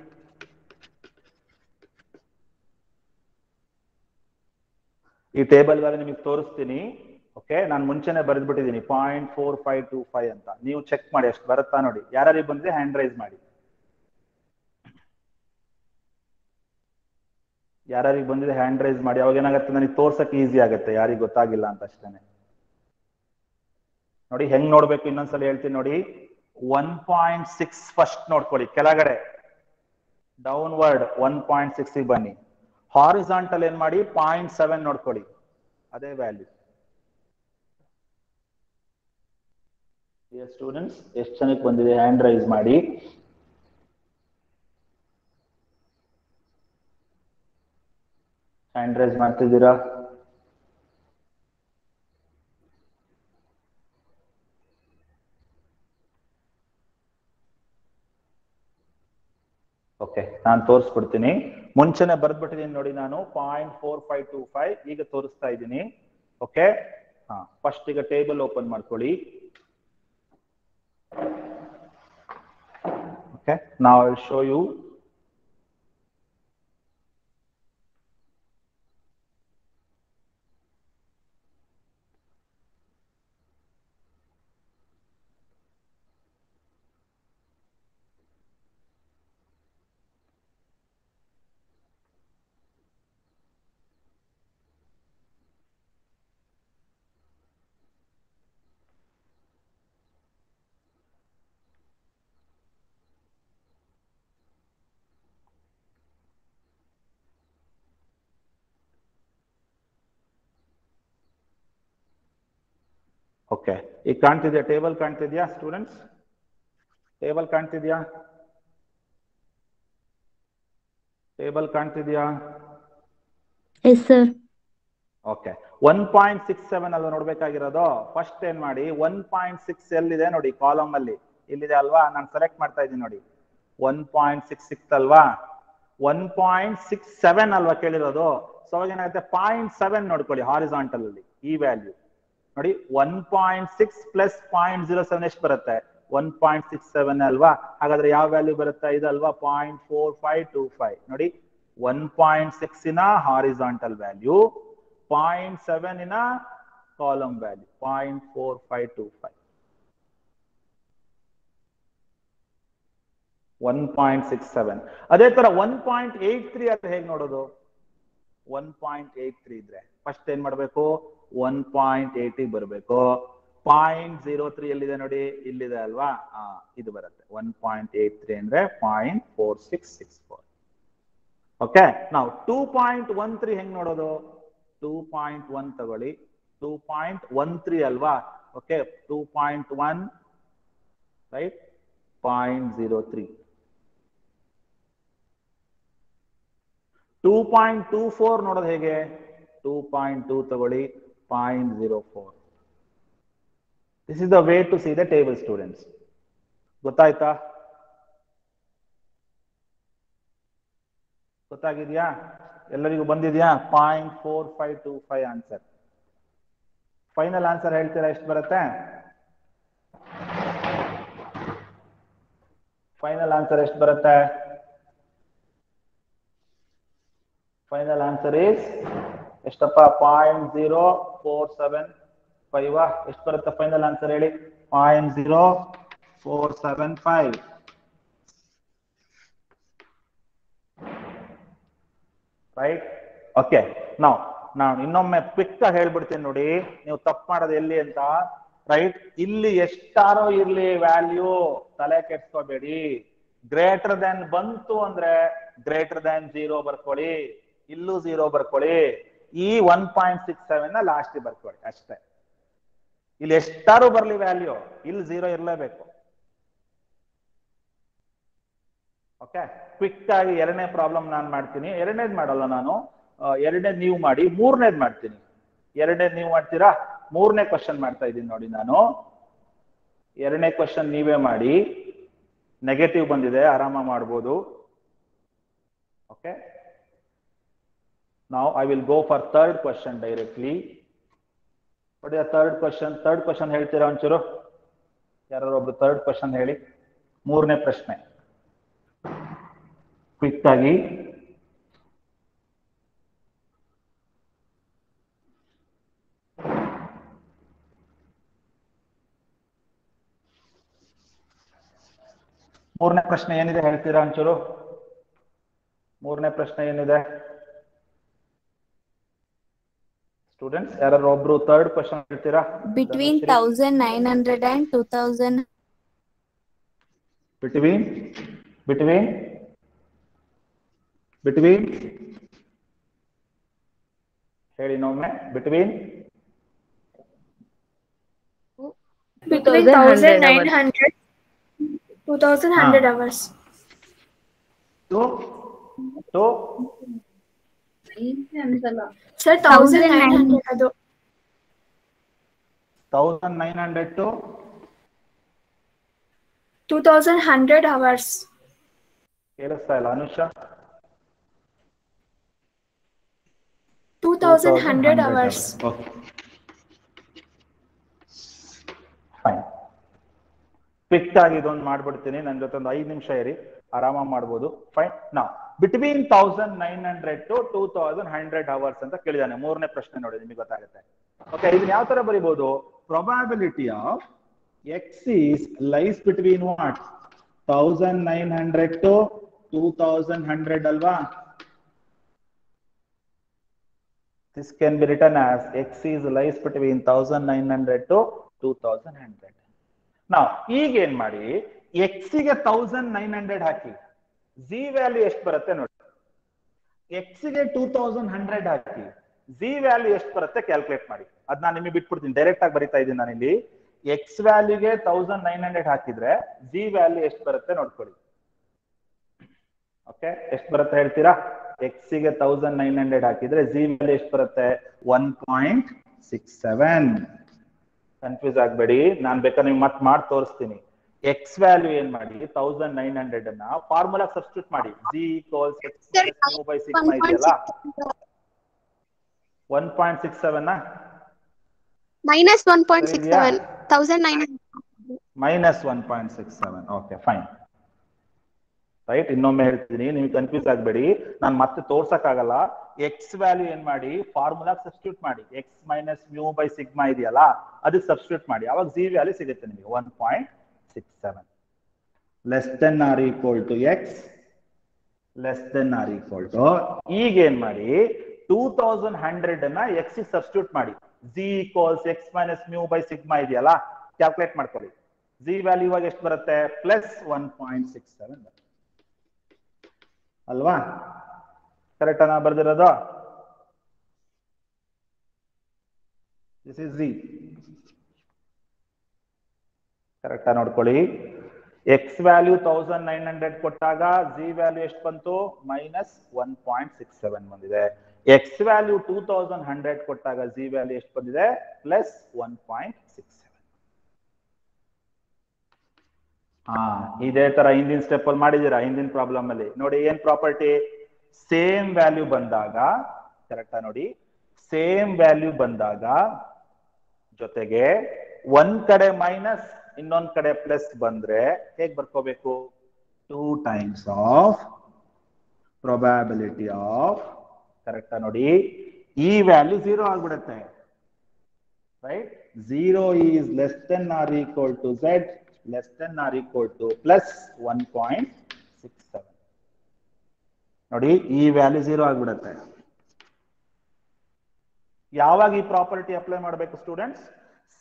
ಈ ಟೇಬಲ್ ಗಾದ್ರೆ ನಿಮಗೆ ತೋರಿಸ್ತೀನಿ. ಓಕೆ, ನಾನು ಮುಂಚೆನೆ ಬರೆದ್ಬಿಟ್ಟಿದ್ದೀನಿ 0.4525 ಅಂತ. ನೀವು ಚೆಕ್ ಮಾಡಿ ಅಷ್ಟು ಬರುತ್ತಾ ನೋಡಿ. ಯಾರಿಗೆ ಬಂದ್ರೆ ಹ್ಯಾಂಡ್ ರೈಸ್ ಮಾಡಿ. ಯಾರಿಗೆ ಬಂದಿದೆ ಹ್ಯಾಂಡ್ ರೈಸ್ ಮಾಡಿ. ಅವಾಗ ಏನಾಗುತ್ತೆ, ನನಗೆ ತೋರ್ಸಕ್ಕೆ ಈಸಿ ಆಗುತ್ತೆ ಯಾರಿಗೆ ಗೊತ್ತಾಗಿಲ್ಲ ಅಂತ ಅಷ್ಟೇನೆ. ನೋಡಿ ಹೆಂಗ್ ನೋಡ್ಬೇಕು, ಇನ್ನೊಂದ್ಸಲ ಹೇಳ್ತೀನಿ ನೋಡಿ. 1.6 ಫಸ್ಟ್ ನೋಡ್ಕೊಳ್ಳಿ ಕೆಳಗಡೆ, ಡೌನ್ವರ್ಡ್ 1.6 ಬನ್ನಿ. ಹಾರಿಜಾಂಟಲ್ ಏನ್ ಮಾಡಿ 0.7 ನೋಡ್ಕೊಳ್ಳಿ, ಅದೇ ವ್ಯಾಲ್ಯೂ. ಸ್ಟೂಡೆಂಟ್ಸ್ ಎಷ್ಟು ಜನಕ್ಕೆ ಬಂದಿದೆ ಹ್ಯಾಂಡ್ ರೈಸ್ ಮಾಡಿ. ಹ್ಯಾಂಡ್ ರೈಸ್ ಮಾಡ್ತಿದ್ದೀರಾ? ಓಕೆ, ನಾನು ತೋರಿಸ್ಬಿಡ್ತೀನಿ. ಮುಂಚೆನೆ ಬರ್ದ್ಬಿಟ್ಟಿದ್ದೀನಿ ನೋಡಿ ನಾನು 0.4525 ಈಗ ತೋರಿಸ್ತಾ ಇದ್ದೀನಿ. ಓಕೆ, ಫಸ್ಟ್ ಈಗ ಟೇಬಲ್ ಓಪನ್ ಮಾಡ್ಕೊಳ್ಳಿ. Okay, now I will show you. Okay, ಈಗ ಕಾಣ್ತಿದ್ಯಾ ಟೇಬಲ್? ಕಾಣ್ತಿದ್ಯಾ ಸ್ಟೂಡೆಂಟ್ಸ್? ಟೇಬಲ್ ಕಾಣ್ತಿದ್ಯಾ? ಟೇಬಲ್ ಕಾಣ್ತಿದ್ಯಾ?
Yes sir.
ಓಕೆ, 1.67 ಅಲ್ವಾ ನೋಡ್ಬೇಕಾಗಿರೋದು. ಫಸ್ಟ್ ಏನ್ ಮಾಡಿ 1.6 ಎಲ್ಲಿದೆ ನೋಡಿ ಕಾಲಮ್ ಅಲ್ಲಿ, ಇಲ್ಲಿದೆ ಅಲ್ವಾ? ನಾನು ಸೆಲೆಕ್ಟ್ ಮಾಡ್ತಾ ಇದ್ದೀನಿ ನೋಡಿ. 1.66 ಅಲ್ವಾ? 1.67 ಅಲ್ವಾ ಕೇಳಿರೋದು. ಸೊ ಅವಾಗ ಏನಾಗುತ್ತೆ 0.7 ನೋಡ್ಕೊಳ್ಳಿ ಹಾರಿಜಾಂಟಲ್ ಅಲ್ಲಿ ಈ ವ್ಯಾಲ್ಯೂ ನೋಡಿ. 1.6 ಪ್ಲಸ್ 0.07 ಎಷ್ಟು ಬರುತ್ತೆ? 1.67 ಅಲ್ವಾ? ಹಾಗಾದ್ರೆ ಯಾವ ವ್ಯಾಲ್ಯೂ ಬರುತ್ತೆ? ಇದಲ್ವಾ 0.4525 ನೋಡಿ. 1.6 ಇನ ಹಾರಿಜಾಂಟಲ್ ವ್ಯಾಲ್ಯೂ, 0.7 ಇನ ಕಾಲಮ್ ವ್ಯಾಲ್ಯೂ 0.4525. 1.67. ಅದೇ ತರ 1.83 ಅಂತ ಹೇಗೆ ನೋಡೋದು? 1.83 ಇದ್ರೆ ಫಸ್ಟ್ ಏನ್ ಮಾಡ್ಬೇಕು? 1.80 ಬರಬೇಕು. 0.03 ಎಲ್ಲಿದೆ ನೋಡಿ, ಇಲ್ಲಿದೆ ಅಲ್ವಾ? ಇದು ಬರುತ್ತೆ 1.83 ಅಂದ್ರೆ 0.4664. ಓಕೆ, ನಾವು 2.13 ಹೆಂಗ್ ನೋಡೋದು? 2.1 ತಗೊಳ್ಳಿ. 2.13 ಅಲ್ವಾ? Okay, 2.1 right, 0.03. 2.24 ನೋಡೋದು ಹೇಗೆ? 2.2 ತಗೊಳ್ಳಿ, 0.04. This is the way to see the table, students. ಗೊತ್ತಾಯ್ತಾ? ಗೊತ್ತಾಗಿದ್ಯಾ? ಎಲ್ಲರಿಗೂ ಬಂದಿದ್ಯಾ? 0.4525 ಆನ್ಸರ್. ಫೈನಲ್ ಆನ್ಸರ್ ಹೇಳ್ತೀರಾ ಎಷ್ಟು ಬರುತ್ತೆ? ಫೈನಲ್ ಆನ್ಸರ್ ಎಷ್ಟು ಬರುತ್ತೆ? ಫೈನಲ್ ಆನ್ಸರ್ ಇಸ್ ಎಷ್ಟಪ್ಪ? 0.0475. ಎಷ್ಟು ಬರುತ್ತೆ ಫೈನಲ್ ಆನ್ಸರ್ ಹೇಳಿ? 0.0475. ರೈಟ್. ಓಕೆ, ನಾನು ಇನ್ನೊಮ್ಮೆ ಕ್ವಿಕ್ ಆಗಿ ಹೇಳ್ಬಿಡ್ತೀನಿ ನೋಡಿ, ನೀವು ತಪ್ಪು ಮಾಡೋದು ಎಲ್ಲಿ ಅಂತ. ರೈಟ್, ಇಲ್ಲಿ ಎಷ್ಟಾರೋ ಇರ್ಲಿ ವ್ಯಾಲ್ಯೂ, ತಲೆ ಕೆಡ್ಸ್ಕೋಬೇಡಿ. ಗ್ರೇಟರ್ ದೆನ್ ಬಂತು ಅಂದ್ರೆ ಗ್ರೇಟರ್ ದೆನ್ 0 ಬರ್ಕೊಳ್ಳಿ, ಇಲ್ಲೂ 0 ಬರ್ಕೊಳ್ಳಿ. ಈ 1.67 ನ ಲಾಸ್ಟ್ ಬರ್ಕೊಳ್ಳಿ ಅಷ್ಟೇ. ಇಲ್ಲಿ ಎಷ್ಟಾರು ಬರ್ಲಿ ವ್ಯಾಲ್ಯೂ, ಇಲ್ಲಿ 0 ಇರಲೇಬೇಕು. ಓಕೆ, ಕ್ವಿಕ್ ಆಗಿ ಎರಡನೇ ಪ್ರಾಬ್ಲಮ್ ನಾನು ಮಾಡ್ತೀನಿ. ಎರಡನೇದು ಮಾಡಲ್ಲ ನಾನು, ಎರಡನೇದು ನೀವು ಮಾಡಿ, ಮೂರನೇದು ಮಾಡ್ತೀನಿ. ಎರಡನೇದು ನೀವು ಮಾಡ್ತೀರಾ, ಮೂರನೇ ಕ್ವಶನ್ ಮಾಡ್ತಾ ಇದ್ದೀನಿ ನೋಡಿ ನಾನು. ಎರಡನೇ ಕ್ವಶನ್ ನೀವೇ ಮಾಡಿ. ನೆಗೆಟಿವ್ ಬಂದಿದೆ, ಆರಾಮ ಮಾಡ್ಬೋದು. Okay, now I will go for third question directly. What is the third question? Third question ಹೇಳ್ತೀರಾ ಒಂಚೂರು? ಯಾರು ಒಬ್ರು third question ಹೇಳಿ. ಮೂರನೇ ಪ್ರಶ್ನೆ ಕ್ವಿಕ್ ಆಗಿ. ಮೂರನೇ ಪ್ರಶ್ನೆ ಏನಿದೆ ಹೇಳ್ತೀರಾ ಒಂಚೂರು? ಮೂರನೇ ಪ್ರಶ್ನೆ ಏನಿದೆ ಸ್ಟೂಡೆಂಟ್ಸ್? ಯಾರು ಒಬ್ರು ಥರ್ಡ್ ಕ್ವಶನ್ ಹೇಳ್ತೀರಾ?
Between 1900 and 2000.
Between ಹೇಳಿ ಇನ್ನೊಮ್ಮೆ. between
1900 2100 hours.
to
Sir, 1900 ಅದು
1900 to
2100 hours.
ಕೇಳಿಸ್ತಾ ಇಲ್ಲ Anusha?
2100 hours.
Okay. Fine. Quick ಆಗಿ ಇದೊಂದು ಮಾಡ್ಬಿಡ್ತೀನಿ. ನನ್ನ ಜೊತೆ ಒಂದು 5 ನಿಮಿಷ ಇರಿ, ಆರಾಮಾಗಿ ಮಾಡ್ಬೋದು. ಫೈನ್. ನಾ ಬಿಟ್ವೀನ್ 1900 to 2100 ಅವರ್ಸ್ ಅಂತ ಕೇಳಿದಾನೆ. ಮೂರನೇ ಪ್ರಶ್ನೆ ನೋಡಿ, ನಿಮಗೆ ಗೊತ್ತಾಗುತ್ತೆ. ಓಕೆ, ಇದನ್ನ ಯಾವ ತರ ಬರೀಬಹುದು? Probability of X is lies between what? 1900 to 2100 ಅಲ್ವಾ? This can be written as x is lies between 1900 to 2100. Now, ಈಗ ಏನ್ ಮಾಡಿ, x ಗೆ 1900 ಹಾಕಿ, z ವ್ಯಾಲ್ಯೂ ಎಷ್ಟು ಬರುತ್ತೆ ನೋಡಿ. x ಗೆ 2100 ಹಾಕಿ, z ವ್ಯಾಲ್ಯೂ ಎಷ್ಟು ಬರುತ್ತೆ ಕ್ಯಾಲ್ಕುಲೇಟ್ ಮಾಡಿ. ಅದ್ ನಾನು ನಿಮಗೆ ಬಿಟ್ಬಿಡ್ತೀನಿ, ಡೈರೆಕ್ಟ್ ಆಗಿ ಬರೀತಾ ಇದ್ದೀನಿ ನಾನು ಇಲ್ಲಿ. x ವ್ಯಾಲ್ಯೂಗೆ 1900 ಹಾಕಿದ್ರೆ z ವ್ಯಾಲ್ಯೂ ಎಷ್ಟು ಬರುತ್ತೆ ನೋಡ್ಕೊಳ್ಳಿ. ಓಕೆ, ಎಷ್ಟು ಬರುತ್ತೆ ಹೇಳ್ತೀರಾ? x ಗೆ 1900 ಹಾಕಿದ್ರೆ z ವ್ಯಾಲ್ಯೂ ಎಷ್ಟು ಬರುತ್ತೆ? 1.67. ಕನ್ಫ್ಯೂಸ್ ಆಗಬೇಡಿ, ನಾನು ಬೇಕಾದ್ರೆ ನಿಮ್ಗೆ ಮತ್ತೆ ಮಾಡಿ ತೋರಿಸ್ತೀನಿ. x ವ್ಯಾಲ್ಯೂ ಏನ್ ಮಾಡಿ, 1900 ಅನ್ನ ಫಾರ್ಮುಲಾ ಸಬ್ಸ್ಟಿಟ್ಯೂಟ್ ಮಾಡಿ. z equals x minus mu by sigma ಇದೆಯಲ್ಲ, 1.67 ನಾ
minus 1.67 1900
minus 1.67. Okay, fine. Right, ಇನ್ನೊಮ್ಮೆ ಹೇಳ್ತೀನಿ, ನಿಮ್ಗೆ ಕನ್ಫ್ಯೂಸ್ ಆಗಬೇಡಿ, ನಾನು ಮತ್ತೆ ತೋರ್ಸಕ್ ಆಗಲ್ಲ. ಎಕ್ಸ್ ವ್ಯಾಲ್ಯೂ ಏನ್ ಮಾಡಿ, ಫಾರ್ಮುಲಾ ಸಬ್ಸ್ಟಿಟ್ಯೂಟ್ ಮಾಡಿ. X minus mu by sigma ಇದೆಯಲ್ಲ, ಅದಕ್ಕೆ ಸಬ್ಸ್ಟಿಟ್ಯೂಟ್ ಮಾಡಿ. ಅವಾಗ ಜಿ ವ್ಯಾಲ್ಯೂ ಸಿಗುತ್ತೆ ನಿಮಗೆ 1.67. Less than or equal to X, less than or equal to, ಈಗ ಏನ್ ಮಾಡಿ 2100 ಅನ್ನ ಎಕ್ಸ್ ಸಬ್ಸ್ಟಿಟ್ಯೂಟ್ ಮಾಡಿ. Z equals X minus mu by sigma ಇದೆಯಲ್ಲ, ಕ್ಯಾಲ್ಕುಲೇಟ್ ಮಾಡ್ಕೊಳ್ಳಿ. ಜಿ ವ್ಯಾಲ್ಯೂ ಇವಾಗ ಎಷ್ಟು ಬರುತ್ತೆ? ಪ್ಲಸ್ 1.67 ಅಲ್ವಾ? ಕರೆಕ್ಟ್ ನಾ ಬರ್ದಿರೋದು? This is G. ಕರೆಕ್ಟಾ ನೋಡ್ಕೊಳ್ಳಿ. ಎಕ್ಸ್ ವ್ಯಾಲ್ಯೂ 1900 ಕೊಟ್ಟಾಗ ಜಿ ವ್ಯಾಲ್ಯೂ ಎಷ್ಟು ಬಂತು? ಮೈನಸ್ 1.67 ಬಂದಿದೆ. ಎಕ್ಸ್ ವ್ಯಾಲ್ಯೂ 2100 ಕೊಟ್ಟಾಗ ಜಿ ವ್ಯಾಲ್ಯೂ ಎಷ್ಟು ಬಂದಿದೆ? ಪ್ಲಸ್ 1.67. ಇದೇ ತರ ಹಿಂದಿನ ಸ್ಟೆಪ್ ಅಲ್ಲಿ ಮಾಡಿದೀರಾ. ಹಿಂದಿನ ಪ್ರಾಬ್ಲಮ್ ಅಲ್ಲಿ ನೋಡಿ, ಏನ್ ಪ್ರಾಪರ್ಟಿ? ಸೇಮ್ ವ್ಯಾಲ್ಯೂ ಬಂದಾಗ, ಕರೆಕ್ಟಾ ನೋಡಿ, ಸೇಮ್ ವ್ಯಾಲ್ಯೂ ಬಂದಾಗ ಜೊತೆಗೆ ಒಂದ್ ಕಡೆ ಮೈನಸ್ ಇನ್ನೊಂದ್ ಕಡೆ ಪ್ಲಸ್ ಬಂದ್ರೆ ಹೇಗ್ ಬರ್ಕೋಬೇಕು? 2 times ಆಫ್ ಪ್ರೊಬ್ಯಾಬಿಲಿಟಿ ಆಫ್, ಕರೆಕ್ಟಾ ನೋಡಿ, ಈ ವ್ಯಾಲ್ಯೂ 0 ಆಗ್ಬಿಡುತ್ತೆ. Right, 0 is less than or equal to z, less than or equal to plus 1.67. ನೋಡಿ, ಈ ವ್ಯಾಲ್ಯೂ 0 ಆಗ್ಬಿಡುತ್ತೆ. ಯಾವಾಗ ಈ ಪ್ರಾಪರ್ಟಿ ಅಪ್ಲೈ ಮಾಡಬೇಕು ಸ್ಟೂಡೆಂಟ್ಸ್?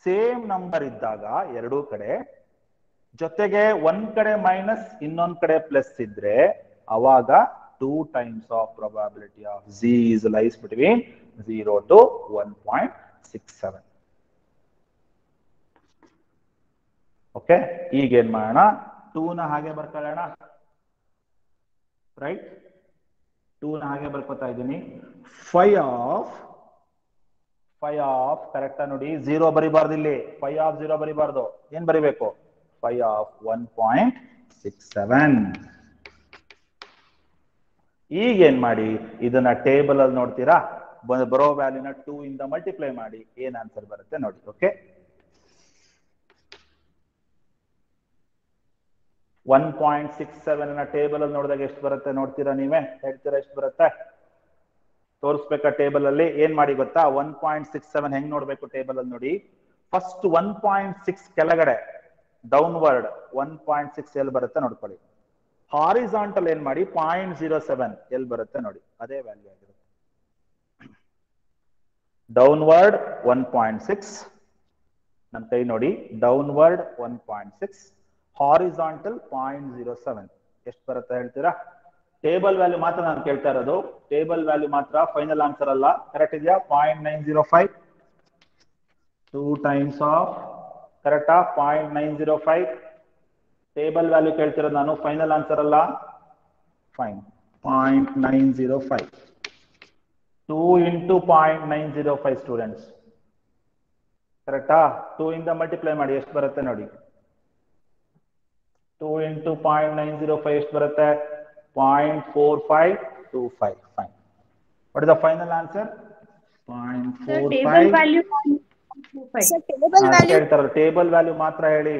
ಸೇಮ್ ನಂಬರ್ ಇದ್ದಾಗ ಎರಡೂ ಕಡೆ, ಜೊತೆಗೆ ಒಂದ್ ಕಡೆ ಮೈನಸ್ ಇನ್ನೊಂದ್ ಕಡೆ ಪ್ಲಸ್ ಇದ್ರೆ ಅವಾಗ 2 times of probability of z is lies between 0 to 1.67. Okay, ಈಗ ಏನ್ ಮಾಡೋಣ? 2 ನ ಹಾಗೆ ಬರ್ಕೊಳ್ಳೋಣ. ರೈಟ್, 2 ನ ಹಾಗೆ ಬರ್ಕೋತಾ ಇದ್ದೀನಿ. 5 ಆಫ್ ಕರೆಕ್ಟಾ ನೋಡಿ, 0 ಬರಿಬಾರ್ದು ಇಲ್ಲಿ. 5 ಆಫ್ 0 ಬರಿಬಾರ್ದು. ಏನ್ ಬರಿಬೇಕು? 5 ಆಫ್ 1.67. ಈಗ ಏನ್ ಮಾಡಿ, ಇದನ್ನ ಟೇಬಲ್ ಅಲ್ಲಿ ನೋಡ್ತೀರಾ, ಬರೋ ವ್ಯಾಲ್ಯೂನ 2 ಇಂದ ಮಲ್ಟಿಪ್ಲೈ ಮಾಡಿ, ಏನ್ ಆನ್ಸರ್ ಬರುತ್ತೆ ನೋಡಿ. ಓಕೆ, 1.67 ನ ಟೇಬಲ್ ಅಲ್ಲಿ ನೋಡಿದಾಗ ಎಷ್ಟು ಬರುತ್ತೆ ನೋಡ್ತೀರಾ? ನೀವೇ ಹೇಳ್ತೀರಾ ಎಷ್ಟು ಬರುತ್ತೆ? ತೋರಿಸ್ಬೇಕಾ ಟೇಬಲ್ ಅಲ್ಲಿ? ಏನ್ ಮಾಡಿ ಗೊತ್ತಾ? 1.67 ಹೆಂಗ್ ನೋಡ್ಬೇಕು ಟೇಬಲ್ ಅಲ್ಲಿ ನೋಡಿ. ಫಸ್ಟ್ 1.6 ಕೆಳಗಡೆ ಡೌನ್ವರ್ಡ್ 1.6 ಎಲ್ಲಿ ಬರುತ್ತೆ ನೋಡ್ಕೊಳ್ಳಿ. ಹಾರಿಜಾಂಟಲ್ ಏನ್ ಮಾಡಿ 0.07 ಎಲ್ಲಿ ಬರುತ್ತೆ ನೋಡಿ, ಅದೇ ವ್ಯಾಲ್ಯೂ ಆಗಿರುತ್ತೆ. ಡೌನ್ವರ್ಡ್ 1.6, ನನ್ನ ಕೈ ನೋಡಿ, ಡೌನ್ವರ್ಡ್ 1.6, ಹಾರಿಜಾಂಟಲ್ 0.07 ಎಷ್ಟು ಬರುತ್ತೆ ಹೇಳ್ತೀರಾ? ಟೇಬಲ್ ವ್ಯಾಲ್ಯೂ ಮಾತ್ರ ನಾನು ಕೇಳ್ತಾ ಇರೋದು, ಟೇಬಲ್ ವ್ಯಾಲ್ಯೂ ಮಾತ್ರ, ಫೈನಲ್ ಆನ್ಸರ್ ಅಲ್ಲ. ಕರೆಕ್ಟ್ ಇದೆಯಾ? 0.905 2 times of, ಕರೆಕ್ಟಾ? 0.905 ಟೇಬಲ್ ವ್ಯಾಲ್ಯೂ ಕೇಳ್ತಿರೋದು ನಾನು, ಫೈನಲ್ ಆನ್ಸರ್ ಅಲ್ಲ. ಫೈನ್, 0.905 2 into 0.905 ಸ್ಟೂಡೆಂಟ್ಸ್, ಕರೆಕ್ಟಾ? 2 ಇಂದ ಮಲ್ಟಿಪ್ಲೈ ಮಾಡಿ ಎಷ್ಟು ಬರುತ್ತೆ ನೋಡಿ. 2 into 0.905 ಎಷ್ಟು ಬರುತ್ತೆ? 0.4525. Fine. What is the final answer? 0.45. Table value ಮಾತ್ರ ಹೇಳಿ.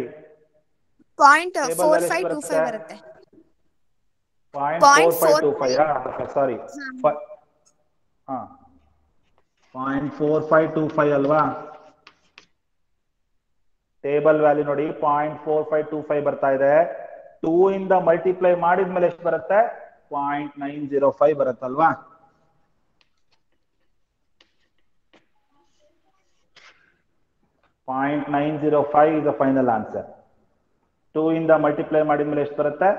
0.4525 ಬರುತ್ತೆ.
0.4525. ಸಾರಿ, 0.4525 ಅಲ್ವಾ? ಟೇಬಲ್ ವ್ಯಾಲ್ಯೂ ನೋಡಿ 0.4525 ಬರ್ತಾ ಇದೆ. 2 ಇಂದ ಮಲ್ಟಿಪ್ಲೈ ಮಾಡಿದ್ಮೇಲೆ ಎಷ್ಟು ಬರುತ್ತೆ? 0.905 ಬರುತ್ತಲ್ವಾ? .905 is the final answer. 2 ಇಂದ ಮಲ್ಟಿಪ್ಲೈ ಮಾಡಿದ್ಮೇಲೆ ಎಷ್ಟು ಬರುತ್ತೆ?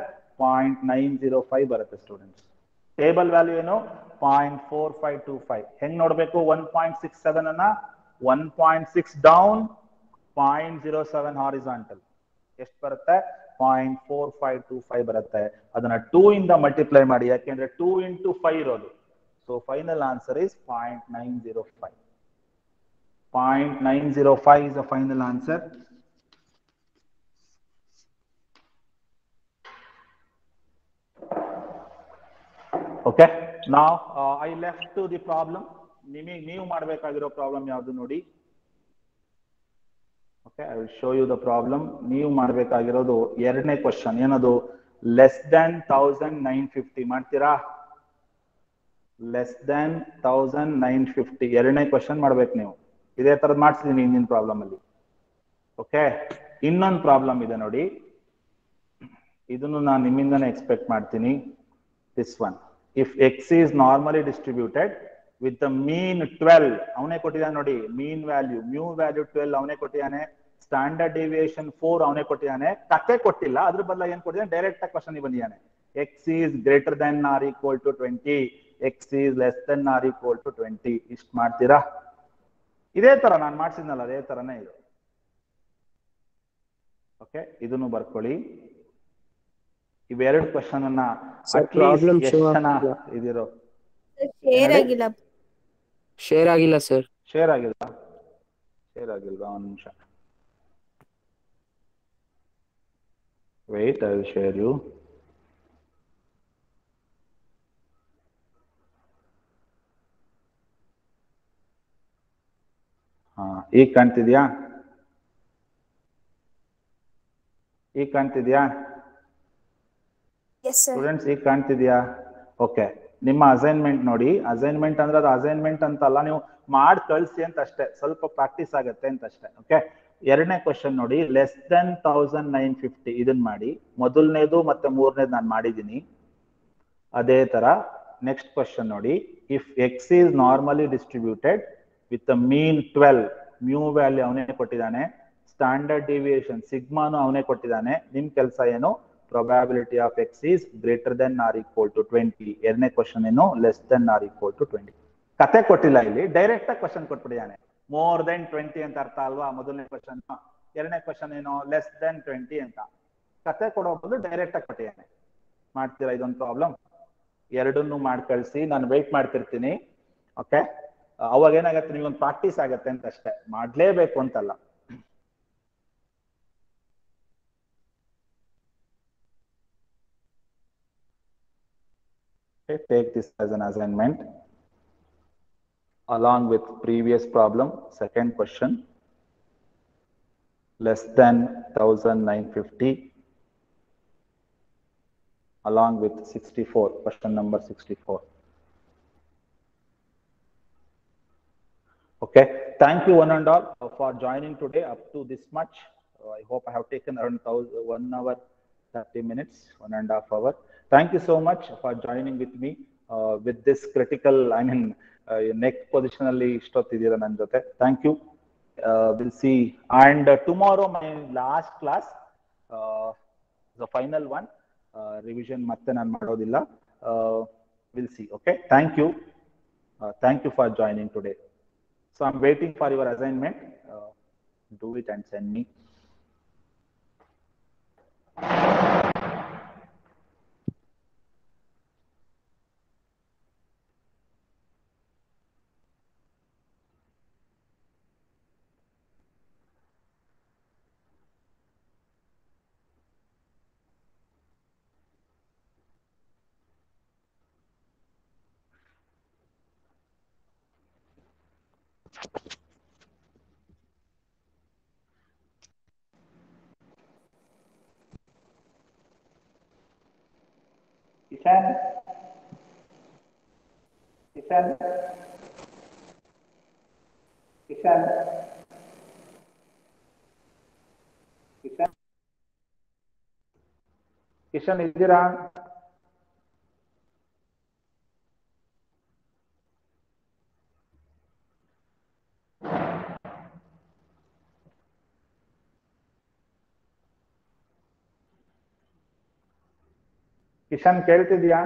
0.905 ಬರುತ್ತೆ ಸ್ಟೂಡೆಂಟ್ಸ್. ಟೇಬಲ್ ವ್ಯಾಲ್ಯೂ ಏನು? 0.4525. ಹೆಂಗ್ ನೋಡ್ಬೇಕು? 1.67 ಅನ್ನ 1.6 ಡೌನ್, 0.07 ಹಾರಿಜಾಂಟಲ್ ಎಷ್ಟು ಬರುತ್ತೆ? 0.4525 ಬರುತ್ತೆ. ಅದನ್ನ 2 ಇಂದ ಮಲ್ಟಿಪ್ಲೈ ಮಾಡಿ, ಯಾಕೆಂದ್ರೆ 2 into 5 ಇರೋದು. So final answer is 0.905. 0.905 is the final answer. Okay, now I left to the problem. ನೀವು ಮಾಡಬೇಕಾಗಿರೋ ಪ್ರಾಬ್ಲಮ್ ಯಾವುದು ನೋಡಿ. Okay, I will show you the problem. ನೀವು ಮಾಡಬೇಕಾಗಿರೋದು ಎರಡನೇ ಕ್ವಶನ್. ಏನದು? ಲೆಸ್ ದನ್ 1950 ಮಾಡ್ತೀರಾ? ಲೆಸ್ ದನ್ 1950 ಎರಡನೇ ಕ್ವಶನ್ ಮಾಡ್ಬೇಕು ನೀವು. ಇದೇ ತರದ್ ಮಾಡ್ಸಿದೀನಿ ಹಿಂದಿನ ಪ್ರಾಬ್ಲಮ್ ಅಲ್ಲಿ. ಓಕೆ, ಇನ್ನೊಂದು ಪ್ರಾಬ್ಲಮ್ ಇದೆ ನೋಡಿ, ಇದನ್ನು ನಾನು ನಿಮ್ಮಿಂದನೇ ಎಕ್ಸ್ಪೆಕ್ಟ್ ಮಾಡ್ತೀನಿ. This one, if X is normally distributed with the mean 12, ಅವನೇ ಕೊಟ್ಟಿದ್ದಾನೆ ನೋಡಿ. ಮೀನ್ ವ್ಯಾಲ್ಯೂ, ಮ್ಯೂ ವ್ಯಾಲ್ಯೂ 12 ಅವನೇ ಕೊಟ್ಟಿದ್ದಾನೆ. ಸ್ಟ್ಯಾಂಡರ್ಡ್ ಡಿವಿಯೇಷನ್ 4 ಅವನೇ ಕೊಟ್ಟಿದ್ದಾನೆ. ಕತೆ ಕೊಟ್ಟಿಲ್ಲ, ಅದ್ರ ಬದಲ ಏನ್ ಕೊಟ್ಟಿದ್ದಾನೆ? ಡೈರೆಕ್ಟ್ ಆಗಿ ಕ್ವಶನ್ ಬಂದಿದ್ದಾನೆ. X is greater than or equal to 20, X is less than or equal to 20. ಇಷ್ಟು ಮಾಡ್ತೀರಾ? ಇದೇ ತರ ನಾನು ಮಾಡ್ಸಿದ್ನಲ್ಲ, ಅದೇ ತರನೇ ಇದು. ಓಕೆ, ಇದನ್ನು ಬರ್ಕೊಳ್ಳಿ. ಇವೆರಡು ಕ್ವಶನ್ ಅನ್ನ ಅಟ್ಲೀಸ್ಟ್ ಎಷ್ಟು ಜನ ಇದಿರೋ?
ಶೇರ್ ಆಗಿಲ್ಲ ಸರ್.
ಶೇರ್ ಆಗಿಲ್ವಾ? ಶೇರ್ ಆಗಿಲ್ವಾ? ಒಂದು ನಿಮಿಷ wait, I will share you. ಈಗ ಕಾಣ್ತಿದ್ಯಾ? ಈಗ ಕಾಣ್ತಿದ್ಯಾ ಸ್ಟೂಡೆಂಟ್ಸ್? ಈಗ ಕಾಣ್ತಿದ್ಯಾ? ಓಕೆ, ನಿಮ್ಮ ಅಸೈನ್ಮೆಂಟ್ ನೋಡಿ. ಅಸೈನ್ಮೆಂಟ್ ಅಂದ್ರೆ ಅದು ಅಸೈನ್ಮೆಂಟ್ ಅಂತಲ್ಲ, ನೀವು ಮಾಡಿ ಕಳಿಸಿ ಅಂತ ಅಷ್ಟೇ, ಸ್ವಲ್ಪ ಪ್ರಾಕ್ಟೀಸ್ ಆಗತ್ತೆ ಅಂತ ಅಷ್ಟೇ. ಓಕೆ, ಎರಡನೇ ಕ್ವಶನ್ ನೋಡಿ, ಲೆಸ್ ದೆನ್ 1950 ಇದನ್ನ ಮಾಡಿ. ಮೊದಲನೇದು ಮತ್ತೆ ಮೂರನೇದು ನಾನು ಮಾಡಿದ್ದೀನಿ. ಅದೇ ತರ ನೆಕ್ಸ್ಟ್ ಕ್ವಶನ್ ನೋಡಿ, if X is normally distributed with mean 12, mu value ಅವನೇ ಕೊಟ್ಟಿದ್ದಾನೆ. ಸ್ಟ್ಯಾಂಡರ್ಡ್ ಡಿವಿಯೇಷನ್ ಸಿಗ್ಮಾನು ಅವನೇ ಕೊಟ್ಟಿದ್ದಾನೆ. ನಿಮ್ ಕೆಲಸ ಏನು? Probability of X is greater than or equal to 20. ಎರಡನೇ ಕ್ವಶನ್ ಏನು? Less than or equal to 20. ಕತೆ ಕೊಟ್ಟಿಲ್ಲ ಇಲ್ಲಿ, ಡೈರೆಕ್ಟ್ ಆಗಿ ಕ್ವಶನ್ ಕೊಟ್ಬಿಟ್ಟಿದ್ದಾನೆ. ಮೋರ್ ದೆನ್ 20 ಅಂತ ಅರ್ಥ ಅಲ್ವಾ ಮೊದಲನೇ ಕ್ವಶನ್? ಎರಡನೇ ಕ್ವಶನ್ ಏನು? ಲೆಸ್ ದೆನ್ 20 ಅಂತ. ಕತೆ ಕೊಡೋ ಬದಲು ಡೈರೆಕ್ಟ್ ಆಗಿ ಕೊಟ್ಟಿದ್ದಾನೆ. ಮಾಡ್ತೀರಾ ಇದೊಂದು ಪ್ರಾಬ್ಲಮ್? ಎರಡನ್ನೂ ಮಾಡಿ ಕಳಿಸಿ, ನಾನು ವೆಯ್ಟ್ ಮಾಡ್ತಿರ್ತೀನಿ. ಓಕೆ, ಅವಾಗ ಏನಾಗತ್ತೆ, ನಿಮ್ಗೊಂದು ಪ್ರಾಕ್ಟೀಸ್ ಆಗತ್ತೆ ಅಂತ ಅಷ್ಟೇ, ಮಾಡ್ಲೇಬೇಕು ಅಂತಲ್ಲ. Okay, take this as an assignment along with previous problem. Second question, less than 1950 along with 64, question number 64. Okay, thank you one and all for joining today up to this much. I hope I have taken around 1 hour 30 minutes, 1.5 hours. Thank you so much for joining with me with this critical, I mean, neck positionally Thank you. We'll see. And tomorrow, my last class, the final one, revision ಮತ್ತೆ ನಾನು ಮಾಡೋದಿಲ್ಲ. We'll see. Okay. Thank you. Thank you for joining today. So I'm waiting for your assignment. Do it and send me. Kishan, Kishan, Kishan, Kishan, Kishan, ಇದ್ದೀರಾ? ಕಿಶನ್ ಕೇಳ್ತಿದ್ಯಾ?